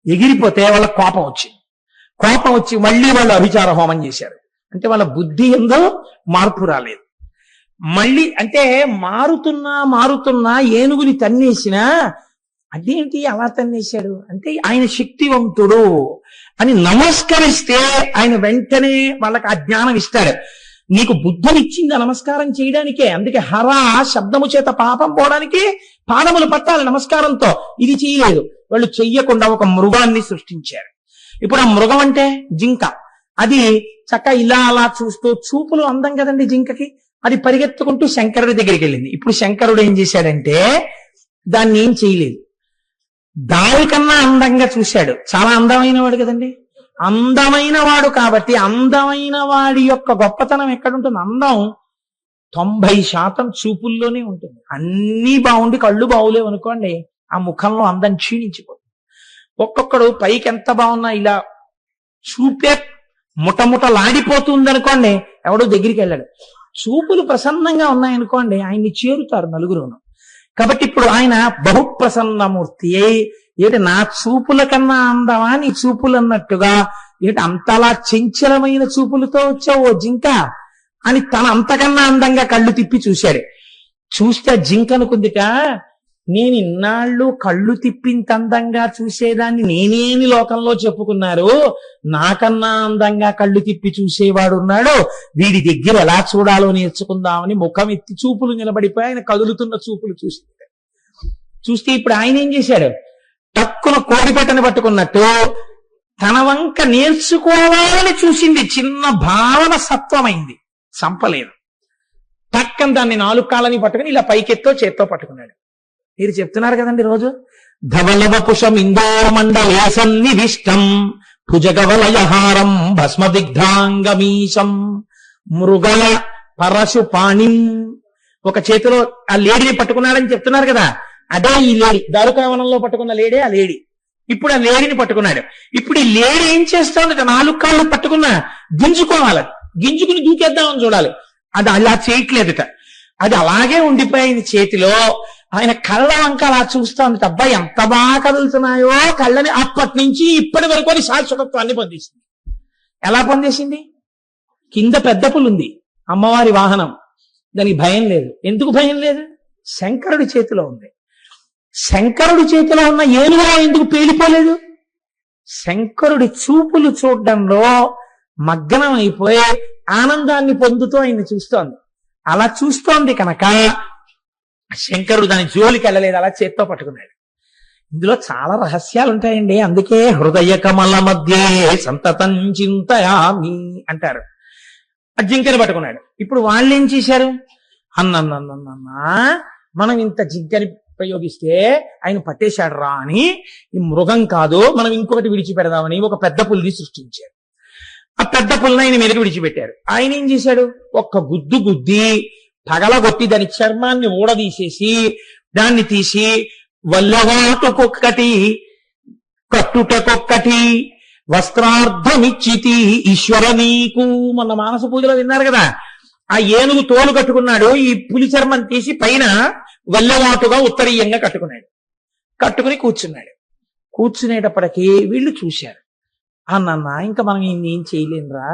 ఎగిరిపోతే వాళ్ళ కోపం వచ్చి మళ్ళీ వాళ్ళు అభిచార హోమం చేశారు. అంటే వాళ్ళ బుద్ధి ఎందో మార్పు రాలేదు. మళ్ళీ అంటే మారుతున్నా ఏనుగుని తన్నేసినా అదేంటి అలా తన్నేశాడు అంటే ఆయన శక్తివంతుడు అని నమస్కరిస్తే ఆయన వెంటనే వాళ్ళకి ఆ జ్ఞానం ఇస్తాడు. నీకు బుద్ధనిచ్చింది నమస్కారం చేయడానికే. అందుకే హర శబ్దము చేత పాపం పోవడానికి పాదములు పట్టాలి నమస్కారంతో. ఇది చేయలేదు. వాళ్ళు చెయ్యకుండా ఒక మృగాన్ని సృష్టించారు. ఇప్పుడు ఆ మృగం అంటే జింక. అది చక్క ఇలా అలా చూస్తూ, చూపులు అందం కదండి జింకకి, అది పరిగెత్తుకుంటూ శంకరుడి దగ్గరికి వెళ్ళింది. ఇప్పుడు శంకరుడు ఏం చేశాడంటే దాన్ని ఏం చేయలేదు, దానికన్నా అందంగా చూశాడు. చాలా అందమైన వాడు కదండి, అందమైన వాడు కాబట్టి అందమైన వాడి యొక్క గొప్పతనం ఎక్కడుంటుంది? అందం 90% చూపుల్లోనే ఉంటుంది. అన్నీ బాగుండి కళ్ళు బాగులేవు అనుకోండి, ఆ ముఖంలో అందం క్షీణించిపోతుంది. ఒక్కొక్కడు పైకి ఎంత బాగున్నా ఇలా చూపే ముటముటలాడిపోతుంది అనుకోండి, ఎవడో దగ్గరికి వెళ్ళాడు. చూపులు ప్రసన్నంగా ఉన్నాయనుకోండి, ఆయన్ని చేరుతారు నలుగురును. కాబట్టి ఇప్పుడు ఆయన బహుప్రసన్నమూర్తి ఏంటి, నా చూపుల కన్నా అందమా నీ చూపులు అన్నట్టుగా, ఏంటి అంతలా చంచలమైన చూపులతో వచ్చావు ఓ జింక అని తన అంతకన్నా అందంగా కళ్ళు తిప్పి చూశాడు. చూస్తే జింక అనుకుందిట, నేను ఇన్నాళ్ళు కళ్ళు తిప్పింత అందంగా చూసేదాన్ని నేనేని లోకంలో చెప్పుకున్నారు, నాకన్నా అందంగా కళ్ళు తిప్పి చూసేవాడు ఉన్నాడు, వీడి దగ్గర ఎలా చూడాలో నేర్చుకుందామని ముఖం ఎత్తి చూపులు నిలబడిపోయి ఆయన కదులుతున్న చూపులు చూస్తే ఇప్పుడు ఆయన ఏం చేశాడు, టక్కున కోడిపెట్టని పట్టుకున్నట్టు తన వంక నేర్చుకోవాలని చూసింది. చిన్న భావన సత్వమైంది, చంపలేదు. టక్కన దాన్ని 4 కాళ్ళని పట్టుకుని ఇలా పైకెత్తో చేత్తో పట్టుకున్నాడు. మీరు చెప్తున్నారు కదండి రోజు, ధవలవపుషం ఇందోమండలేసన్నివిష్టం భుజగవలయహారం భస్మదిగ్ధాంగమీశం మృగల పరశుపాణిం. ఒక చేతిలో ఆ లేడిని పట్టుకున్నాడని చెప్తున్నారు కదా, అదే ఈ లేడి, దారుకావనంలో పట్టుకున్న లేడే ఆ లేడి. ఇప్పుడు ఆ లేడిని పట్టుకున్నాడు. ఇప్పుడు ఈ లేడి ఏం చేస్తోంది, 4 కాళ్ళు పట్టుకున్నా గింజుకోవాలి, గింజుకుని దూకేద్దామని చూడాలి. అది అలా చేయట్లేదుట, అది అలాగే ఉండిపోయింది చేతిలో. ఆయన కళ్ళ వంక అలా చూస్తోంది. అబ్బా ఎంత బాగా కదులుతున్నాయో కళ్ళని. అప్పటి నుంచి ఇప్పటి వరకు అది శాశ్వతత్వాన్ని పొందేసింది. ఎలా పొందేసింది? కింద పెద్ద పులుంది, అమ్మవారి వాహనం, దానికి భయం లేదు. ఎందుకు భయం లేదు? శంకరుడి చేతిలో ఉంది. శంకరుడి చేతిలో ఉన్న ఏనుగులో ఎందుకు పేలిపోలేదు? శంకరుడి చూపులు చూడడంలో మగ్నం అయిపోయి ఆనందాన్ని పొందుతూ ఆయన్ని చూస్తోంది. అలా చూస్తోంది కనుక శంకరుడు దాని జోలికి వెళ్ళలేదు, అలా చేత్తో పట్టుకున్నాడు. ఇందులో చాలా రహస్యాలు ఉంటాయండి. అందుకే హృదయ కమల మధ్య సంతతం చింతయామి అంటారు. ఆ జింకని పట్టుకున్నాడు. ఇప్పుడు వాళ్ళు ఏం చేశారు? అన్నన్నా మనం ఇంత జింకని ప్రయోగిస్తే ఆయన పట్టేశాడు రా అని, ఈ మృగం కాదు మనం ఇంకొకటి విడిచిపెడదామని ఒక పెద్ద పుల్ని సృష్టించారు. ఆ పెద్ద పుల్ని ఆయన మీదకి విడిచిపెట్టారు. ఆయన ఏం చేశాడు? ఒక్క గుద్దు గుద్ది పగలగొట్టి దాని చర్మాన్ని ఊడదీసేసి దాన్ని తీసి వల్లవాటుకొక్కటి కట్టుటకొక్కటి వస్త్రార్థమిచ్చితి ఈశ్వర నీకు. మొన్న మానస పూజలో విన్నారు కదా, ఆ ఏనుగు తోలు కట్టుకున్నాడు, ఈ పులి చర్మం తీసి పైన వల్లవాటుగా ఉత్తరీయంగా కట్టుకున్నాడు. కట్టుకుని కూర్చున్నాడు. కూర్చునేటప్పటికీ వీళ్ళు చూశారు. అన్న ఇంకా మనం ఏం చేయలేనురా,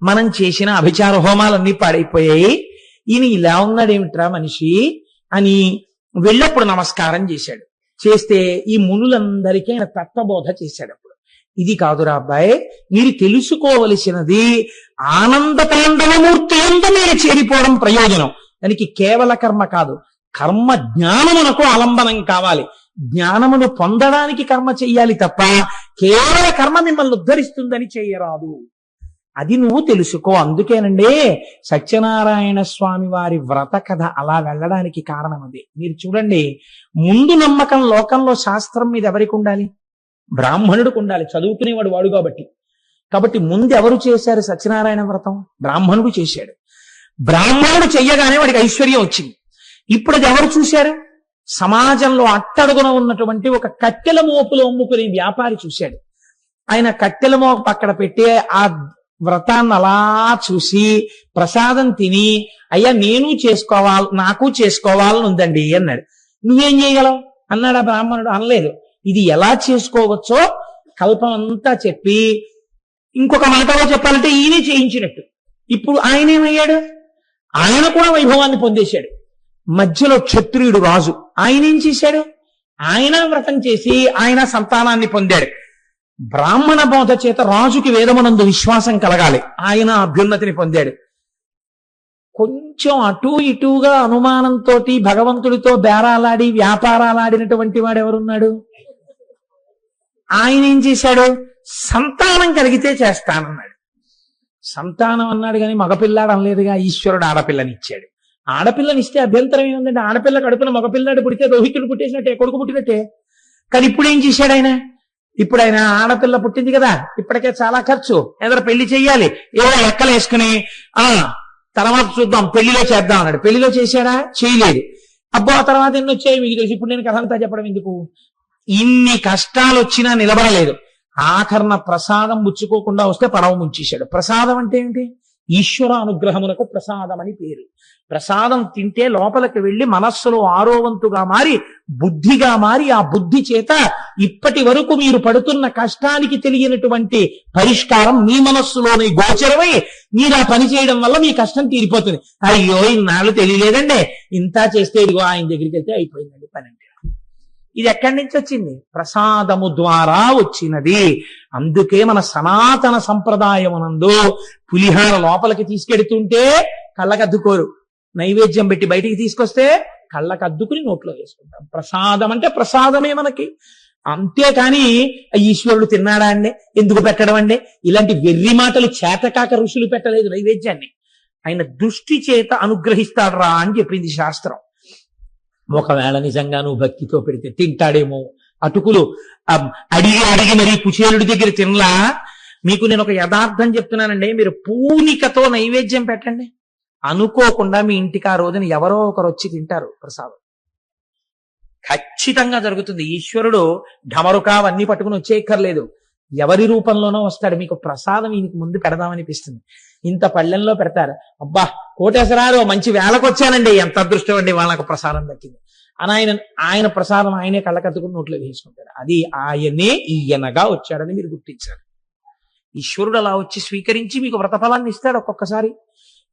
మనం చేసిన అభిచార హోమాలన్నీ పాడైపోయాయి, ఈయన ఇలా ఉన్నాడేమిట్రా మనిషి అని వెళ్ళప్పుడు నమస్కారం చేశాడు. చేస్తే ఈ మునులందరికీ ఆయన తత్వబోధ చేశాడు. అప్పుడు ఇది కాదురా అబ్బాయి, మీరు తెలుసుకోవలసినది ఆనంద తాండవమూర్తి అందు మీరు చేరిపోవడం ప్రయోజనం. దానికి కేవల కర్మ కాదు, కర్మ జ్ఞానమునకు ఆలంబనం కావాలి. జ్ఞానమును పొందడానికి కర్మ చెయ్యాలి తప్ప కేవల కర్మ మిమ్మల్ని ఉద్ధరిస్తుందని చెయ్యరాదు. అది నువ్వు తెలుసుకో. అందుకేనండి సత్యనారాయణ స్వామి వారి వ్రత కథ అలా వెళ్ళడానికి కారణం అదే. మీరు చూడండి, ముందు నమ్మకం లోకంలో శాస్త్రం మీద ఎవరికి ఉండాలి? బ్రాహ్మణుడికి ఉండాలి, చదువుకునేవాడు వాడు కాబట్టి ముందు ఎవరు చేశారు సత్యనారాయణ వ్రతం? బ్రాహ్మణుడు చేశాడు. బ్రాహ్మణుడు చెయ్యగానే వాడికి ఐశ్వర్యం వచ్చింది. ఇప్పుడు అది ఎవరు చూశారు? సమాజంలో అట్టడుగున ఉన్నటువంటి ఒక కట్టెల మోపులు అమ్ముకునే వ్యాపారి చూశాడు. ఆయన కట్టెల మోపు పక్కన పెట్టి ఆ వ్రతాన్ని అలా చూసి ప్రసాదం తిని, అయ్యా నేను చేసుకోవాలి, నాకు చేసుకోవాలని ఉందండి అన్నాడు. నువ్వేం చేయగలవు అన్నాడు ఆ బ్రాహ్మణుడు. అనలేదు. ఇది ఎలా చేసుకోవచ్చో కల్పం అంతా చెప్పి, ఇంకొక మాటలో చెప్పాలంటే ఈయనే చేయించినట్టు. ఇప్పుడు ఆయన ఏమయ్యాడు? ఆయన కూడా వైభవాన్ని పొందేశాడు. మధ్యలో క్షత్రియుడు రాజు, ఆయన ఏం చేశాడు? ఆయన వ్రతం చేసి ఆయన సంతానాన్ని పొందాడు. బ్రాహ్మణ బోధ చేత రాజుకి వేదమునందు విశ్వాసం కలగాలి, ఆయన అభ్యున్నతిని పొందాడు. కొంచెం అటూ ఇటూగా అనుమానంతో భగవంతుడితో బేరాలాడి వ్యాపారాలాడినటువంటి వాడు ఎవరున్నాడు? ఆయన ఏం చేశాడు? సంతానం కలిగితే చేస్తానన్నాడు. సంతానం అన్నాడు కానీ మగపిల్లాడు అనలేదుగా. ఈశ్వరుడు ఆడపిల్లనిచ్చాడు. ఆడపిల్లనిస్తే అభ్యంతరం ఏముందంటే, ఆడపిల్ల కడుపున మగపిల్లాడు పుడితే రోహితుడు పుట్టేసినట్టే, కొడుకు పుట్టినట్టే. కానీ ఇప్పుడు ఏం చేశాడు ఆయన? ఇప్పుడు ఆయన ఆడపిల్ల పుట్టింది కదా, ఇప్పటికే చాలా ఖర్చు, ఏదో పెళ్లి చెయ్యాలి, ఏదో లెక్కలు వేసుకుని తర్వాత చూద్దాం పెళ్లిలో చేద్దాం అన్నాడు. పెళ్లిలో చేశాడా? చేయలేదు. అబ్బో ఆ తర్వాత ఎన్ని వచ్చాయి మీకు తెలుసు. ఇప్పుడు నేను కథ అంతా చెప్పడం ఎందుకు? ఇన్ని కష్టాలు వచ్చినా నిలబడలేదు. ఆఖరణ ప్రసాదం ముచ్చుకోకుండా వస్తే పడవ ముంచేశాడు. ప్రసాదం అంటే ఏంటి? ఈశ్వర అనుగ్రహమునకు ప్రసాదం అని పేరు. ప్రసాదం తింటే లోపలికి వెళ్లి మనస్సులో ఆరోవంతుగా మారి బుద్ధిగా మారి, ఆ బుద్ధి చేత ఇప్పటి వరకు మీరు పడుతున్న కష్టానికి తెలియనటువంటి పరిష్కారం మీ మనస్సులోని గోచరమై మీరు ఆ పని చేయడం వల్ల మీ కష్టం తీరిపోతుంది. అయ్యో ఇన్నాళ్ళు తెలియలేదండి, ఇంత చేస్తే ఇదిగో ఆయన దగ్గరికి వెళ్తే అయిపోయిందండి పని. అంటే ఇది ఎక్కడి నుంచి వచ్చింది? ప్రసాదము ద్వారా వచ్చినది. అందుకే మన సనాతన సంప్రదాయమునందు పులిహార లోపలికి తీసుకెడుతుంటే కళ్ళకద్దుకోరు, నైవేద్యం పెట్టి బయటికి తీసుకొస్తే కళ్ళకద్దుకుని నోట్లో వేసుకుంటాం. ప్రసాదం అంటే ప్రసాదమే మనకి. అంతేకాని ఈశ్వరుడు తిన్నాడా అండి, ఎందుకు పెట్టడం అండి, ఇలాంటి వెర్రి మాటలు చేతకాక ఋషులు పెట్టలేదు నైవేద్యాన్ని. ఆయన దృష్టి చేత అనుగ్రహిస్తాడరా అని చెప్పింది శాస్త్రం. ఒకవేళ నిజంగా నువ్వు భక్తితో పెడితే తింటాడేమో. అటుకులు అడిగి అడిగి మరి కుచేలుడి దగ్గర తినలా. మీకు నేను ఒక యథార్థం చెప్తున్నానండి, మీరు పూనికతో నైవేద్యం పెట్టండి, అనుకోకుండా మీ ఇంటికి ఆ రోజున ఎవరో ఒకరు వచ్చి తింటారు ప్రసాదం. ఖచ్చితంగా జరుగుతుంది. ఈశ్వరుడు ఢమరుకా అవన్నీ పట్టుకుని వచ్చేయక్కర్లేదు, ఎవరి రూపంలోనో వస్తాడు. మీకు ప్రసాదం ఈయనకి ముందు పెడదామనిపిస్తుంది. ఇంత పళ్ళెంలో పెడతారు, అబ్బా కోటేశ్వరారు మంచి వేళకు వచ్చానండి, ఎంత అదృష్టం అండి వాళ్ళకు ప్రసాదం దక్కింది అని ఆయన ప్రసాదం ఆయనే కళ్ళకత్తుకుని నోట్లో వేసుకుంటాడు. అది ఆయనే ఈయనగా వచ్చాడని మీరు గుర్తించాలి. ఈశ్వరుడు అలా వచ్చి స్వీకరించి మీకు వ్రతఫలాన్ని ఇస్తాడు ఒక్కొక్కసారి.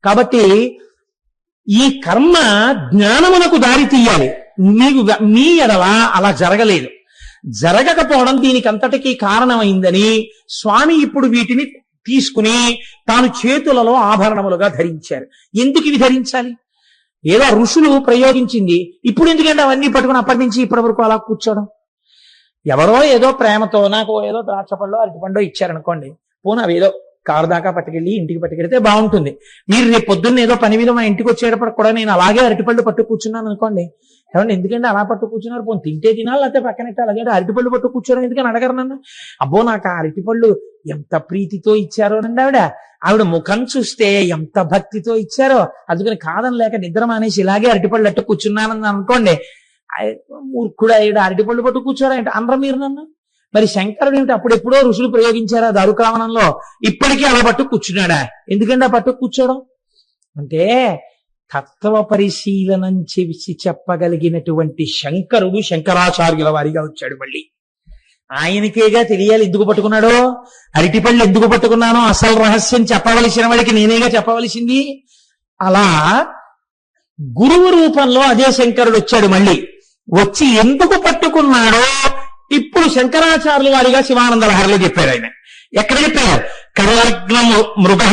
కాబట్టి ఈ కర్మ జ్ఞానమునకు దారి తీయాలి. మీ ఎడల అలా జరగలేదు. జరగకపోవడం దీనికి అంతటికీ కారణమైందని స్వామి ఇప్పుడు వీటిని తీసుకుని తాను చేతులలో ఆభరణములుగా ధరించారు. ఎందుకు ఇవి ధరించాలి? ఏదో ఋషులు ప్రయోగించింది, ఇప్పుడు ఎందుకంటే అవన్నీ పట్టుకుని అప్పటి నుంచి ఇప్పటి వరకు అలా కూర్చోవడం. ఎవరో ఏదో ప్రేమతో నాకు ఏదో ద్రాక్ష పండు అరటిపండు ఇచ్చారనుకోండి, పోనీ అవి ఏదో కారు దాకా పట్టుకెళ్ళి ఇంటికి పట్టుకెళ్తే బాగుంటుంది. మీరు రేపు పొద్దున్న ఏదో పని మీద మా ఇంటికి వచ్చేటప్పుడు కూడా నేను అలాగే అరటిపళ్ళు పట్టు కూర్చున్నాను అనుకోండి, ఏమంటే ఎందుకంటే అలా పట్టు కూర్చున్నారు, పోనీ తింటే తినాలి లేకపోతే పక్కనట్టు అలాగే అరటిపళ్ళు పట్టు కూర్చోరు ఎందుకని అడగరు నన్ను. అబ్బో నాకు ఆ అరటిపళ్ళు ఎంత ప్రీతితో ఇచ్చారో నండి ఆవిడ ముఖం చూస్తే ఎంత భక్తితో ఇచ్చారో, అందుకని కాదని లేక నిద్ర మానేసి ఇలాగే అరటిపళ్ళు అట్టు కూర్చున్నానని అనుకోండి, మూర్ఖుడు అయ్యాడు అరటిపళ్ళు పట్టు కూర్చోరా అంటే అనరు మీరు నన్ను. మరి శంకరుడు ఏమిటి అప్పుడెప్పుడో ఋషులు ప్రయోగించారా దారుకావనంలో, ఇప్పటికీ అలా పట్టు కూర్చున్నాడా? ఎందుకంటే ఆ పట్టు కూర్చోవడం అంటే తత్వ పరిశీలనం చేసి చెప్పగలిగినటువంటి శంకరుడు శంకరాచార్యుల వారిగా వచ్చాడు. మళ్ళీ ఆయనకేగా తెలియాలి ఎందుకు పట్టుకున్నాడో, అరటిపళ్ళు ఎందుకు పట్టుకున్నానో అసలు రహస్యం చెప్పవలసిన వాడికి నేనేగా చెప్పవలసింది. అలా గురువు రూపంలో అదే శంకరుడు వచ్చాడు. మళ్ళీ వచ్చి ఎందుకు పట్టుకున్నాడో ఇప్పుడు శంకరాచార్యుల వారిగా శివానంద లహరిలో చెప్పాడు. ఆయన ఎక్కడ చెప్పారు? కరలగ్నము మృగ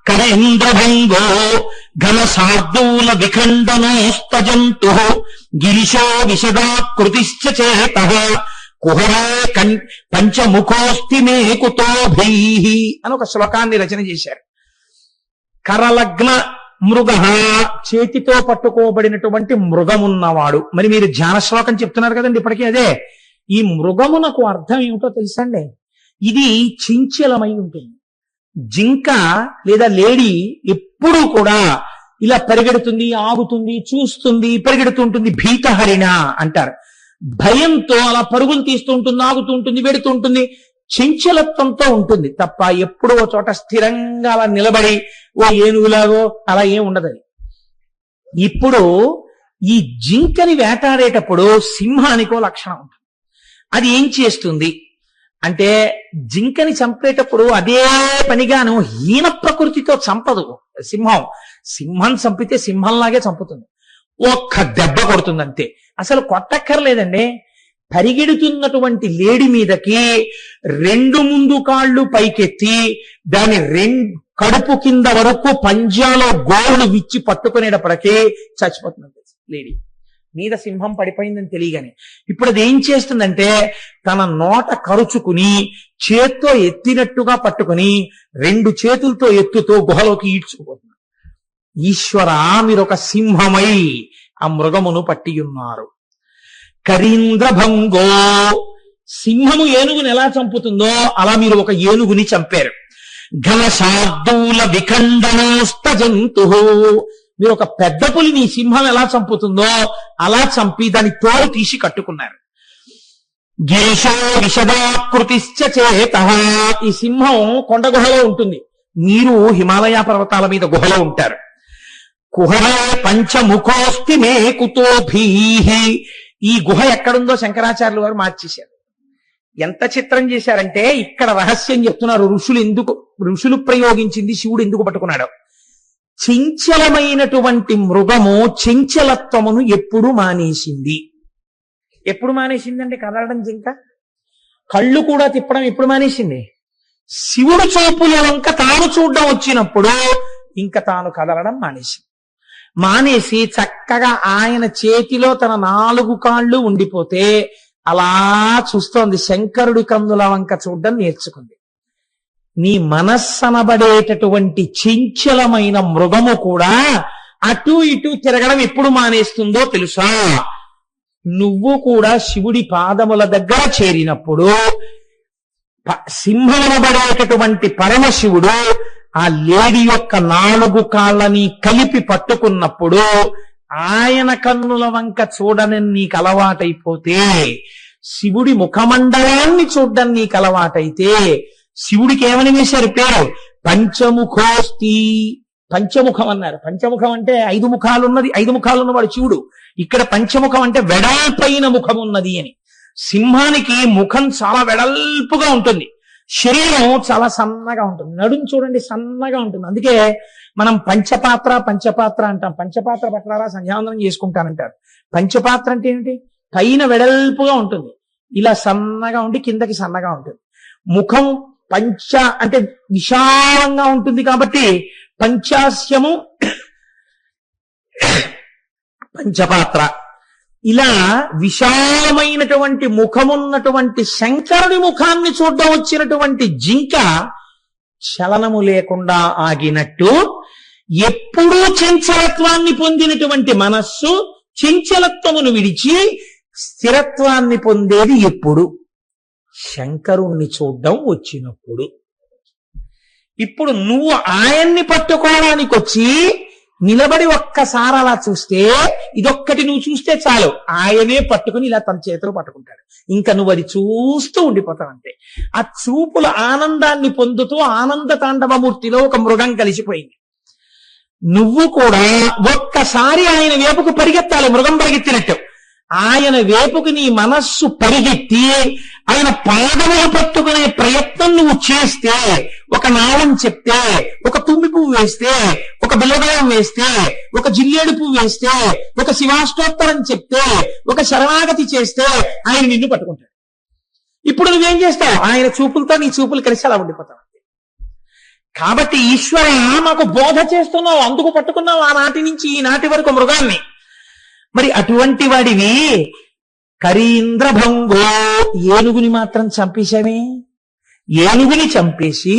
కరేంద్రభంగో ఘన శార్దూల విఖండనోస్తజంతు గిరిశో విశదాకృతిశ్చ చేత కుహరే పంచముఖోస్తి మే కుతోభైః అని ఒక శ్లోకాన్ని రచన చేశారు. కరలగ్న మృగ, చేతితో పట్టుకోబడినటువంటి మృగమున్నవాడు. మరి మీరు ధ్యాన శ్లోకం చెప్తున్నారు కదండి ఇప్పటికీ అదే. ఈ మృగమునకు అర్థం ఏమిటో తెలుసండి? ఇది చించలమై ఉంటుంది. జింక లేదా లేడీ ఎప్పుడూ కూడా ఇలా పరిగెడుతుంది, ఆగుతుంది, చూస్తుంది, పరిగెడుతుంటుంది. భీతహరిణ అంటారు. భయంతో అలా పరుగులు తీస్తూ ఉంటుంది, ఆగుతూ ఉంటుంది, వెడుతూ ఉంటుంది, చంచలత్వంతో ఉంటుంది తప్ప ఎప్పుడో చోట స్థిరంగా అలా నిలబడి ఓ ఏనుగులాగో అలా ఏం ఉండదు. ఇప్పుడు ఈ జింకని వేటాడేటప్పుడు సింహానికో లక్షణం ఉంటుంది. అది ఏం చేస్తుంది అంటే జింకని చంపేటప్పుడు అదే పనిగాను హీన ప్రకృతితో చంపదు. సింహం చంపితే సింహంలాగే చంపుతుంది, ఒక్క దెబ్బ కొడుతుంది అంతే. అసలు కొట్టక్కర్లేదండి. పరిగెడుతున్నటువంటి లేడి మీదకి రెండు ముందు కాళ్ళు పైకెత్తి దాని కడుపు కింద వరకు పంజాలో గోళ్ళు విచ్చి పట్టుకునేటప్పటికీ చచ్చిపోతుంది లేడీ. మీద సింహం పడిపోయిందని తెలియగానే ఇప్పుడు అది ఏం చేస్తుందంటే తన నోట కరుచుకుని చేత్తో ఎత్తినట్టుగా పట్టుకుని రెండు చేతులతో ఎత్తుతో గుహలోకి ఈడ్చుకుపోతుంది. ఈశ్వర, మీరు ఒక సింహమై ఆ మృగమును పట్టియున్నారు. కరీంద్రభంగో, సింహము ఏనుగుని ఎలా చంపుతుందో అలా మీరు ఒక ఏనుగుని చంపారు. ఘన శార్దూల విఖండనోస్త జంతు, మీరు ఒక పెద్ద పులిని సింహం ఎలా చంపుతుందో అలా చంపి దాని తోలు తీసి కట్టుకున్నారు. గిరిశో విశదాకృతిశ్చ చేత, ఈ సింహం కొండ గుహలో ఉంటుంది, మీరు హిమాలయ పర్వతాల మీద గుహలో ఉంటారు. కుహరే పంచముఖోస్తి మే కుతోభీః, ఈ గుహ ఎక్కడుందో శంకరాచార్యులు వారు మార్చేశారు. ఎంత చిత్రం చేశారంటే ఇక్కడ రహస్యం చెప్తున్నారు. ఋషులు ప్రయోగించింది శివుడు ఎందుకు పట్టుకున్నాడు. చంచలమైనటువంటి మృగము చంచలత్వమును ఎప్పుడు మానేసింది? ఎప్పుడు మానేసిందండి కదలడం? జింక కళ్ళు కూడా తిప్పడం ఎప్పుడు మానేసింది? శివుడు చూపుల వంక తాను చూడడం వచ్చినప్పుడు ఇంకా తాను కదలడం మానేసి చక్కగా ఆయన చేతిలో తన 4 కాళ్ళు ఉండిపోతే అలా చూస్తోంది. శంకరుడి కందుల వంక చూడడం నేర్చుకుంది. నీ మనస్సనబడేటటువంటి చంచలమైన మృగము కూడా అటు ఇటు తిరగడం ఎప్పుడు మానేస్తుందో తెలుసా? నువ్వు కూడా శివుడి పాదముల దగ్గర చేరినప్పుడు సింహమనబడేటటువంటి పరమశివుడు ఆ లేడి యొక్క 4 కాళ్ళని కలిపి పట్టుకున్నప్పుడు ఆయన కన్నుల వంక చూడని నీకు అలవాటైపోతే, శివుడి ముఖమండలాన్ని చూడడం నీకు అలవాటైతే, శివుడికి ఏమని వేశారు పేరు? పంచముఖోస్తి. పంచముఖం అన్నారు. పంచముఖం అంటే 5 ముఖాలు ఉన్నది, 5 ముఖాలు ఉన్నవాడు శివుడు. ఇక్కడ పంచముఖం అంటే వెడల్పైన ముఖం ఉన్నది అని. సింహానికి ముఖం చాలా వెడల్పుగా ఉంటుంది, శరీరం చాలా సన్నగా ఉంటుంది, నడుము చూడండి సన్నగా ఉంటుంది. అందుకే మనం పంచపాత్ర అంటాం. పంచపాత్ర పట్లారా సంధ్యావందనం చేసుకుంటానంటారు. పంచపాత్ర అంటే ఏమిటి? పైన వెడల్పుగా ఉంటుంది, ఇలా సన్నగా ఉండి కిందకి సన్నగా ఉంటుంది. ముఖం పంచ అంటే విశాలంగా ఉంటుంది కాబట్టి పంచాస్యము, పంచపాత్ర, ఇలా విశాలమైనటువంటి ముఖమున్నటువంటి శంకరుడి ముఖాన్ని చూడడం వచ్చినటువంటి జింక చలనము లేకుండా ఆగినట్టు ఎప్పుడూ చంచలత్వాన్ని పొందినటువంటి మనస్సు చంచలత్వమును విడిచి స్థిరత్వాన్ని పొందేది ఎప్పుడు? శంకరుణ్ణి చూడడం వచ్చినప్పుడు. ఇప్పుడు నువ్వు ఆయన్ని పట్టుకోవడానికి వచ్చి నిలబడి ఒక్కసారి అలా చూస్తే, ఇదొక్కటి నువ్వు చూస్తే చాలు, ఆయనే పట్టుకుని ఇలా తన చేతులు పట్టుకుంటాడు. ఇంకా నువ్వు అది చూస్తూ ఉండిపోతావు అంతే. ఆ చూపుల ఆనందాన్ని పొందుతూ ఆనంద తాండవమూర్తిలో ఒక మృగం కలిసిపోయింది. నువ్వు కూడా ఒక్కసారి ఆయన వేపుకు పరిగెత్తాలి, మృగం పరిగెత్తినట్టు. ఆయన వేపుకు నీ మనస్సు పరిగెత్తి ఆయన పాదములు పట్టుకునే ప్రయత్నం నువ్వు చేస్తే, ఒక నావం చెప్తే, ఒక తుమ్మి పువ్వు వేస్తే, ఒక బిల్లదయం వేస్తే, ఒక జిల్లేడు పువ్వు వేస్తే, ఒక శివాష్టోత్తరం చెప్తే, ఒక శరణాగతి చేస్తే ఆయన నిన్ను పట్టుకుంటాడు. ఇప్పుడు నువ్వేం చేస్తావు? ఆయన చూపులతో నీ చూపులు కలిసి అలా ఉండిపోతావు. కాబట్టి ఈశ్వర మాకు బోధ చేస్తున్నావు, అందుకు పట్టుకున్నావు ఆనాటి నుంచి ఈనాటి వరకు మృగాన్ని. మరి అటువంటి వాడివి కరీంద్రభంగో, ఏనుగుని మాత్రం చంపేశామే. ఏనుగుని చంపేసి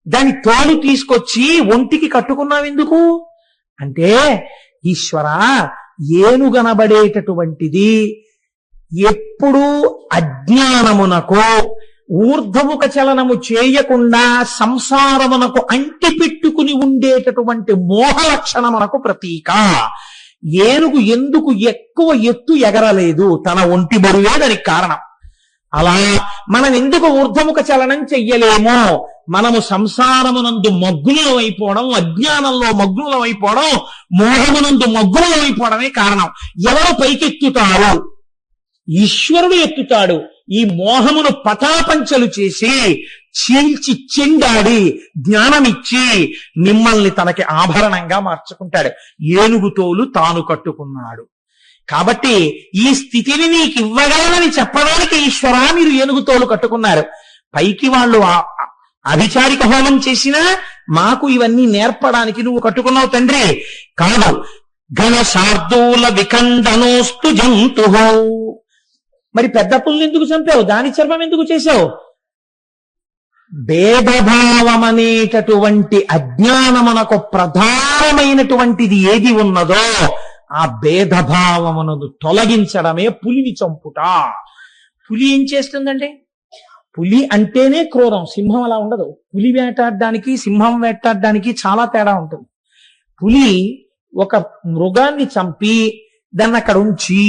దాని తోలు తీసుకొచ్చి ఒంటికి కట్టుకున్నావు ఎందుకు అంటే, ఈశ్వర ఏనుగనబడేటటువంటిది ఎప్పుడూ అజ్ఞానమునకు ఊర్ధముఖ చలనము చేయకుండా సంసారమునకు అంటిపెట్టుకుని ఉండేటటువంటి మోహ లక్షణమునకు ప్రతీక. ఏనుగు ఎందుకు ఎక్కువ ఎత్తు ఎగరలేదు? తన ఒంటి బరువే దానికి కారణం. అలా మనం ఎందుకు ఊర్ధముఖ చలనం చెయ్యలేమో? మనము సంసారమునందు మగ్నులం అయిపోవడం, అజ్ఞానంలో మగ్నులం అయిపోవడం, మోహమునందు మగ్నులం అయిపోవడమే కారణం. ఎవరు పైకెత్తుతారు? ఈశ్వరుడు ఎత్తుతాడు. ఈ మోహమును పటాపంచలు చేసి చీల్చి చెండాడి జ్ఞానమిచ్చి మిమ్మల్ని తనకి ఆభరణంగా మార్చుకుంటాడు. ఏనుగుతోలు తాను కట్టుకున్నాడు. కాబట్టి ఈ స్థితిని నీకు ఇవ్వగలనని చెప్పడానికి ఈశ్వర మీరు ఏనుగుతోలు కట్టుకున్నారు. పైకి వాళ్ళు అభిచారిక హోమం చేసినా మాకు ఇవన్నీ నేర్పడానికి నువ్వు కట్టుకున్నావు తండ్రి. కాదు, ఘన శార్దూల వికండనోస్తు జంతు. మరి పెద్ద పుల్ని ఎందుకు చంపావు? దాని చర్మం ఎందుకు చేశావు? భేదభావం అనేటటువంటి అజ్ఞానమునకు ప్రధానమైనటువంటిది ఏది ఉన్నదో ఆ భేదభావమును తొలగించడమే పులిని చంపుట. పులి ఏం చేస్తుందంటే, పులి అంటేనే క్రూరం. సింహం అలా ఉండదు. పులి వేటాడడానికి సింహం వేటాడడానికి చాలా తేడా ఉంటుంది. పులి ఒక మృగాన్ని చంపి దాన్ని అక్కడ ఉంచి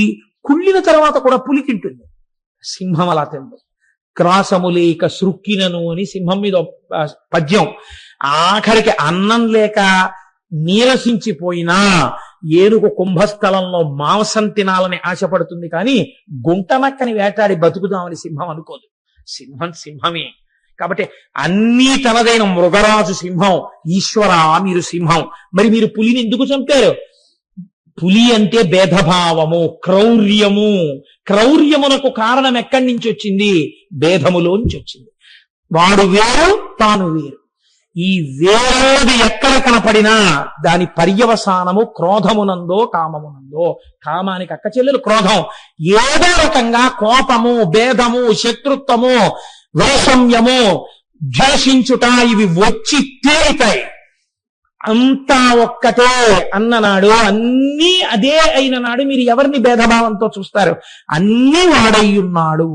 కుళ్ళిన తర్వాత కూడా పులి తింటుంది. సింహం అలా తిందు. క్రాసము లేక సృక్కినను అని సింహం మీద పద్యం. ఆఖరికి అన్నం లేక నీరసించిపోయినా ఏనుగు కుంభస్థలంలో మాంసం తినాలని ఆశపడుతుంది, కానీ గుంటనక్కని వేటాడి బతుకుదామని సింహం అనుకోదు. సింహమే. కాబట్టి అన్నీ తనదైన మృగరాజు సింహం. ఈశ్వర మీరు సింహం. మరి మీరు పులిని ఎందుకు చంపారు? పులి అంటే భేదభావము, క్రౌర్యము. క్రౌర్యమునకు కారణం ఎక్కడి నుంచి వచ్చింది? భేదములోంచి వచ్చింది. వాడు వేరు, తాను వేరు. ఈ వేరేది ఎక్కడ కనపడినా దాని పర్యవసానము క్రోధమునందో కామమునందో. కామానికి అక్క చెల్లెలు క్రోధం. ఏదో రకంగా కోపము, భేదము, శత్రుత్వము, వైషమ్యము, ద్వేషించుట ఇవి వచ్చి తేలితాయి. అంతా ఒక్కటే అన్ననాడు, అన్నీ అదే అయిన నాడు మీరు ఎవరిని భేదభావంతో చూస్తారు? అన్నీ వాడయ్యున్నాడు.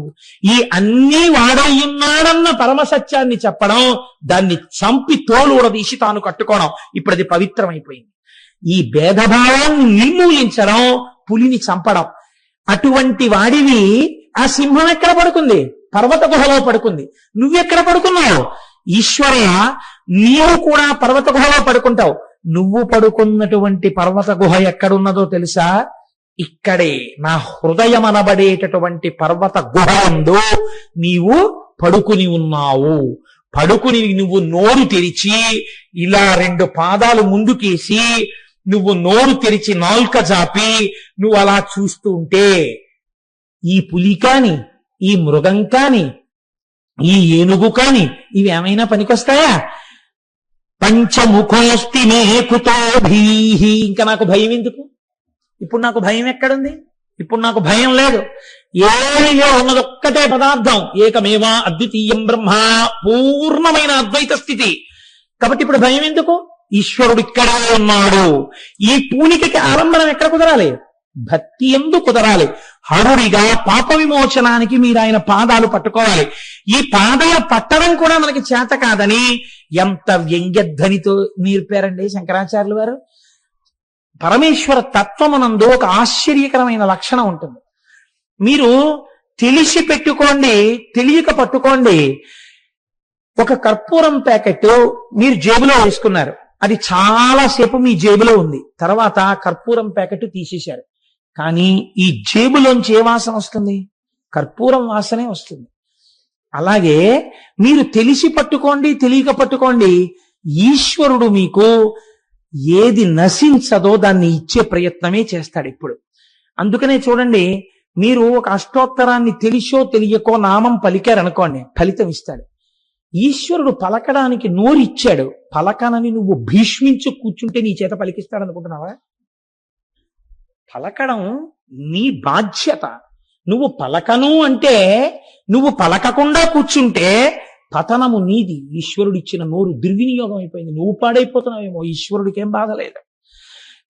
ఈ అన్నీ వాడయ్యున్నాడన్న పరమసత్యాన్ని చెప్పడం, దాన్ని చంపి తోలు ఊడదీసి తాను కట్టుకోవడం, ఇప్పుడు అది పవిత్రమైపోయింది. ఈ భేదభావాన్ని నిర్మూలించడం, పులిని చంపడం. అటువంటి వాడివి ఆ సింహం ఎక్కడ పడుకుంది? పర్వత గుహలో పడుకుంది. నువ్వెక్కడ పడుకున్నావు? ఈశ్వర నీవు కూడా పర్వత గుహలో పడుకుంటావు. నువ్వు పడుకున్నటువంటి పర్వత గుహ ఎక్కడున్నదో తెలుసా? ఇక్కడే నా హృదయం అనబడేటటువంటి పర్వత గుహ యందు నీవు పడుకుని ఉన్నావు. పడుకుని నువ్వు నోరు తెరిచి ఇలా 2 పాదాలు ముందుకేసి నువ్వు నోరు తెరిచి నాల్క జాపి నువ్వు అలా చూస్తూ ఉంటే ఈ పులి కాని, ఈ మృగం కాని, ఈ ఏనుగు కాని ఇవి ఏమైనా పనికొస్తాయా? పంచముఖోస్తి మే కుతో భీహి. ఇంకా నాకు భయం ఎందుకు? ఇప్పుడు నాకు భయం ఎక్కడుంది? ఇప్పుడు నాకు భయం లేదు. ఏమిలో ఉన్నదొక్కటే పదార్థం, ఏకమేవా అద్వితీయం బ్రహ్మ, పూర్ణమైన అద్వైత స్థితి. కాబట్టి ఇప్పుడు భయం ఎందుకు? ఈశ్వరుడు ఇక్కడే ఉన్నాడు. ఈ పూనికకి ఆలంబనం ఎక్కడ కుదరాలి? భక్తి ఎందు కుదరాలి. హరుడిగా పాప విమోచనానికి మీరు ఆయన పాదాలు పట్టుకోవాలి. ఈ పాదాలు పట్టడం కూడా మనకి చేత కాదని ఎంత వ్యంగ్యధ్వనితో నేర్పారండి శంకరాచార్యులు వారు. పరమేశ్వర తత్వమునందు ఒక ఆశ్చర్యకరమైన లక్షణం ఉంటుంది. మీరు తెలిసి పెట్టుకోండి, తెలియక పట్టుకోండి. ఒక కర్పూరం ప్యాకెట్ మీరు జేబులో వేసుకున్నారు, అది చాలాసేపు మీ జేబులో ఉంది. తర్వాత కర్పూరం ప్యాకెట్ తీసేశారు, కానీ ఈ జేబులోంచి ఏ వాసన వస్తుంది? కర్పూరం వాసనే వస్తుంది. అలాగే మీరు తెలిసి పట్టుకోండి, తెలియక పట్టుకోండి, ఈశ్వరుడు మీకు ఏది నశించదో దాన్ని ఇచ్చే ప్రయత్నమే చేస్తాడు ఇప్పుడు. అందుకనే చూడండి, మీరు ఒక అష్టోత్తరాన్ని తెలిసో తెలియకో నామం పలికారనుకోండి, ఫలితం ఇస్తాడు. ఈశ్వరుడు పలకడానికి నోరిచ్చాడు, పలకనని నువ్వు భీష్మించు కూర్చుంటే నీ చేత పలికిస్తాడు అనుకుంటున్నావా? పలకడం నీ బాధ్యత. నువ్వు పలకను అంటే, నువ్వు పలకకుండా కూర్చుంటే పతనము నీది. ఈశ్వరుడు ఇచ్చిన నోరు దుర్వినియోగం అయిపోయింది, నువ్వు పాడైపోతున్నావేమో, ఈశ్వరుడికి ఏం బాధ లేదు.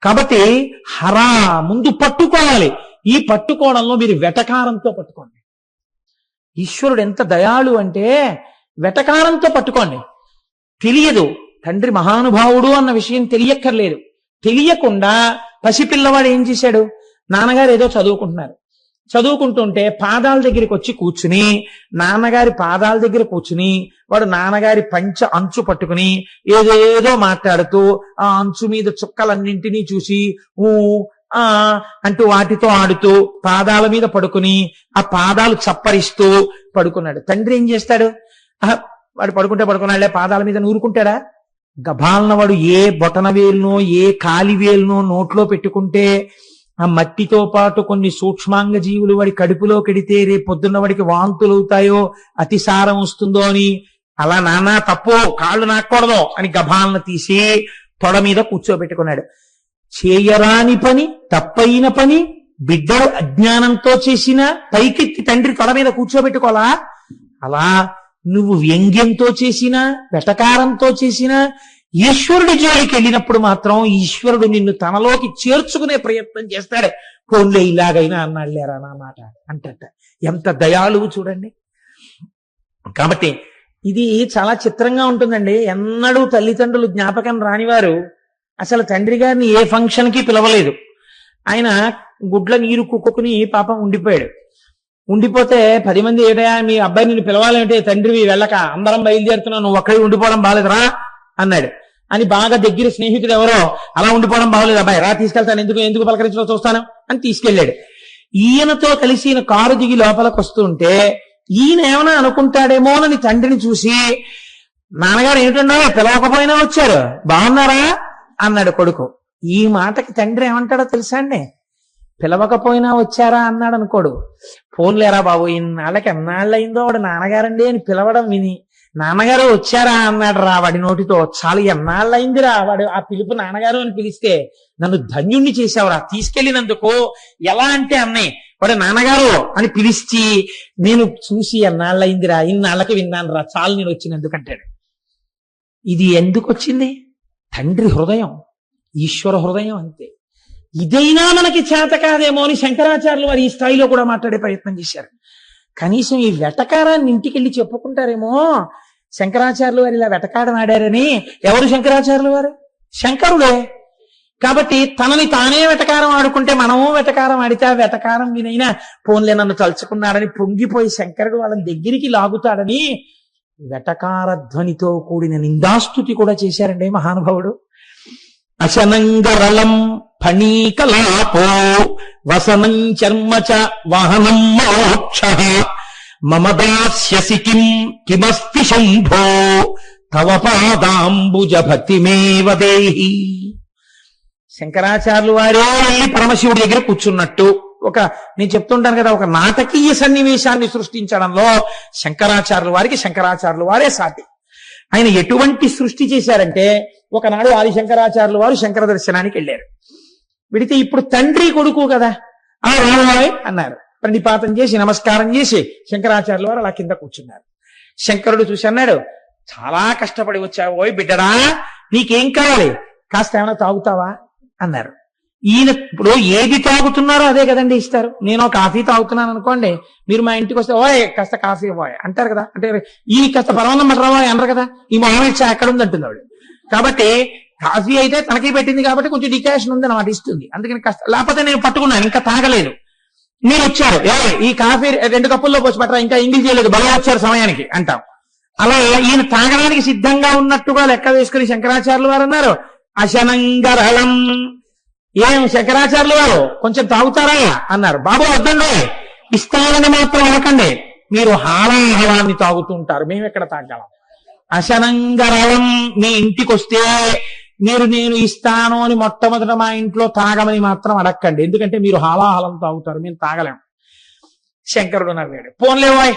కాబట్టి హరా ముందు పట్టుకోవాలి. ఈ పట్టుకోవడంలో మీరు వెటకారంతో పట్టుకోండి. ఈశ్వరుడు ఎంత దయాళు అంటే వెటకారంతో పట్టుకోండి. తెలియదు, తండ్రి మహానుభావుడు అన్న విషయం తెలియక్కర్లేదు. తెలియకుండా పసిపిల్లవాడు ఏం చేశాడు? నాన్నగారు ఏదో చదువుకుంటుంటే పాదాల దగ్గరికి వచ్చి కూర్చుని, నాన్నగారి పాదాల దగ్గర కూర్చుని వాడు నాన్నగారి పంచ అంచు పట్టుకుని ఏదేదో మాట్లాడుతూ ఆ అంచు మీద చుక్కలన్నింటినీ చూసి అంటూ వాటితో ఆడుతూ పాదాల మీద పడుకుని ఆ పాదాలు చప్పరిస్తూ పడుకున్నాడు. తండ్రి ఏం చేస్తాడు? వాడు పడుకుంటే పడుకున్నాడులే, పాదాల మీద నూరుకుంటాడా? గభాలన వాడు ఏ బొటన వేలునో ఏ కాలి వేలునో నోట్లో పెట్టుకుంటే ఆ మట్టితో పాటు కొన్ని సూక్ష్మాంగ జీవులు వాడి కడుపులో కెడితే రేపు పొద్దున్న వాడికి వాంతులు అవుతాయో, అతిసారం వస్తుందో అని, అలా నాన్న తప్పు, కాళ్ళు నాక్కూడదు అని గభాలన తీసి తొడ మీద కూర్చోబెట్టుకున్నాడు. చేయరాని పని, తప్పైన పని, బిడ్డలు అజ్ఞానంతో చేసిన పైకెత్తి తండ్రి తొడ మీద కూర్చోబెట్టుకోవాలా? అలా నువ్వు వ్యంగ్యంతో చేసినా, వెటకారంతో చేసినా, ఈశ్వరుడి జోలికి వెళ్ళినప్పుడు మాత్రం ఈశ్వరుడు నిన్ను తనలోకి చేర్చుకునే ప్రయత్నం చేస్తాడు. ఫోన్లే ఇలాగైనా అన్నాడు లేరా నా మాట అంటట. ఎంత దయాళువు చూడండి. కాబట్టి ఇది చాలా చిత్రంగా ఉంటుందండి. ఎన్నడూ తల్లిదండ్రులు జ్ఞాపకం రానివారు అసలు తండ్రి గారిని ఏ ఫంక్షన్ కి పిలవలేదు. ఆయన గుడ్ల నీరు కుక్కుని పాపం ఉండిపోయాడు. ఉండిపోతే 10 మంది ఏటయా మీ అబ్బాయి నిన్ను పిలవాలంటే, తండ్రివి వెళ్ళక అందరం బయలుదేరుతున్నావు, నువ్వు ఒక్కడే ఉండిపోవడం బాగాలేదురా అన్నాడు. అని బాగా దగ్గర స్నేహితుడు ఎవరో, అలా ఉండిపోవడం బాగోలేదు అబ్బాయి, రా తీసుకెళ్తాను, ఎందుకు పలకరించలో చూస్తాను అని తీసుకెళ్లాడు. ఈయనతో కలిసి ఈయన కారు దిగి లోపలికి వస్తుంటే ఈయన ఏమైనా అనుకుంటాడేమోనని తండ్రిని చూసి, నాన్నగారు ఏమిటండో పిలవకపోయినా వచ్చారు, బాగున్నారా అన్నాడు కొడుకు. ఈ మాటకి తండ్రి ఏమంటాడో తెలుసా అండి? పిలవకపోయినా వచ్చారా అన్నాడు అనుకోడు. ఫోన్లేరా బాబు, ఇన్నాళ్ళకి ఎన్నాళ్ళయిందో వాడు నాన్నగారండి అని పిలవడం విని, నాన్నగారు వచ్చారా అన్నాడు రా వాడి నోటితో. చాలా ఎన్నాళ్ళయిందిరా వాడు ఆ పిలుపు నాన్నగారు అని పిలిస్తే, నన్ను ధన్యుణ్ణి చేశావురా తీసుకెళ్లినందుకు. ఎలా అంటే అన్నయ్య వాడు నాన్నగారు అని పిలిచి, నేను చూసి ఎన్నాళ్ళయిందిరా, ఇన్నాళ్ళకి విన్నాను రా, చాలు నేను వచ్చినందుకు అంటాడు. ఇది ఎందుకు వచ్చింది? తండ్రి హృదయం, ఈశ్వర హృదయం అంతే. ఇదైనా మనకి చేత కాదేమో అని శంకరాచార్యులు వారు ఈ స్థాయిలో కూడా మాట్లాడే ప్రయత్నం చేశారు. కనీసం ఈ వెటకారాన్ని ఇంటికెళ్ళి చెప్పుకుంటారేమో, శంకరాచార్యులు వారు ఇలా వెటకారం ఆడారని. ఎవరు శంకరాచార్యులు వారు? శంకరుడే. కాబట్టి తనని తానే వెటకారం ఆడుకుంటే మనము వెటకారం ఆడితే ఆ వెటకారం వినైనా పోన్లే నన్ను తలుచుకున్నాడని పొంగిపోయి శంకరుడు వాళ్ళని దగ్గరికి లాగుతాడని వెటకార ధ్వనితో కూడిన నిందాస్తుతి కూడా చేశారండి మహానుభావుడు. అశనంగరళం ఫణీకలాపో వసనం చర్మచ వాహనం మోక్ష మమ దాస్యసి కిమస్తి శంభో తవ పాదాంబుజ భక్తిమేవ దేహి. శంకరాచార్యులు వారే పరమశివుడి దగ్గర కూర్చున్నట్టు నేను చెప్తుంటాను కదా, ఒక నాటకీయ సన్నివేశాన్ని సృష్టించడంలో శంకరాచార్యుల వారే సాటి. ఆయన ఎటువంటి సృష్టి చేశారంటే, ఒకనాడు ఆది శంకరాచార్యుల వారు శంకర దర్శనానికి వెళ్ళారు. వెడితే ఇప్పుడు తండ్రి కొడుకు కదా, ఆ రామాయ్ అన్నారు. ప్రణిపాతం చేసి నమస్కారం చేసి శంకరాచార్యుల వారు అలా కింద కూర్చున్నారు. శంకరుడు చూసి అన్నాడు, చాలా కష్టపడి వచ్చావు ఓయ్ బిడ్డడా, నీకేం కావాలి, కాస్త ఏమైనా తాగుతావా అన్నారు. ఈయన ఇప్పుడు ఏది తాగుతున్నారో అదే కదండి ఇస్తారు. నేను కాఫీ తాగుతున్నాను అనుకోండి, మీరు మా ఇంటికి వస్తే ఓయ్ కాస్త కాఫీ ఇవ్వాలి అంటారు కదా. అంటే ఈ కాస్త పరమాన్నం మటరావా అనరు కదా. ఈ మొహమ్మద్ షా ఎక్కడ ఉంది అంటుంది ఆవిడ. కాబట్టి కాఫీ అయితే తనకి పెట్టింది కాబట్టి కొంచెం డికాషన్ ఉంది అన్నమాట, ఇస్తుంది. అందుకని కాస్త, లేకపోతే నేను పట్టుకున్నాను ఇంకా తాగలేదు, మీరు వచ్చారు ఈ కాఫీ 2 కప్పుల్లో పోసి పట్టరా, ఇంకా ఇంగిల్ చేయలేదు, బలం వచ్చారు సమయానికి అంటాం. అలా ఈయన తాగడానికి సిద్ధంగా ఉన్నట్టుగా లెక్క వేసుకుని శంకరాచార్యులు వారు అన్నారు, అశనంగరళం. ఏం శంకరాచార్యులు వారు కొంచెం తాగుతారా అన్నారు. బాబు వద్దండి, ఇస్తానని మాత్రం అనకండి, మీరు హాలాహలాన్ని తాగుతుంటారు, మేము ఎక్కడ తాగలం. అశనంగరళం, మీ ఇంటికి వస్తే మీరు నేను ఇస్తాను అని మొట్టమొదట మా ఇంట్లో తాగమని మాత్రం అడక్కండి, ఎందుకంటే మీరు హాలాహలం తాగుతారు, మేము తాగలేం. శంకరుడు నవ్వాడు. పోన్లేవాయ్,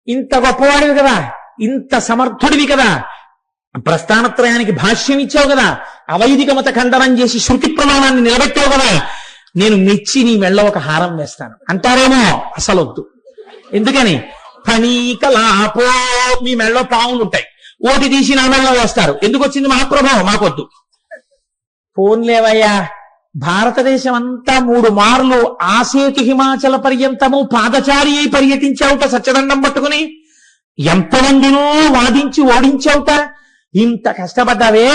ఇంత గొప్పవాడివి కదా, ఇంత సమర్థుడివి కదా, ప్రస్థానత్రయానికి భాష్యం ఇచ్చావు కదా, అవైదిక మత ఖండనం చేసి శృతి ప్రమాణాన్ని నిలబెట్టావు కదా, నేను మెచ్చి నీ మెళ్ళ ఒక హారం వేస్తాను అంటారేమో. అసలొద్దు. ఎందుకని? ఫణీకలాపో, మీ మెళ్ళలో పావులు ఉంటాయి, ఓటి తీసి నా మెళ్ళలో వేస్తారు. ఎందుకు వచ్చింది మహాప్రభావం, మాకొద్దు. పోన్లేవయ్యా, భారతదేశం అంతా 3 మార్లు ఆసేతు హిమాచల పర్యంతము పాదచారి అయి పర్యటించావుట సత్యదండం పట్టుకుని, ఎంతమందినో వాదించి ఓడించావుట. ఇంత కష్టపడ్డావే,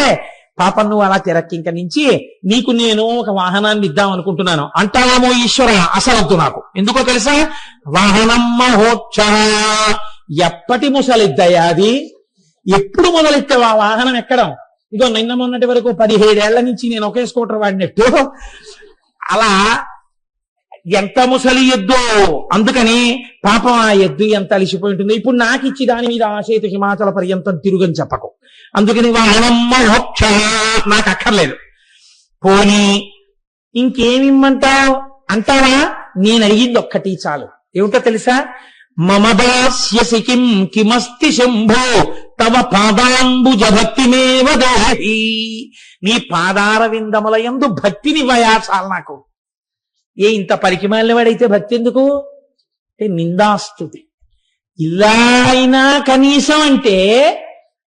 పాపం నువ్వు అలా తిరక్కింక నుంచి నీకు నేను ఒక వాహనాన్ని ఇద్దాం అనుకుంటున్నాను అంటావేమో ఈశ్వర. అసలొద్దు నాకు. ఎందుకో తెలుసా? వాహనం మహోక్ష, ఎప్పటి ముసలిద్దయ్యా అది, ఎప్పుడు మొదలెట్టావు ఆ వాహనం ఎక్కడం? ఇదో నిన్న మొన్నటి వరకు 17 ఏళ్ల నుంచి నేను ఒకే స్కూటర్ వాడినట్టు అలా ఎంత ముసలి ఎద్దు. అందుకని పాపం ఆ ఎద్దు ఎంత అలిసిపోయి ఉంటుంది. ఇప్పుడు నాకు ఇచ్చి దాని మీద ఆసేతు హిమాచల పర్యంతం తిరుగని చెప్పకు. అందుకని వాహనం మోక్ష నాకు అక్కర్లేదు. పోనీ ఇంకేమిమ్మంటావు అంటావా? నేను అడిగింది ఒక్కటి చాలు. ఏమిటో తెలుసా? మమ దాస్యసి కిం కిమస్తి శంభో తవ పాదాంబుజ భక్తిమేవ దాహి. నీ పాదార విందముల యందు భక్తిని వయాచాలి నాకు. ఇంత పరికిమాలినవాడైతే భక్తి ఎందుకు? అంటే నిందాస్తుతి. ఇలా అయినా కనీసం అంటే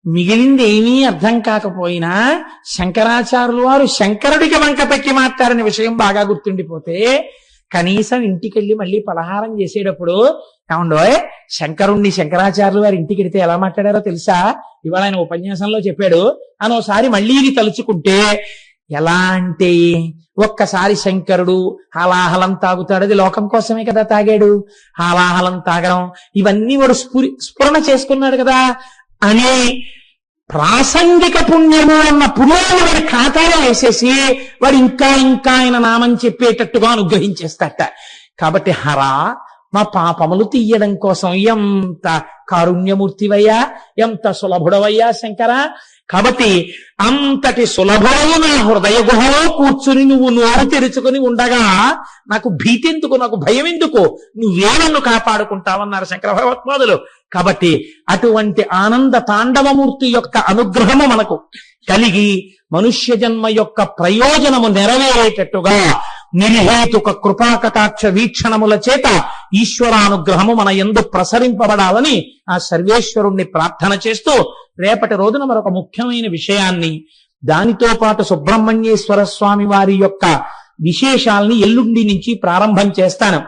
మిగిలింది ఏమీ అర్థం కాకపోయినా శంకరాచార్యులు వారు శంకరుడికి వంక పెక్కి మాట్లాడిన విషయం బాగా గుర్తుండిపోతే కనీసం ఇంటికెళ్ళి మళ్ళీ పలహారం చేసేటప్పుడు ఏమండోయ్ శంకరుణ్ణి శంకరాచార్యులు వారి ఇంటికి వెడితే ఎలా మాట్లాడారో తెలుసా? ఇవాళ ఆయన ఉపన్యాసంలో చెప్పాడు అని ఒకసారి మళ్ళీ ఇది తలుచుకుంటే ఎలా అంటే, ఒక్కసారి శంకరుడు హాలాహలం తాగుతాడు, అది లోకం కోసమే కదా తాగాడు. హాలాహలం తాగడం ఇవన్నీ వాడు స్ఫురణ చేసుకున్నాడు కదా అని ప్రాసంగిక పుణ్యము అన్న పుణ్యాన్ని వాడి ఖాతాలో వేసేసి వాడు ఇంకా ఇంకా ఆయన నామం చెప్పేటట్టుగా అనుగ్రహించేస్తాట. కాబట్టి హరా, మా పాపములు తీయడం కోసం ఎంత కారుణ్యమూర్తివయ్యా, ఎంత సులభుడవయ్యా శంకర. కాబట్టి అంతటి సులభమైన నా హృదయ గుహలో కూర్చుని నువ్వు నోరు తెరుచుకుని ఉండగా నాకు భీతి ఎందుకు, నాకు భయం ఎందుకు, నువ్వే నన్ను కాపాడుకుంటావన్నారు శంకర భగవత్పాదులు. కాబట్టి అటువంటి ఆనంద తాండవమూర్తి యొక్క అనుగ్రహము మనకు కలిగి మనుష్య జన్మ యొక్క ప్రయోజనము నెరవేరేటట్టుగా నిర్హేతుక కృపాకటాక్ష వీక్షణముల చేత ఈశ్వరానుగ్రహము మన యందు ప్రసరింపబడాలని ఆ సర్వేశ్వరుణ్ణి ప్రార్థన చేస్తూ రేపటి రోజున మరొక ముఖ్యమైన విషయాన్ని, దానితో పాటు సుబ్రహ్మణ్యేశ్వర స్వామి వారి యొక్క విశేషాల్ని ఎల్లుండి నుంచి ప్రారంభం చేస్తాను.